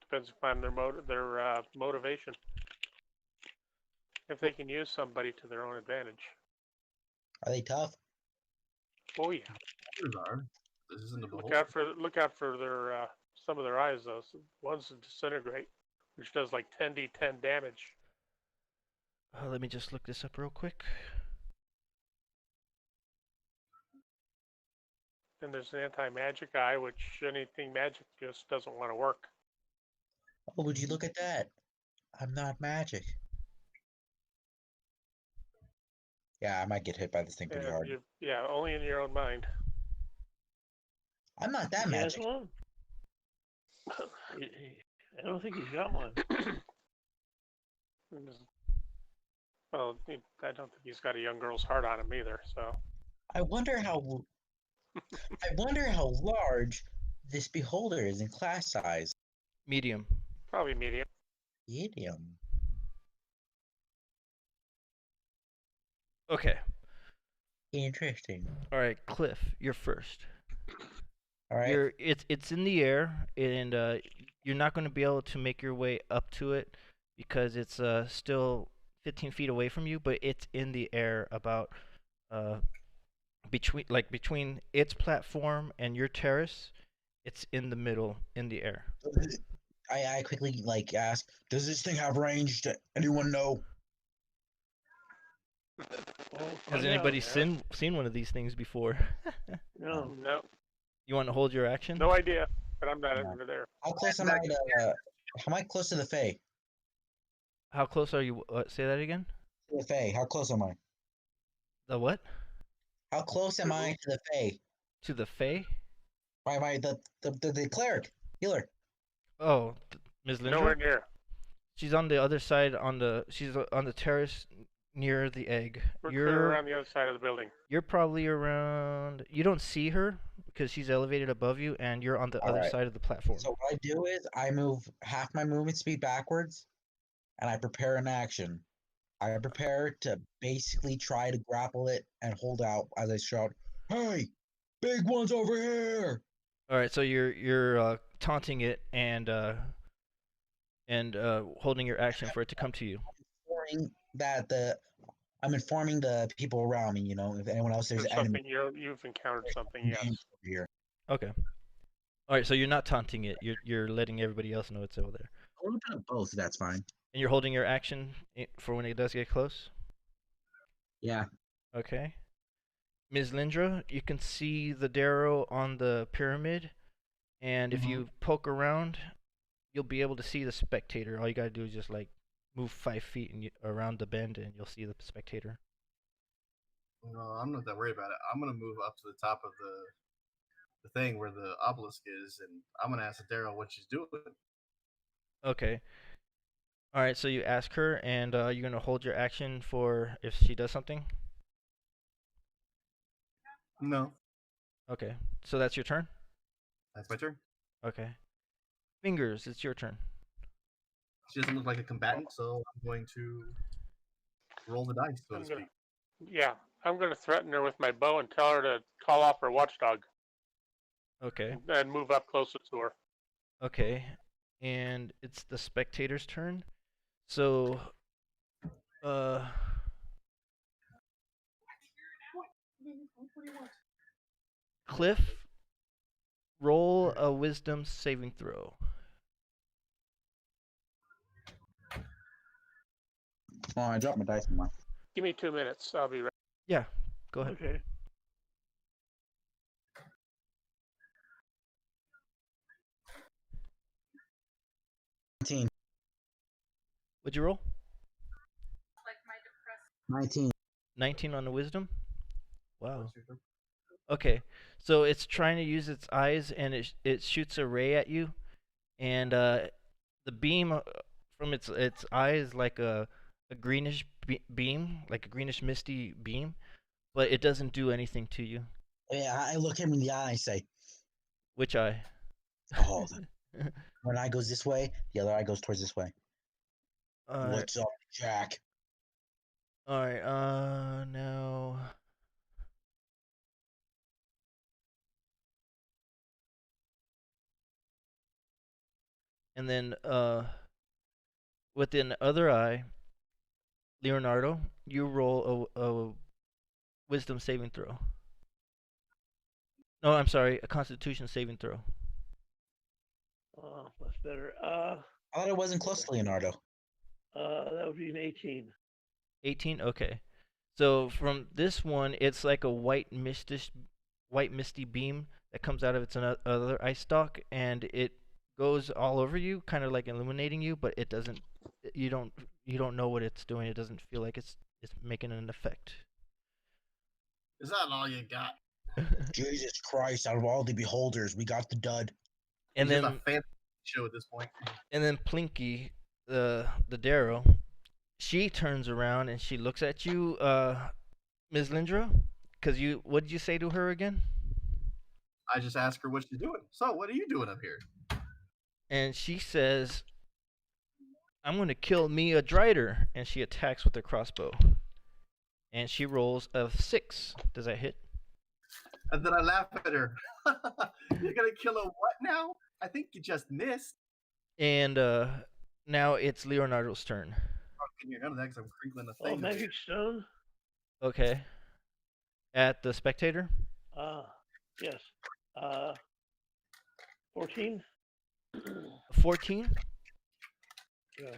depends upon their motivation. If they can use somebody to their own advantage. Are they tough? Oh yeah. Others are. This isn't a Look out for their some of their eyes though. So one's to disintegrate, which does like 10d10 damage. let me just look this up real quick. And there's an anti-magic eye, which anything magic just doesn't want to work. Oh, would you look at that? I'm not magic. Yeah, I might get hit by this thing pretty hard. Yeah, only in your own mind. I'm not that He has magic. one? I don't think he's got one. Well, I don't think he's got a young girl's heart on him either. So I wonder how large this beholder is in class size. Medium. probably medium. Medium. Okay. Interesting. All right, Cliff, you're first. All right. It's in the air, and you're not going to be able to make your way up to it because it's still 15 feet away from you, but it's in the air about between its platform and your terrace. It's in the middle in the air. I quickly like ask, does this thing have range? Anyone know? Well, Has find anybody out. seen one of these things before? No. No, You want to hold your action? no idea, but I'm not No. over there. How close am I to? How am I close to the Fae? How close are you? Say that again. To the Fae. How close am I? The what? How close am I to the Fae? To the Fae? The cleric healer. Oh, Ms. Nowhere Lindra? near. She's on the other side. She's on the terrace near the egg. We're clear around the other side of the building. You're probably around. You don't see her because she's elevated above you, and you're on the other Alright. side of the platform. So what I do is I move half my movement speed backwards, and I prepare an action. I prepare to basically try to grapple it and hold out as I shout, "Hey, big one's over here!" All right, so you're taunting it and holding your action for it to come to you. I'm informing the people around me. You know, if anyone else there's There's enemies something you've encountered something. Yes. over here. Okay. All right, so you're not taunting it. You're letting everybody else know it's over there. A little bit of both. That's fine. And you're holding your action for when it does get close. Yeah. Okay. Ms. Lindra, you can see the Darrow on the pyramid, and if you poke around, you'll be able to see the spectator. All you gotta do is just like move 5 feet and around the bend, and you'll see the spectator. No, I'm not that worried about it. I'm gonna move up to the top of the thing where the obelisk is, and I'm gonna ask Daryl what she's doing. Okay. All right, so you ask her, and you're gonna hold your action for if she does something. No, Okay, so that's your turn. that's my turn. Okay. Fingers, it's your turn. She doesn't look like a combatant, so I'm going to roll the dice, so to speak. Yeah, I'm going to threaten her with my bow and tell her to call off her watchdog. Okay. And move up closer to her. Okay, and it's the spectator's turn. So, Cliff, roll a wisdom saving throw. Oh, I dropped my dice in my. Give me 2 minutes. I'll be ready. Yeah, go ahead. Okay. What'd you roll? 19. 19 on the wisdom? Wow. Okay, so it's trying to use its eyes, and it shoots a ray at you, and the beam from its eye is like a greenish beam, like a greenish misty beam, but it doesn't do anything to you. Yeah, I look him in the eye and say, Which eye? "Oh, one eye goes this way, the other eye goes towards this way." What's up, Jack? All right. Now. And then, with the other eye, Leonardo, you roll a wisdom saving throw. No, I'm sorry, a constitution saving throw. That's better. I thought it wasn't close to Leonardo. That would be an 18. 18? Okay. So from this one, it's like a white misty beam that comes out of its other eye stalk, and it goes all over you, kind of like illuminating you, but it doesn't. You don't know what it's doing. It doesn't feel like it's making an effect. Is that all you got? Jesus Christ! Out of all the beholders, we got the dud. And It's then just a fancy show at this point. And then Plinky, the Darrow, she turns around and she looks at you, Ms. Lindra, because what did you say to her again? I just asked her what she's doing. So, what are you doing up here? And she says, "I'm gonna kill me a Drider," and she attacks with her crossbow. And she rolls a 6. Does that hit? And then I laugh at her. You're gonna kill a what now? I think you just missed. And now it's Leonardo's turn. I can hear none of that because I'm crinkling the thing. Magic stone? Okay. At the spectator? Yes. 14? 14. Yeah.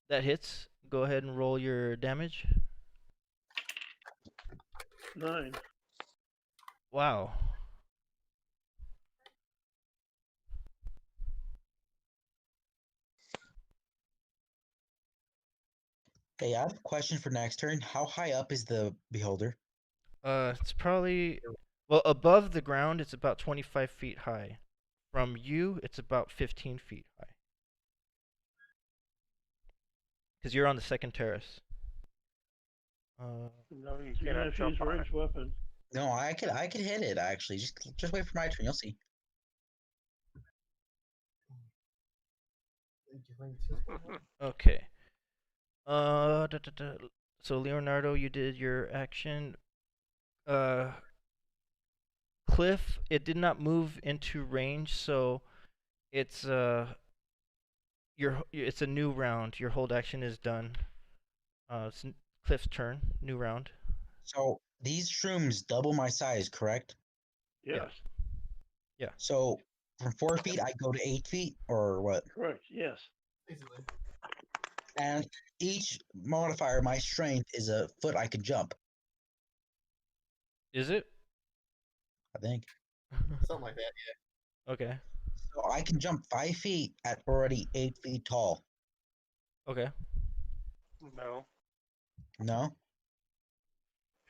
That hits. Go ahead and roll your damage. 9. Wow. Hey, I have a question for next turn. How high up is the beholder? It's probably, well, above the ground, it's about 25 feet high. From you, it's about 15 feet high. Because you're on the second terrace. No, you You're gonna cannot have to use jump a on it. ranged weapon. No, I could hit it actually. Just wait for my turn. You'll see. Okay. So Leonardo, you did your action. Cliff, it did not move into range, so it's it's a new round. Your hold action is done. It's Cliff's turn. New round. So these shrooms double my size, correct? Yes. Yeah. So from 4 feet, I go to 8 feet, or what? Correct. Yes. Basically. And each modifier, my strength, is a foot I can jump. Is it? I think. Something like that, yeah. Okay. So I can jump 5 feet at already 8 feet tall. Okay. No. No?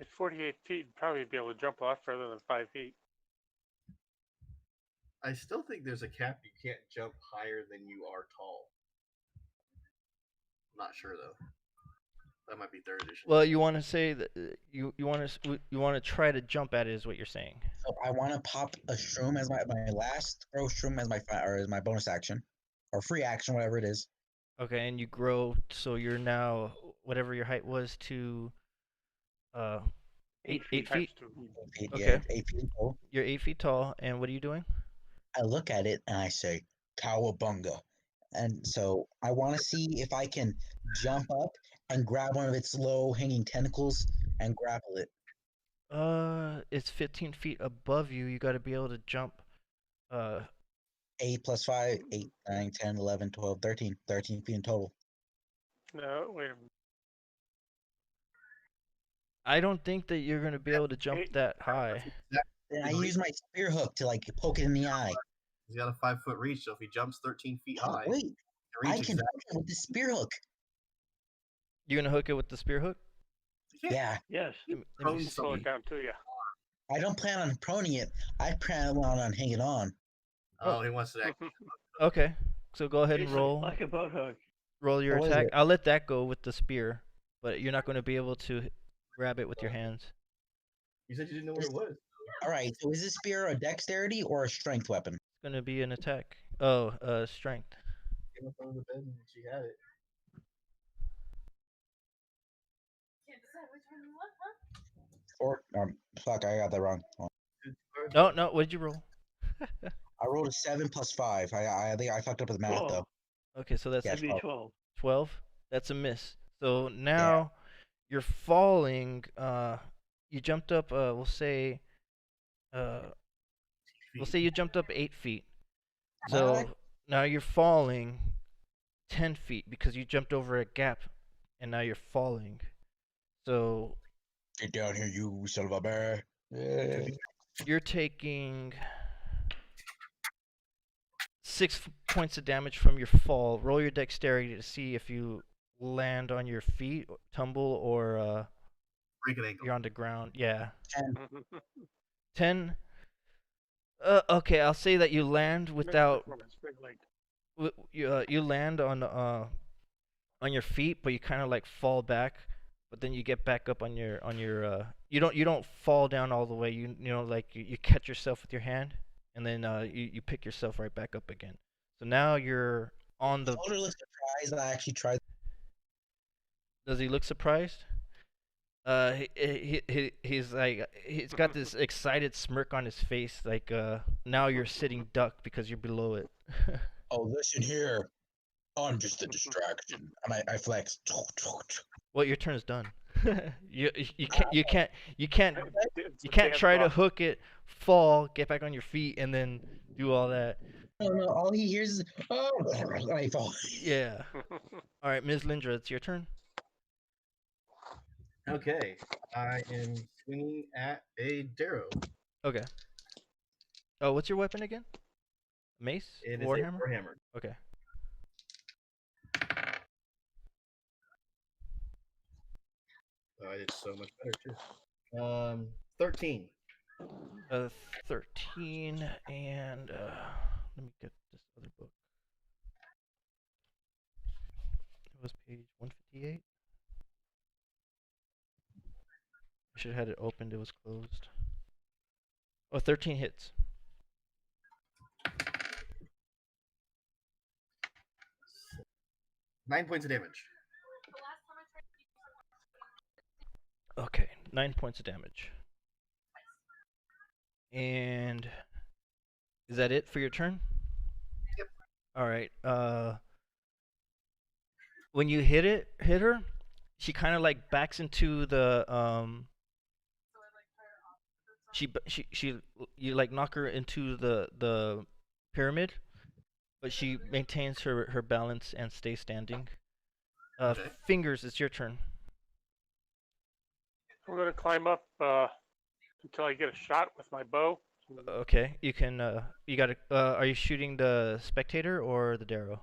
At 48 feet, you'd probably be able to jump a lot further than 5 feet. I still think there's a cap. You can't jump higher than you are tall. I'm not sure though. That might be third edition. Well, you want to say that you want to try to jump at it, is what you're saying. So I want to pop a shroom as my last throw shroom as my bonus action, or free action, whatever it is. Okay, and you grow, so you're now whatever your height was to 8 feet. Times 2. 8 feet, Okay. yeah, 8 feet tall. You're 8 feet tall, and what are you doing? I look at it and I say, "Cowabunga!" And so I want to see if I can jump up and grab one of its low-hanging tentacles and grapple it. It's 15 feet above you. You got to be able to jump. 8 plus 5, 8, 9, 10, 11, 12, 13. 13 feet in total. No, wait a minute. I don't think that you're gonna be able to jump that high. Then I use my spear hook to like poke it in the eye. He's got a 5-foot reach, so if he jumps 13 feet high, Wait, he I reach can exactly. hook it with the spear hook. You gonna hook it with the spear hook? Yeah, Yes. Let me Prone see. Slow it down to you. I don't plan on proning it. I plan on hanging on. Oh, he wants to act. Okay, so go ahead and It's roll. like a boat hook. Roll your What is attack. it? I'll let that go with the spear, but you're not gonna be able to grab it with your hands. You said you didn't know where it was. All right, so is this spear a dexterity or a strength weapon? It's gonna be an attack. Oh, strength. Came up under the bed and she had it. Can't decide which one you want, huh? Or fuck, I got that wrong. No. What did you roll? I rolled a 7 plus 5. I think I fucked up with the math though. Okay, so that's Yeah, That'd be 12. 12. That's a miss. So now you're falling. You jumped up. We'll say you jumped up 8 feet. So Alright. now you're falling 10 feet because you jumped over a gap, and now you're falling. So Get down here, you son of a bear. Yeah. you're taking 6 points of damage from your fall. Roll your dexterity to see if you land on your feet, tumble, or Break an ankle. you're on the ground. Yeah. 10. 10. Okay, I'll say that you land without. You land on your feet, but you kind of like fall back, but then you get back up on your you don't fall down all the way. You know, like you catch yourself with your hand, and then you pick yourself right back up again. So now you're on the. Soldier looks surprised. I actually tried. Does he look surprised? He's like, he's got this excited smirk on his face, like now you're sitting duck because you're below it. Oh, listen here. I'm just a distraction. And I flex. Well, your turn is done. You can't try to hook it, fall, get back on your feet, and then do all that. No, all he hears is, oh, I fall. Yeah. All right, Ms. Lindra, it's your turn. Okay, I am swinging at a Darrow. Okay. Oh, what's your weapon again? Mace? It is Warhammer? a Warhammer. Okay. I did so much better too. 13. 13, and let me get this other book. It was page 158. I should have had it opened. It was closed. Oh, 13 hits. Nine points of damage. Okay, 9 points of damage. And is that it for your turn? Yep. All right. When you hit her, she kind of like backs into the she you like knock her into the pyramid, but she maintains her balance and stays standing. Okay. Fingers, it's your turn. I'm gonna climb up until I get a shot with my bow. Okay, you can. You gotta. Are you shooting the spectator or the Darrow?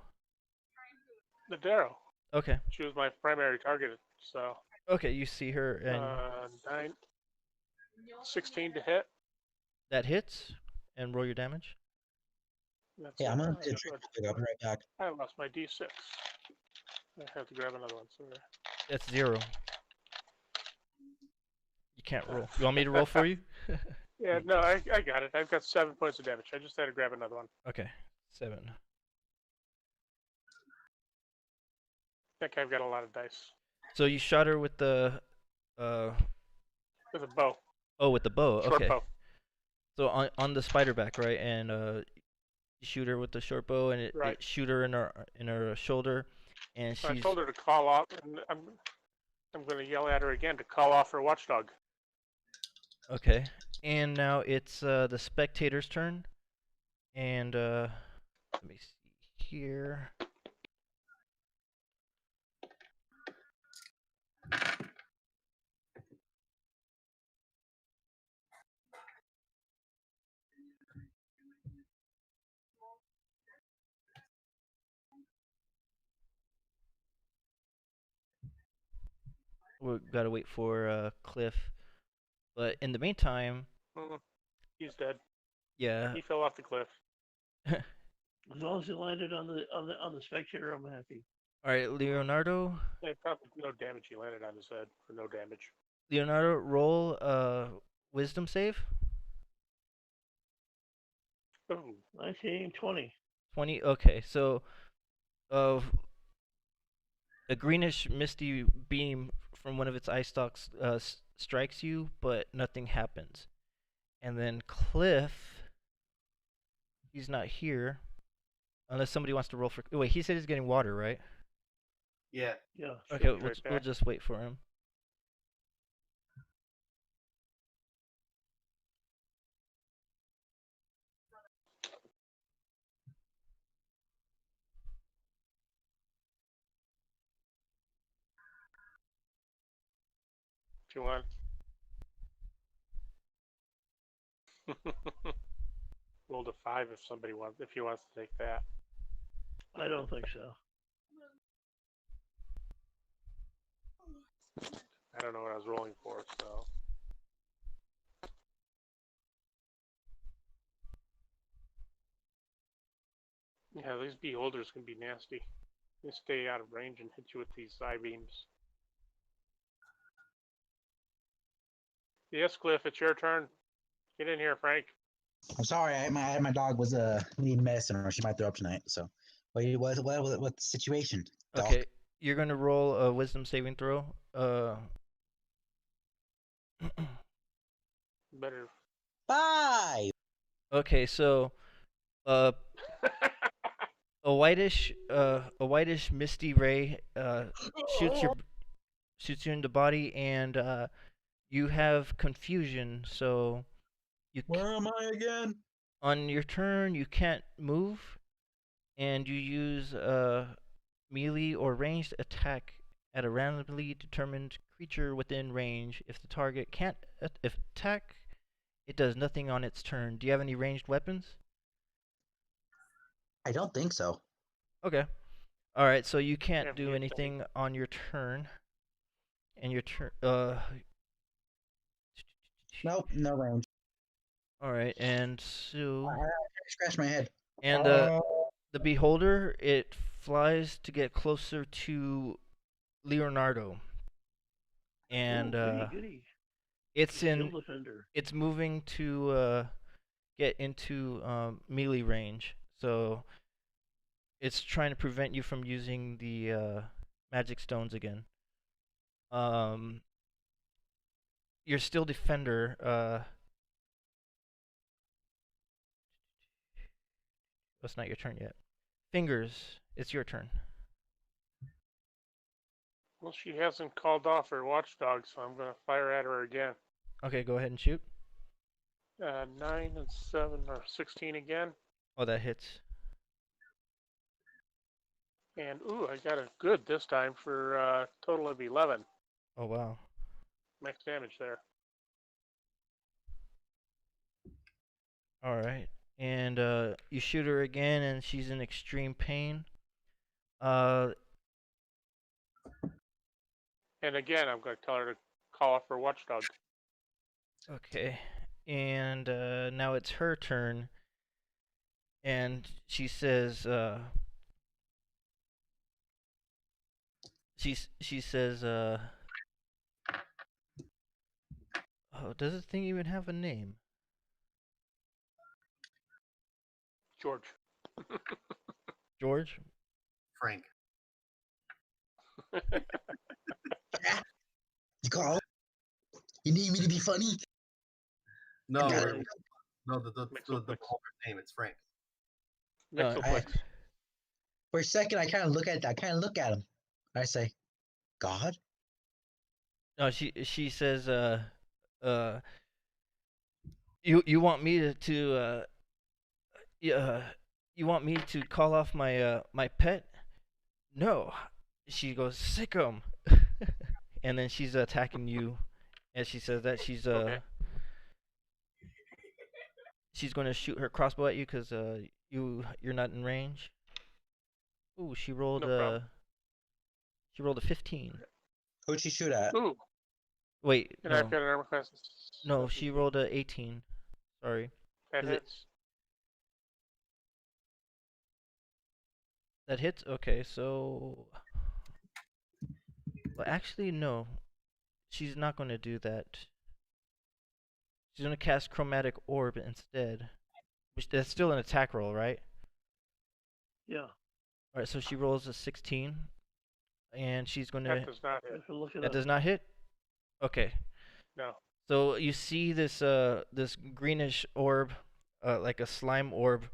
The Darrow. Okay. She was my primary target, so. Okay, you see her and 16 to hit. that hits, and roll your damage. That's Yeah, I'm gonna good. I'll be right back. I lost my D6. I have to grab another one. Sorry. That's 0. You can't roll. You want me to roll for you? Yeah, no, I got it. I've got 7 points of damage. I just had to grab another one. Okay, 7. I think I've got a lot of dice. So you shot her with the With a bow. Oh, with the bow. Short Okay. bow. So on the spider back, right? And you shoot her with the short bow, and Right. it shoot her in her shoulder, and I she's told her to call off, and I'm going to yell at her again to call off her watchdog. okay. And now it's the spectator's turn, and let me see here. We gotta wait for Cliff, but in the meantime, He's dead. yeah. He fell off the cliff. As long as it landed on the spectator, I'm happy. All right, Leonardo. Yeah, probably no damage. He landed on his head for no damage. Leonardo, roll wisdom save. Ooh. 19, 20. 20. Okay, so a greenish misty beam from one of its eye stalks strikes you, but nothing happens. And then Cliff, he's not here, unless somebody wants to roll for. Wait, he said he's getting water, right? Yeah. Yeah. Okay, Right we'll just wait for him. If you want. Rolled a 5 if he wants to take that. I don't think so. I don't know what I was rolling for, so. Yeah, these beholders can be nasty. They stay out of range and hit you with these eye beams. Yes, Cliff, it's your turn. Get in here, Frank. I'm sorry, my dog was needing medicine, or she might throw up tonight. So, what's the situation? Doc? Okay, you're gonna roll a wisdom saving throw. Better. 5. Okay, so a whitish misty ray shoots you in the body, and you have confusion. So Where am I again? On your turn, you can't move, and you use a melee or ranged attack at a randomly determined creature within range. If the target can't attack, it does nothing on its turn. Do you have any ranged weapons? I don't think so. Okay. All right, so you can't Yeah, do yeah, anything on your turn. And your turn. Nope, no range. All right, and so I scratch my head. and the beholder, it flies to get closer to Leonardo, and Goody, goody. it's Shield defender. it's moving to get into melee range. So it's trying to prevent you from using the magic stones again. You're still defender. It's not your turn yet. Fingers, it's your turn. Well, she hasn't called off her watchdog, so I'm going to fire at her again. Okay, go ahead and shoot. 9 and 7 or 16 again. Oh, that hits. And ooh, I got it good this time for a total of 11 Oh, wow. max damage there. All right. And you shoot her again, and she's in extreme pain. And again, I'm going to tell her to call off her watchdog. Okay. And now it's her turn. And she says, she says, oh, does this thing even have a name? George. George? Frank. You call? You need me to be funny? No, Okay. no, the Mixoplex. name, it's Frank. Mixoplex. For a second, I kind of look at him. I say, God? No, she says, you want me to you want me to call off my my pet? No. She goes, sick 'em. And then she's attacking you. And she says that she's Okay. she's going to shoot her crossbow at you because you're not in range. Ooh, she rolled No problem. she rolled a 15. Who'd she shoot at? Ooh, Wait, and no. I've got an armor class. No, she rolled a 18. Sorry. That is it- hits. That hits? Okay, so well, actually no. She's not going to do that. She's going to cast Chromatic Orb instead. Which that's still an attack roll, right? Yeah. Alright, so she rolls a 16. And she's going That to... does not hit. Have to look it That up. does not hit? Okay. No. So you see this this greenish orb, like a slime orb,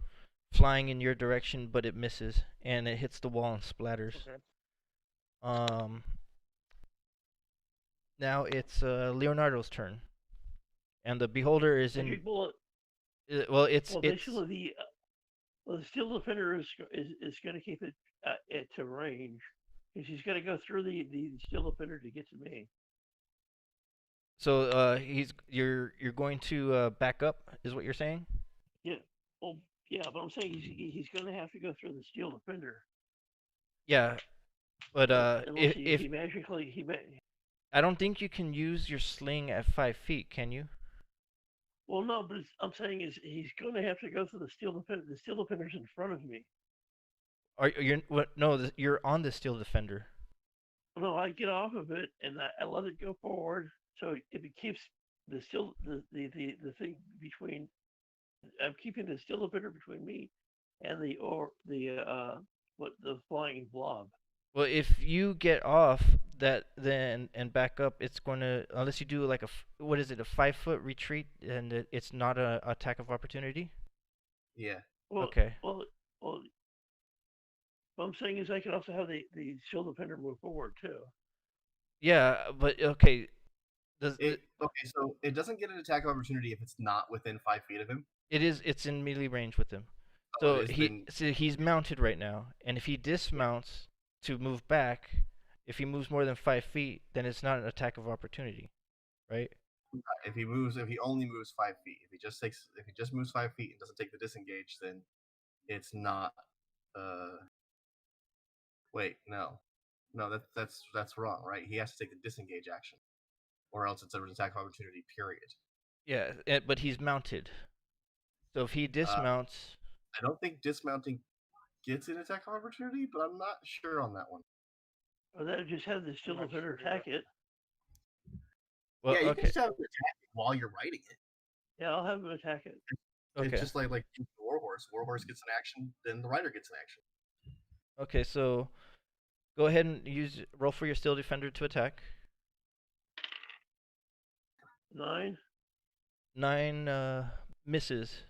flying in your direction, but it misses and it hits the wall and splatters. Okay. Now it's Leonardo's turn, and the beholder is in. Magic bullet. Well, it's Basically the steel defender is going to keep it to range, because he's going to go through the steel defender to get to me. so you're going to back up, is what you're saying? Yeah. Well, yeah, but I'm saying he's going to have to go through the steel defender. Yeah, but Unless if he magically I don't think you can use your sling at 5 feet, can you? Well, no, but I'm saying is he's going to have to go through the steel defender. The steel defender's in front of me. Are you what? No, you're on the steel defender. No, I get off of it and I let it go forward, so it keeps the steel the thing between. I'm keeping the steel defender between me and the flying blob. Well, if you get off that then and back up, it's going to, unless you do like what is it, a 5-foot retreat, and it's not a attack of opportunity. Yeah. Well, Okay. Well, what I'm saying is I can also have the steel defender move forward too. Yeah, but okay. Okay, so it doesn't get an attack of opportunity if it's not within 5 feet of him. It's in melee range with him. Oh, So then he's mounted right now, and if he dismounts to move back, if he moves more than 5 feet, then it's not an attack of opportunity, right? if he only moves 5 feet, if he just moves 5 feet and doesn't take the disengage, then it's not. Wait, no, that's wrong, right? He has to take the disengage action, or else it's an attack of opportunity. Period. Yeah, but he's mounted. So if he dismounts, I don't think dismounting gets an attack of opportunity, but I'm not sure on that one. Or that just have the still defender attack it. well, Yeah, you okay, can just have him attack it while you're riding it. Yeah, I'll have him attack it. okay, It's just like Warhorse. Warhorse gets an action, then the rider gets an action. okay. So go ahead and roll for your still defender to attack. 9. 9 misses.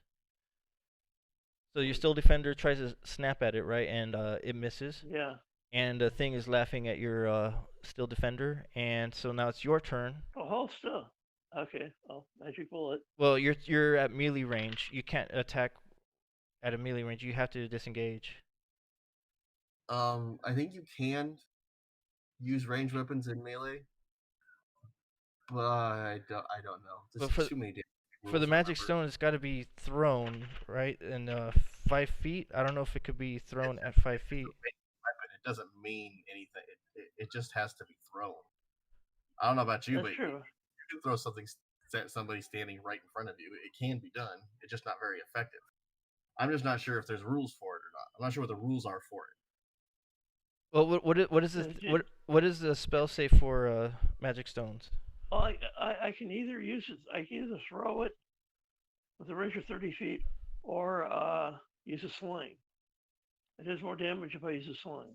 So your still defender tries to snap at it, right? And it misses. Yeah. And the thing is laughing at your still defender, and so now it's your turn. Oh, hold still. Okay. I'll magic bullet. Well, you're at melee range. You can't attack at a melee range. You have to disengage. I think you can use ranged weapons in melee, but I don't know. There's too many for the magic stone, it's got to be thrown, right? And 5 feet. I don't know if it could be thrown at 5 feet. It doesn't mean anything. It just has to be thrown. I don't know about you, That's but true. you can throw something at somebody standing right in front of you. It can be done. It's just not very effective. I'm just not sure if there's rules for it or not. I'm not sure what the rules are for it. Well, what does the spell say for magic stones? Well, I can either use it. I can either throw it with a range of 30 feet, or use a sling. It does more damage if I use a sling.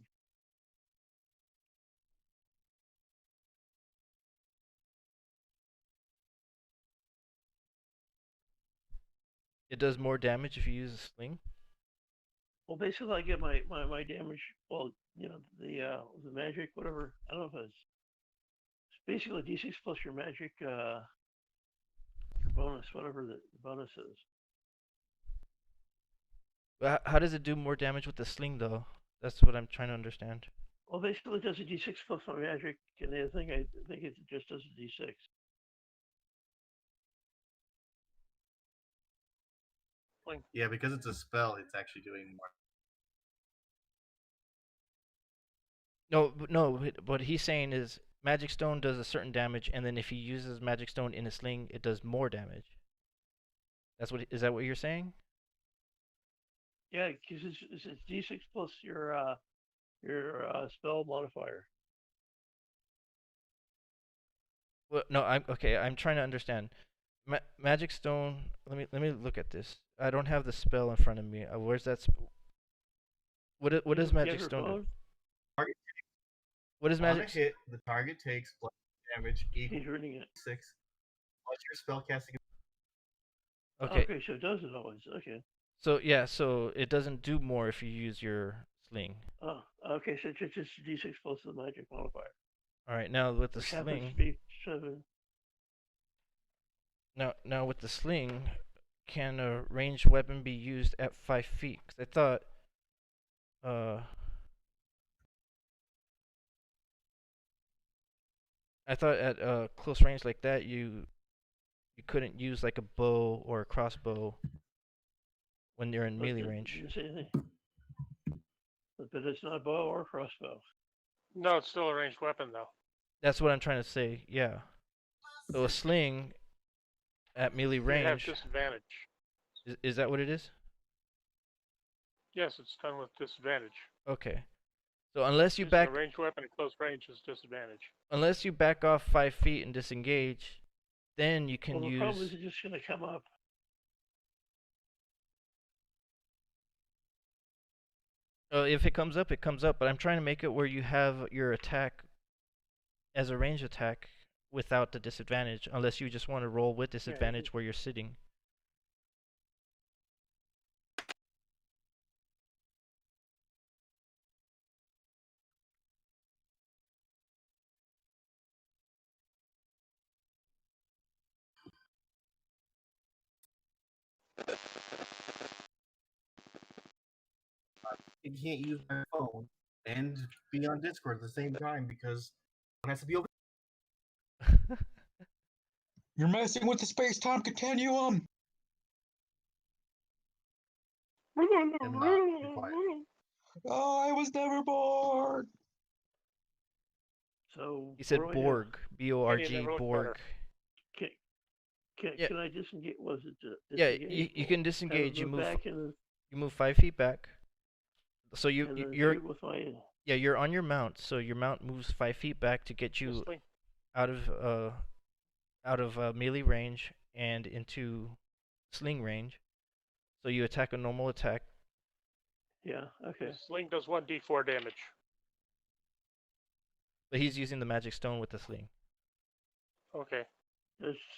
It does more damage if you use a sling. Well, basically, I get my damage. Well, the magic, whatever. I don't know if it's basically D6 plus your magic your bonus, whatever the bonus is. But how does it do more damage with the sling, though? That's what I'm trying to understand. Well, basically, it does a D6 plus my magic, and the other thing I think it just does a D6. Yeah, because it's a spell, it's actually doing more. No. What he's saying is magic stone does a certain damage, and then if he uses magic stone in a sling, it does more damage. Is that what you're saying? Yeah, because it's D6 plus your spell modifier. Well, no, I'm trying to understand. Magic stone. Let me look at this. I don't have the spell in front of me. Where's that? What does magic stone do? What is magic? Hit, the target takes damage equal He's reading it. 6 plus your spell casting. Okay. Okay, so it does it always. Okay. So yeah, so it doesn't do more if you use your sling. Oh, okay. So it's just D6 plus the magic modifier. All right, now with the Which sling. happens to be 7. Now with the sling, can a ranged weapon be used at 5 feet? 'Cause I thought, at close range like that, you couldn't use like a bow or a crossbow when you're in melee range. Didn't say anything. But it's not a bow or crossbow. No, it's still a ranged weapon, though. That's what I'm trying to say. Yeah. So a sling at melee You range. have disadvantage. Is that what it is? Yes, it's done with disadvantage. Okay. So unless you Using back a ranged weapon at close range is disadvantage. unless you back off 5 feet and disengage, then you can Well, the use. problem is it's just going to come up. If it comes up, it comes up. But I'm trying to make it where you have your attack as a range attack without the disadvantage, unless you just want to roll with disadvantage where you're sitting. I can't use my phone and be on Discord at the same time because it has to be over. You're messing with the space-time continuum. And not be quiet. Oh, I was never born. So He said what do I do? Borg, B-O-R-G, Candy never looked Borg. Can, Yeah. can I disengage? Was it Yeah, disengage? you can Have it disengage. You move move back and you move 5 feet back. So and then you're shoot with my. yeah, you're on your mount. So your mount moves 5 feet back to get you Just like, out of melee range and into sling range. So you attack a normal attack. Yeah. Okay. the sling does 1d4 damage. But he's using the magic stone with the sling. Okay.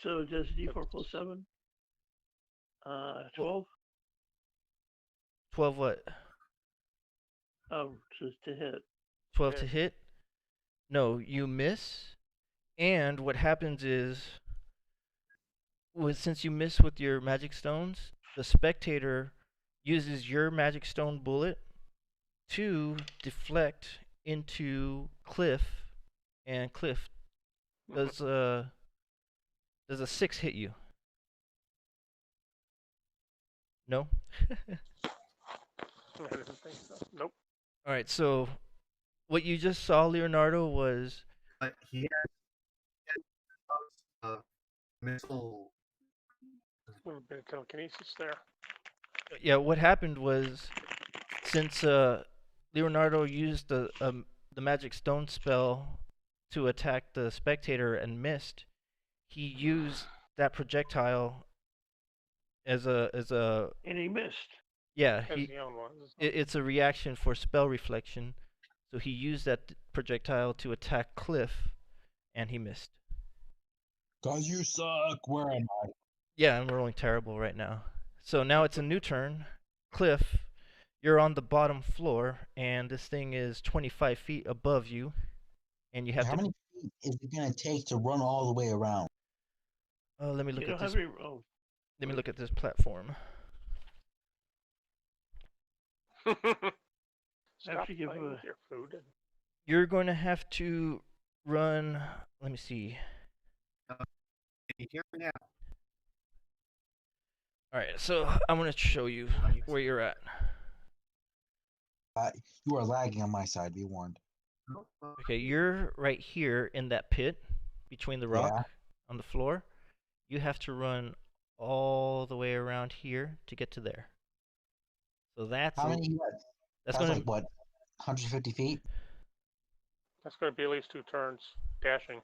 So does D4 plus 7? 12. 12 what? Oh, just to hit. 12 Yeah. to hit? No, you miss. And what happens is, since you miss with your magic stones, the spectator uses your magic stone bullet to deflect into Cliff, and Cliff, does a 6 hit you? No? I didn't think so. Nope. All right, so what you just saw, Leonardo, was But he had missile. A little bit of telekinesis there. yeah. What happened was, since Leonardo used the magic stone spell to attack the spectator and missed, he used that projectile as a And he missed. yeah. As He the own one. it's a reaction for spell reflection, so he used that projectile to attack Cliff, and he missed. Cause you suck. Where am I? Yeah, I'm rolling terrible right now. So now it's a new turn. Cliff, you're on the bottom floor, and this thing is 25 feet above you, and you have How to. many feet is it gonna take to run all the way around? Oh, let me look You at don't this. have any. Oh, Let me look at this platform. Stop After you give playing a- with your food. And You're going to have to run. Let me see. Can you hear me now? All right, so I'm gonna show you where you're at. You are lagging on my side. Be warned. Okay, you're right here in that pit between the rock Yeah. on the floor. You have to run all the way around here to get to there. So that's How many? You got? that's That's gonna like what? 150 feet. that's going to be at least 2 turns dashing.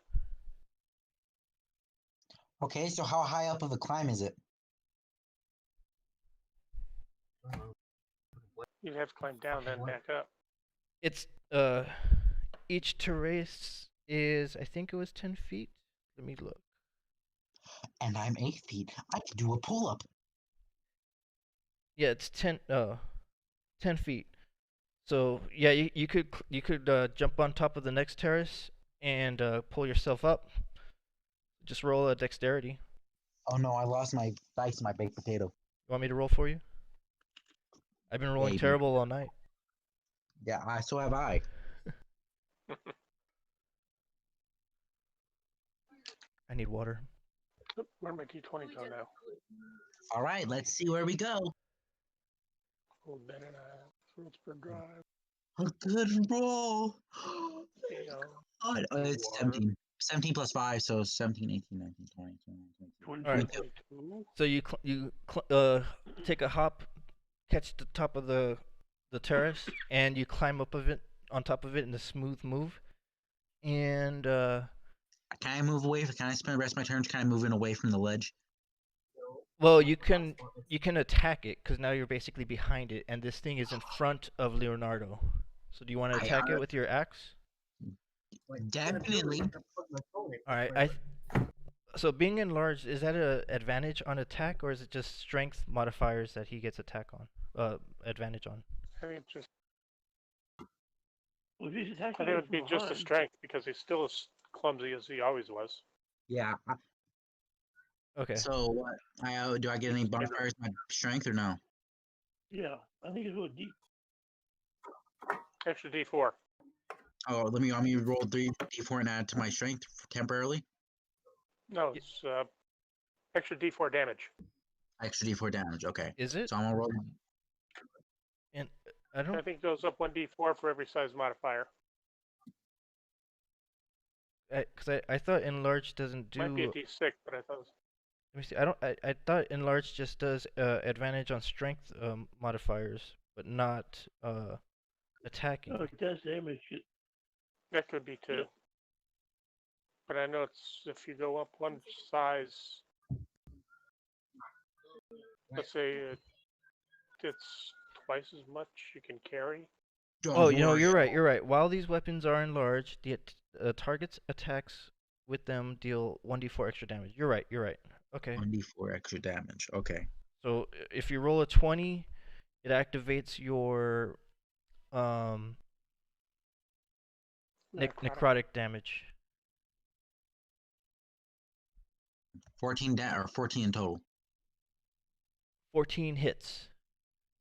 Okay, so how high up of a climb is it? You'd have to climb down, then back up. it's each terrace is, I think it was 10 feet. Let me look. And I'm 8 feet. I could do a pull-up. Yeah, it's 10 feet. So yeah, you could jump on top of the next terrace and pull yourself up. Just roll a dexterity. Oh no, I lost my dice, my baked potato. You want me to roll for you? I've been rolling Maybe. terrible all night. Yeah, so have I. I need water. Oop, where'd my d20 go now? All right, let's see where we go. Oh, banana. Fruitsburg Drive. A good roll. Yeah. God, it's 17. 17 plus 5, so 17, 18, 19, 20, 21, 22. All right. 22. So take a hop, catch the top of the terrace, and you climb up of it on top of it in a smooth move. And Can I move away? Can I spend the rest of my turns kind of moving away from the ledge? well, you can attack it because now you're basically behind it, and this thing is in front of Leonardo. So do you want to attack it with your axe? Definitely. All right. So being enlarged, is that an advantage on attack, or is it just strength modifiers that he gets advantage on? I think it's just. well, if he's I attacking think it would be from just a behind, strength because he's still as clumsy as he always was. Yeah. Okay. So what? Do I get any bonfires in my strength or no? Yeah, I think it's what deep. Extra D4. Oh, let me roll 3d4 and add it to my strength temporarily. No, it's extra D4 damage. Extra d4 damage. Okay. Is it? So I'm gonna roll. And I I don't. think it goes up 1D4 for every size modifier. Because I thought enlarge doesn't do. Might be a D6, but I thought it was... Let me see. I don't. I thought enlarge just does advantage on strength modifiers, but not attacking. Oh, it does damage. that could be too. Yeah. But I know it's if you go up one size. Let's say it's twice as much you can carry. Oh, you're right. You're right. While these weapons are enlarged, the target's attacks with them deal 1d4 extra damage. You're right. You're right. Okay. 1d4 extra damage. Okay. So if you roll a 20, it activates your necrotic damage. 14 or 14 in total. 14 hits.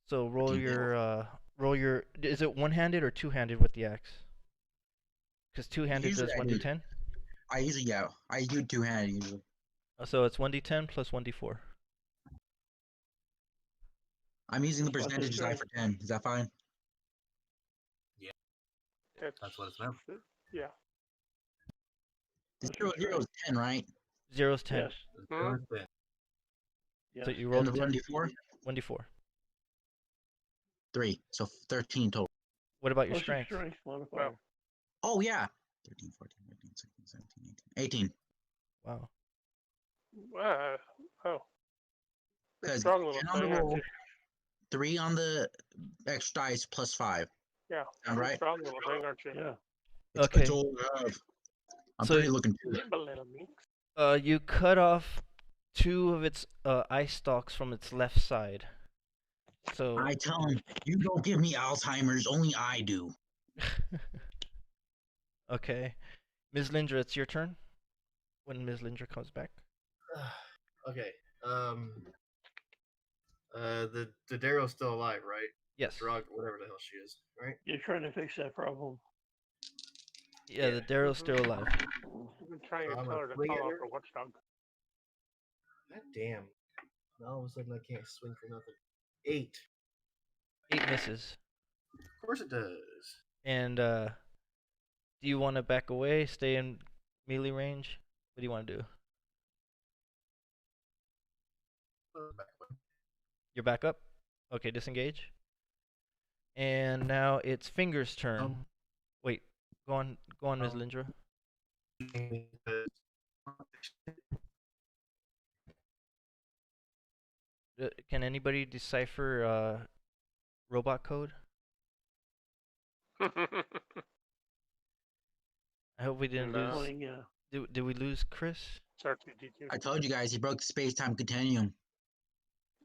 So roll 14 your roll your. Is it one-handed or two-handed with the axe? Because two-handed Usually does I 1d10. I do two-handed usually. So it's 1d10 plus 1d4. I'm using the Plus the percentage die strength. for 10. Is that fine? That's what it's meant. Yeah. The Plus your 0 is 10, right? 0's 10. Yes. Hmm? Yes. So you And rolled the a 10. 1d4? 1d4. 3. So 13 total. What about your Plus your strength? strength modifier. Oh, yeah. 13, 14, 15, 16, 17, 18. 18. Wow. Oh. You're Because strong little 10 on the thing, aren't roll, you? 3 on the extra dice plus 5. Yeah. Sound You're a right? strong little thing, aren't you? Yeah. Okay. It's all I have. I'm So- pretty looking good. Nimble little minx. You cut off 2 of its eye stalks from its left side. So I tell him, you don't give me Alzheimer's, only I do. okay, Ms. Lindra, it's your turn. When Ms. Lindra comes back. Okay. The Darrow's still alive, right? Yes. Drug, whatever the hell she is, right? You're trying to fix that problem. Yeah, the Darrow's still alive. I've been trying to I'm tell a her to swing call at off her. her watchdog. God damn. Now all of a sudden I can't swing for nothing. 8. 8 misses. Of course it does. And do you want to back away, stay in melee range? What do you want to do? Back away. You're back up? Okay, disengage. And now it's Finger's turn. Oh. Wait, go on, Ms. Oh. Lindra. Can anybody decipher robot code? I hope we didn't No. lose. Playing, Did we lose Chris? It's R2D2. I told you guys, he broke the space-time continuum.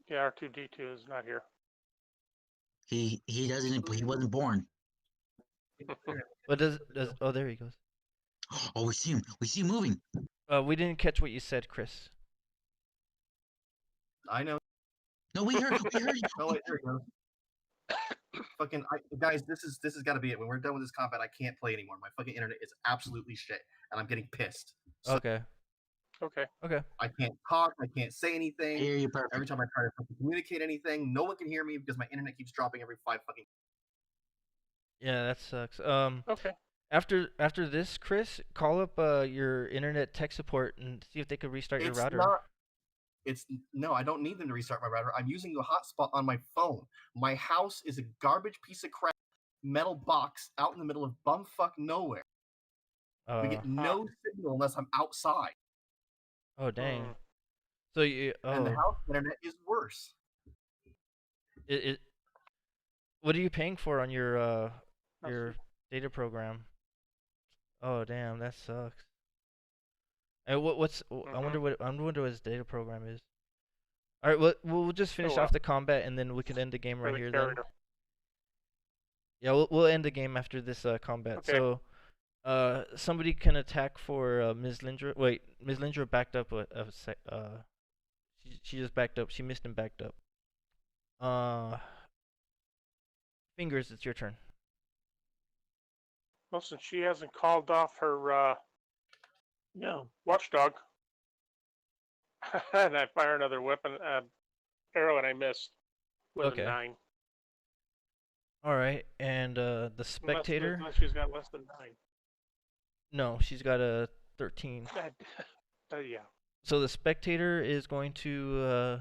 Yeah, R2D2 is not here. He doesn't. He wasn't born. What does oh, there he goes. Oh, we see him. We see him moving. We didn't catch what you said, Chris. I know. No, we heard. Oh wait, there we go. Fucking guys, this has got to be it. When we're done with this combat, I can't play anymore. My fucking internet is absolutely shit, and I'm getting pissed. So Okay. Okay. Okay. I can't talk. I can't say I anything. hear you perfect. Every time I try to fucking communicate anything, no one can hear me because my internet keeps dropping every 5 fucking. Yeah, that sucks. Okay. After this, Chris, call up your internet tech support and see if they could restart your router. No, I don't need them to restart my router. I'm using the hotspot on my phone. My house is a garbage piece of crap metal box out in the middle of bumfuck nowhere. We get no signal unless I'm outside. Oh dang. Hmm. So you And the house internet is worse. it what are you paying for on your That's- data program? Oh damn, that sucks. And what's I wonder what his data program is. All right, we'll just finish wow. off the combat and then we can end the game right For the here then. carrier. Yeah, we'll end the game after this combat. Okay. So somebody can attack for Ms. Lindra. Wait, Ms. Lindra backed up She just backed up. She missed and backed up. Fingers, it's your turn. Well, since she hasn't called off her No. watchdog, and I fire another weapon arrow and I miss with Okay. a 9. All right, and the spectator. Unless she's got less than 9. No, she's got a 13. Yeah. So the spectator is going to.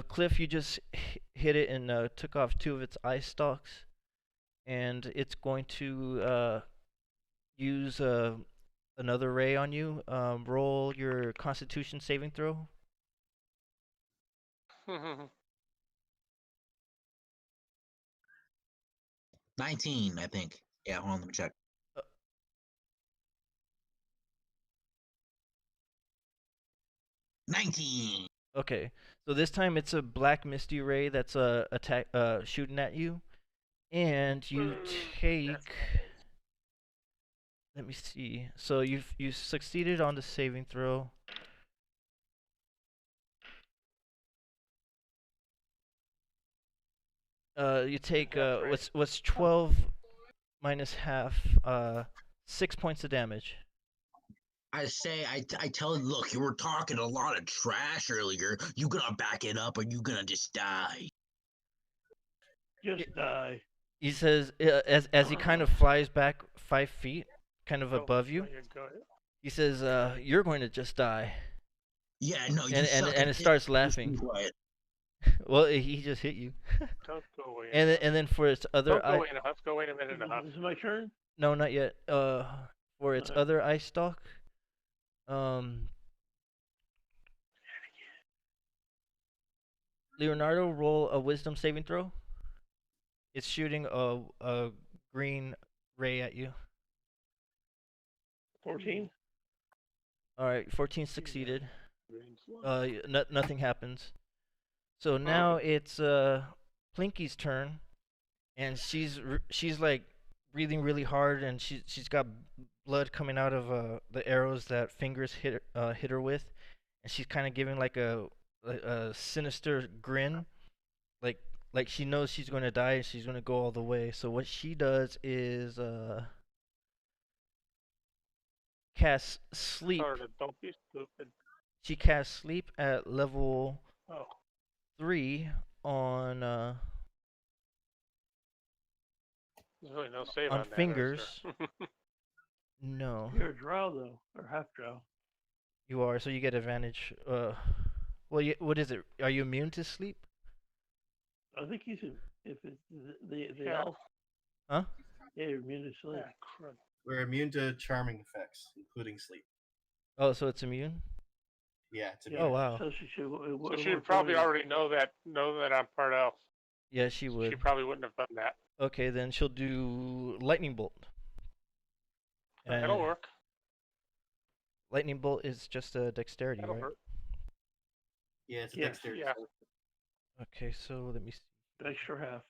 Cliff, you just hit it and took off 2 of its eye stalks, and it's going to use another ray on you. Roll your Constitution saving throw. 19, I think. Yeah, hold on, let me check. Uh, 19. Okay, so this time it's a black misty ray that's shooting at you, and you take. Let me see. So you succeeded on the saving throw. You take what's 12 minus half, 6 points of damage. I tell him, look, you were talking a lot of trash earlier. You gonna back it up or you gonna just die? Just die. He says as he kind of flies back 5 feet, kind of above you. He says, "You're going to just die." Yeah, no, you and it starts laughing. Well, he just hit you. Don't go away. And then for its other Don't go away enough. Go wait a minute and a half. Is it my turn? No, not yet. For its other eye stalk, Leonardo, roll a wisdom saving throw. It's shooting a green ray at you. 14. All right, 14 succeeded. Nothing happens. So now it's Plinky's turn, and she's like breathing really hard, and she's got blood coming out of the arrows that Fingers hit her with, and she's kind of giving like a sinister grin, like she knows she's going to die and she's going to go all the way. So what she does is cast sleep. Don't be stupid. She casts sleep at level 3 on There's really no save on on that, Fingers. There? No. You're a drow though, or half drow. You are, so you get advantage. Well, what is it? Are you immune to sleep? I think you should. If it's the Yeah. elf. Huh? Yeah, you're immune to sleep. Yeah, crud. We're immune to charming effects, including sleep. Oh, so it's immune? Yeah, it's Yeah, immune. Oh, wow. So she should. So she would probably already know that I'm part elf. Yeah, she would. She probably wouldn't have done that. Okay, then she'll do lightning bolt. That'll work. Lightning bolt is just a dexterity, That'll right? hurt. Yeah, it's a Yes, dexterity. yeah. Okay, so let me see. Extra half.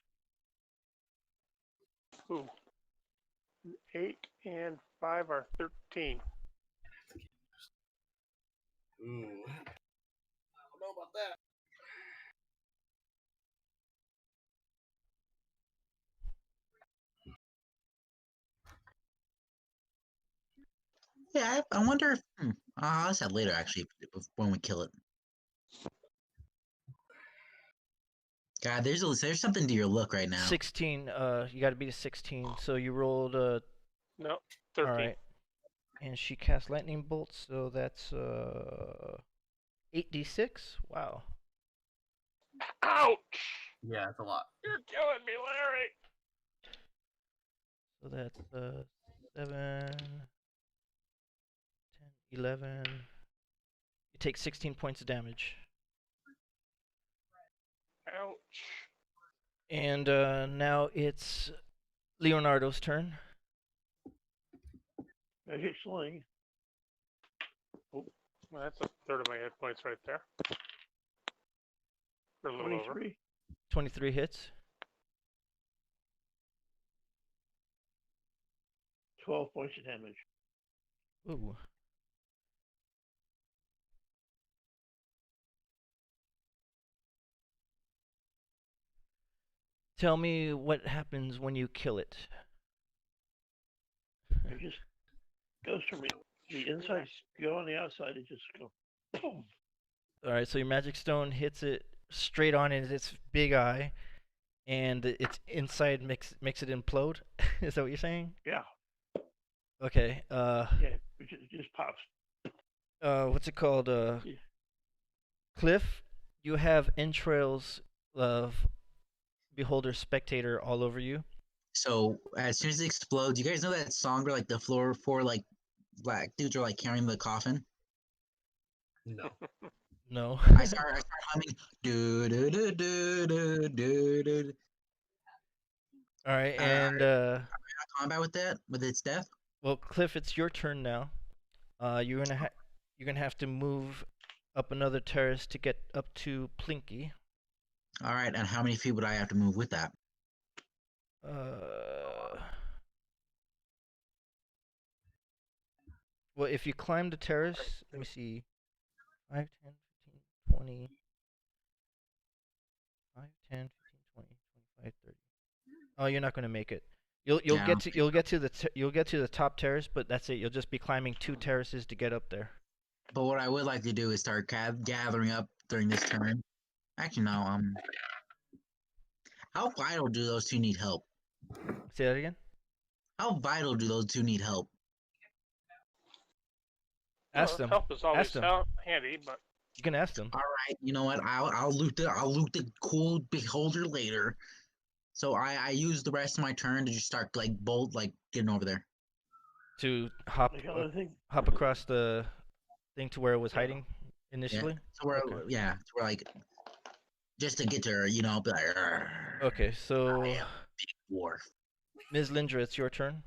Ooh. 8 and 5 are 13. Ooh. I don't know about that. Yeah, I wonder if. I'll ask that later, actually, when we kill it. God, there's something to your look right now. 16. You got to beat a 16. So you rolled No, 13. All right. And she cast lightning bolt, so that's 8d6. Wow. Ouch! Yeah, it's a lot. You're killing me, Larry. So that's 7, 10, 11. You take 16 points of damage. Ouch. And now it's Leonardo's turn. I hit sling. Oh, well, that's a third of my hit points right there. Or a little over. 23. 23 hits. 12 points of damage. Ooh. Tell me what happens when you kill it. It just goes from the inside, go on the outside, it just go boom. All right, so your magic stone hits it straight on in its big eye, and its inside makes it implode. Is that what you're saying? Yeah, Okay. yeah, it just pops. What's it called? Yeah. Cliff, you have entrails of beholder spectator all over you. So as soon as it explodes, you guys know that song where like the floor four like black dudes are like carrying the coffin? No. No. I start humming do do do do do do do. All right, and Combat with that with its death. well, Cliff, it's your turn now. You're gonna have to move up another terrace to get up to Plinky. All right, and how many feet would I have to move with that? Well, if you climb the terrace, let me see. 5, 10, 15, 20. 5, 10, 15, 20, 25, 30. Oh, you're not gonna make it. You'll Yeah, get to you'll get to the top terrace, but that's it. You'll just be climbing 2 terraces to get up there. But what I would like to do is start gathering up during this turn. Actually, no. How vital do those two need help? Say that again. How vital do those two need help? Ask them. Help is always Ask them. handy, but You can ask them. All right, you know what? I'll loot the cool beholder later. So I use the rest of my turn to just start like getting over there. To hop Like other thing. hop across the thing to where it was Yeah. hiding initially. So we're Okay. so we're like just to get to her, be like, "Arr, Okay, so I am big dwarf." Ms. Lindra, it's your turn.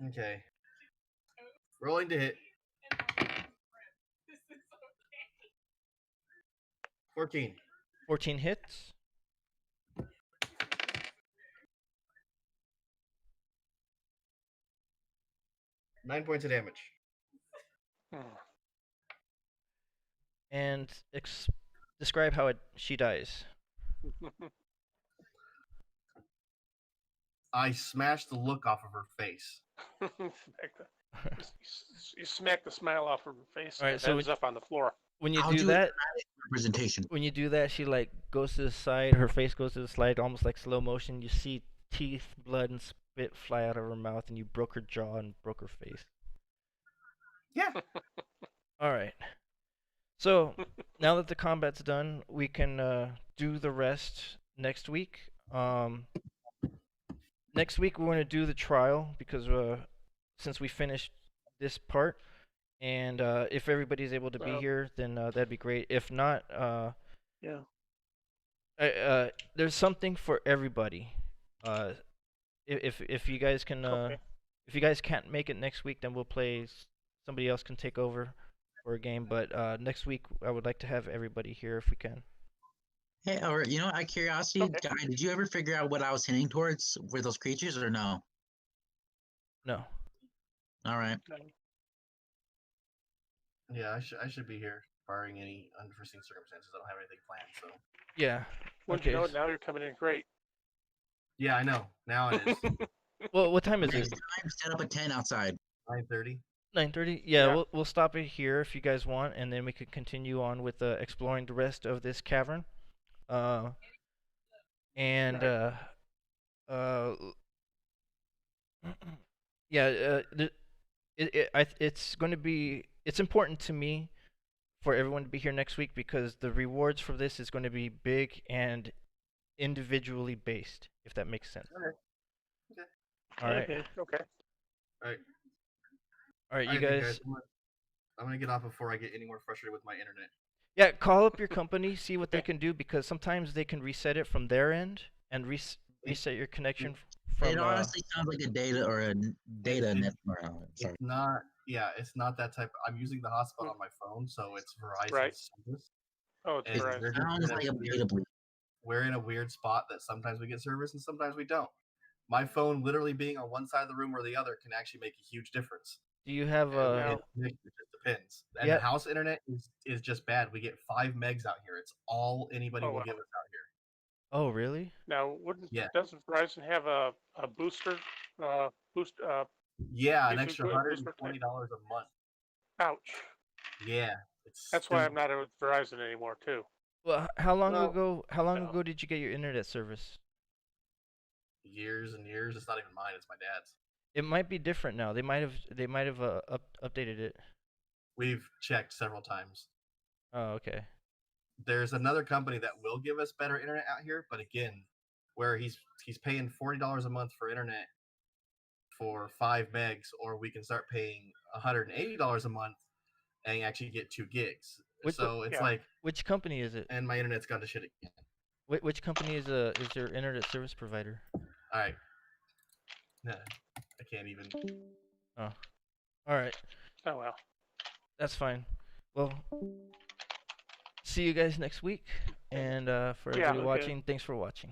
Okay. Rolling to hit. 14. 14 hits. Nine points of damage. And describe how she dies. I smashed the look off of her face. You smack the smile off her face All right, and so ends up on the floor. When you I'll do that, representation. when you do that, she like goes to the side. Her face goes to the side, almost like slow motion. You see teeth, blood, and spit fly out of her mouth, and you broke her jaw and broke her face. Yeah. All right. So now that the combat's done, we can do the rest next week. Next week we're going to do the trial because since we finished this part, and if everybody's able to be here, then that'd be great. If not, Yeah. there's something for everybody. If you guys can, if you guys can't make it next week, then we'll play. Somebody else can take over for a game. But next week, I would like to have everybody here if we can. Hey, or out of curiosity, guy, did you ever figure out what I was hinting towards? Were those creatures or no? No. All right. Yeah, I should be here, barring any unforeseen circumstances. I don't have anything planned, so. Yeah. Wouldn't you know it, now you're coming in great. Yeah, I know. Now it is. Well, what time is Next it? time, set up a tent outside. 9:30. 9:30. Yeah, we'll stop it here if you guys want, and then we could continue on with exploring the rest of this cavern. Yeah. It's going to be. It's important to me for everyone to be here next week because the rewards for this is going to be big and individually based, if that makes sense. Okay. All right. Okay. All right. All right, you then, guys. I'm gonna get off before I get any more frustrated with my internet. Yeah, call up your company, see what they can do because sometimes they can reset it from their end and reset your connection from. It honestly sounds like a data or a data net. It's not. Yeah, it's not that type. I'm using the hotspot on my phone, so it's Verizon service. Oh, it's Verizon. It sounds like a data bleed. We're in a weird spot that sometimes we get service and sometimes we don't. My phone literally being on one side of the room or the other can actually make a huge difference. Do you have it just depends. And the house internet is just bad. We get 5 megs out here. It's all anybody will give us out here. Oh, really? Now, Yeah. doesn't Verizon have a booster boost Yeah, an YouTube extra booster $120 a month. Ouch. Yeah, it's That's why I'm stupid. not with Verizon anymore too. Well, how long Well, ago? How long ago did you get your internet service? Years and years. It's not even mine. It's my dad's. It might be different now. They might have updated it. We've checked several times. Oh, okay. There's another company that will give us better internet out here, but again, where he's paying $40 a month for internet for 5 megs, or we can start paying $180 a month and actually get 2 gigs. So it's like, which company is it? and my internet's gone to shit again. Which company is your internet service provider? All right, nah, I can't even. Oh, all right. Oh well. That's fine. Well, see you guys next week, and for everybody watching, thanks for watching.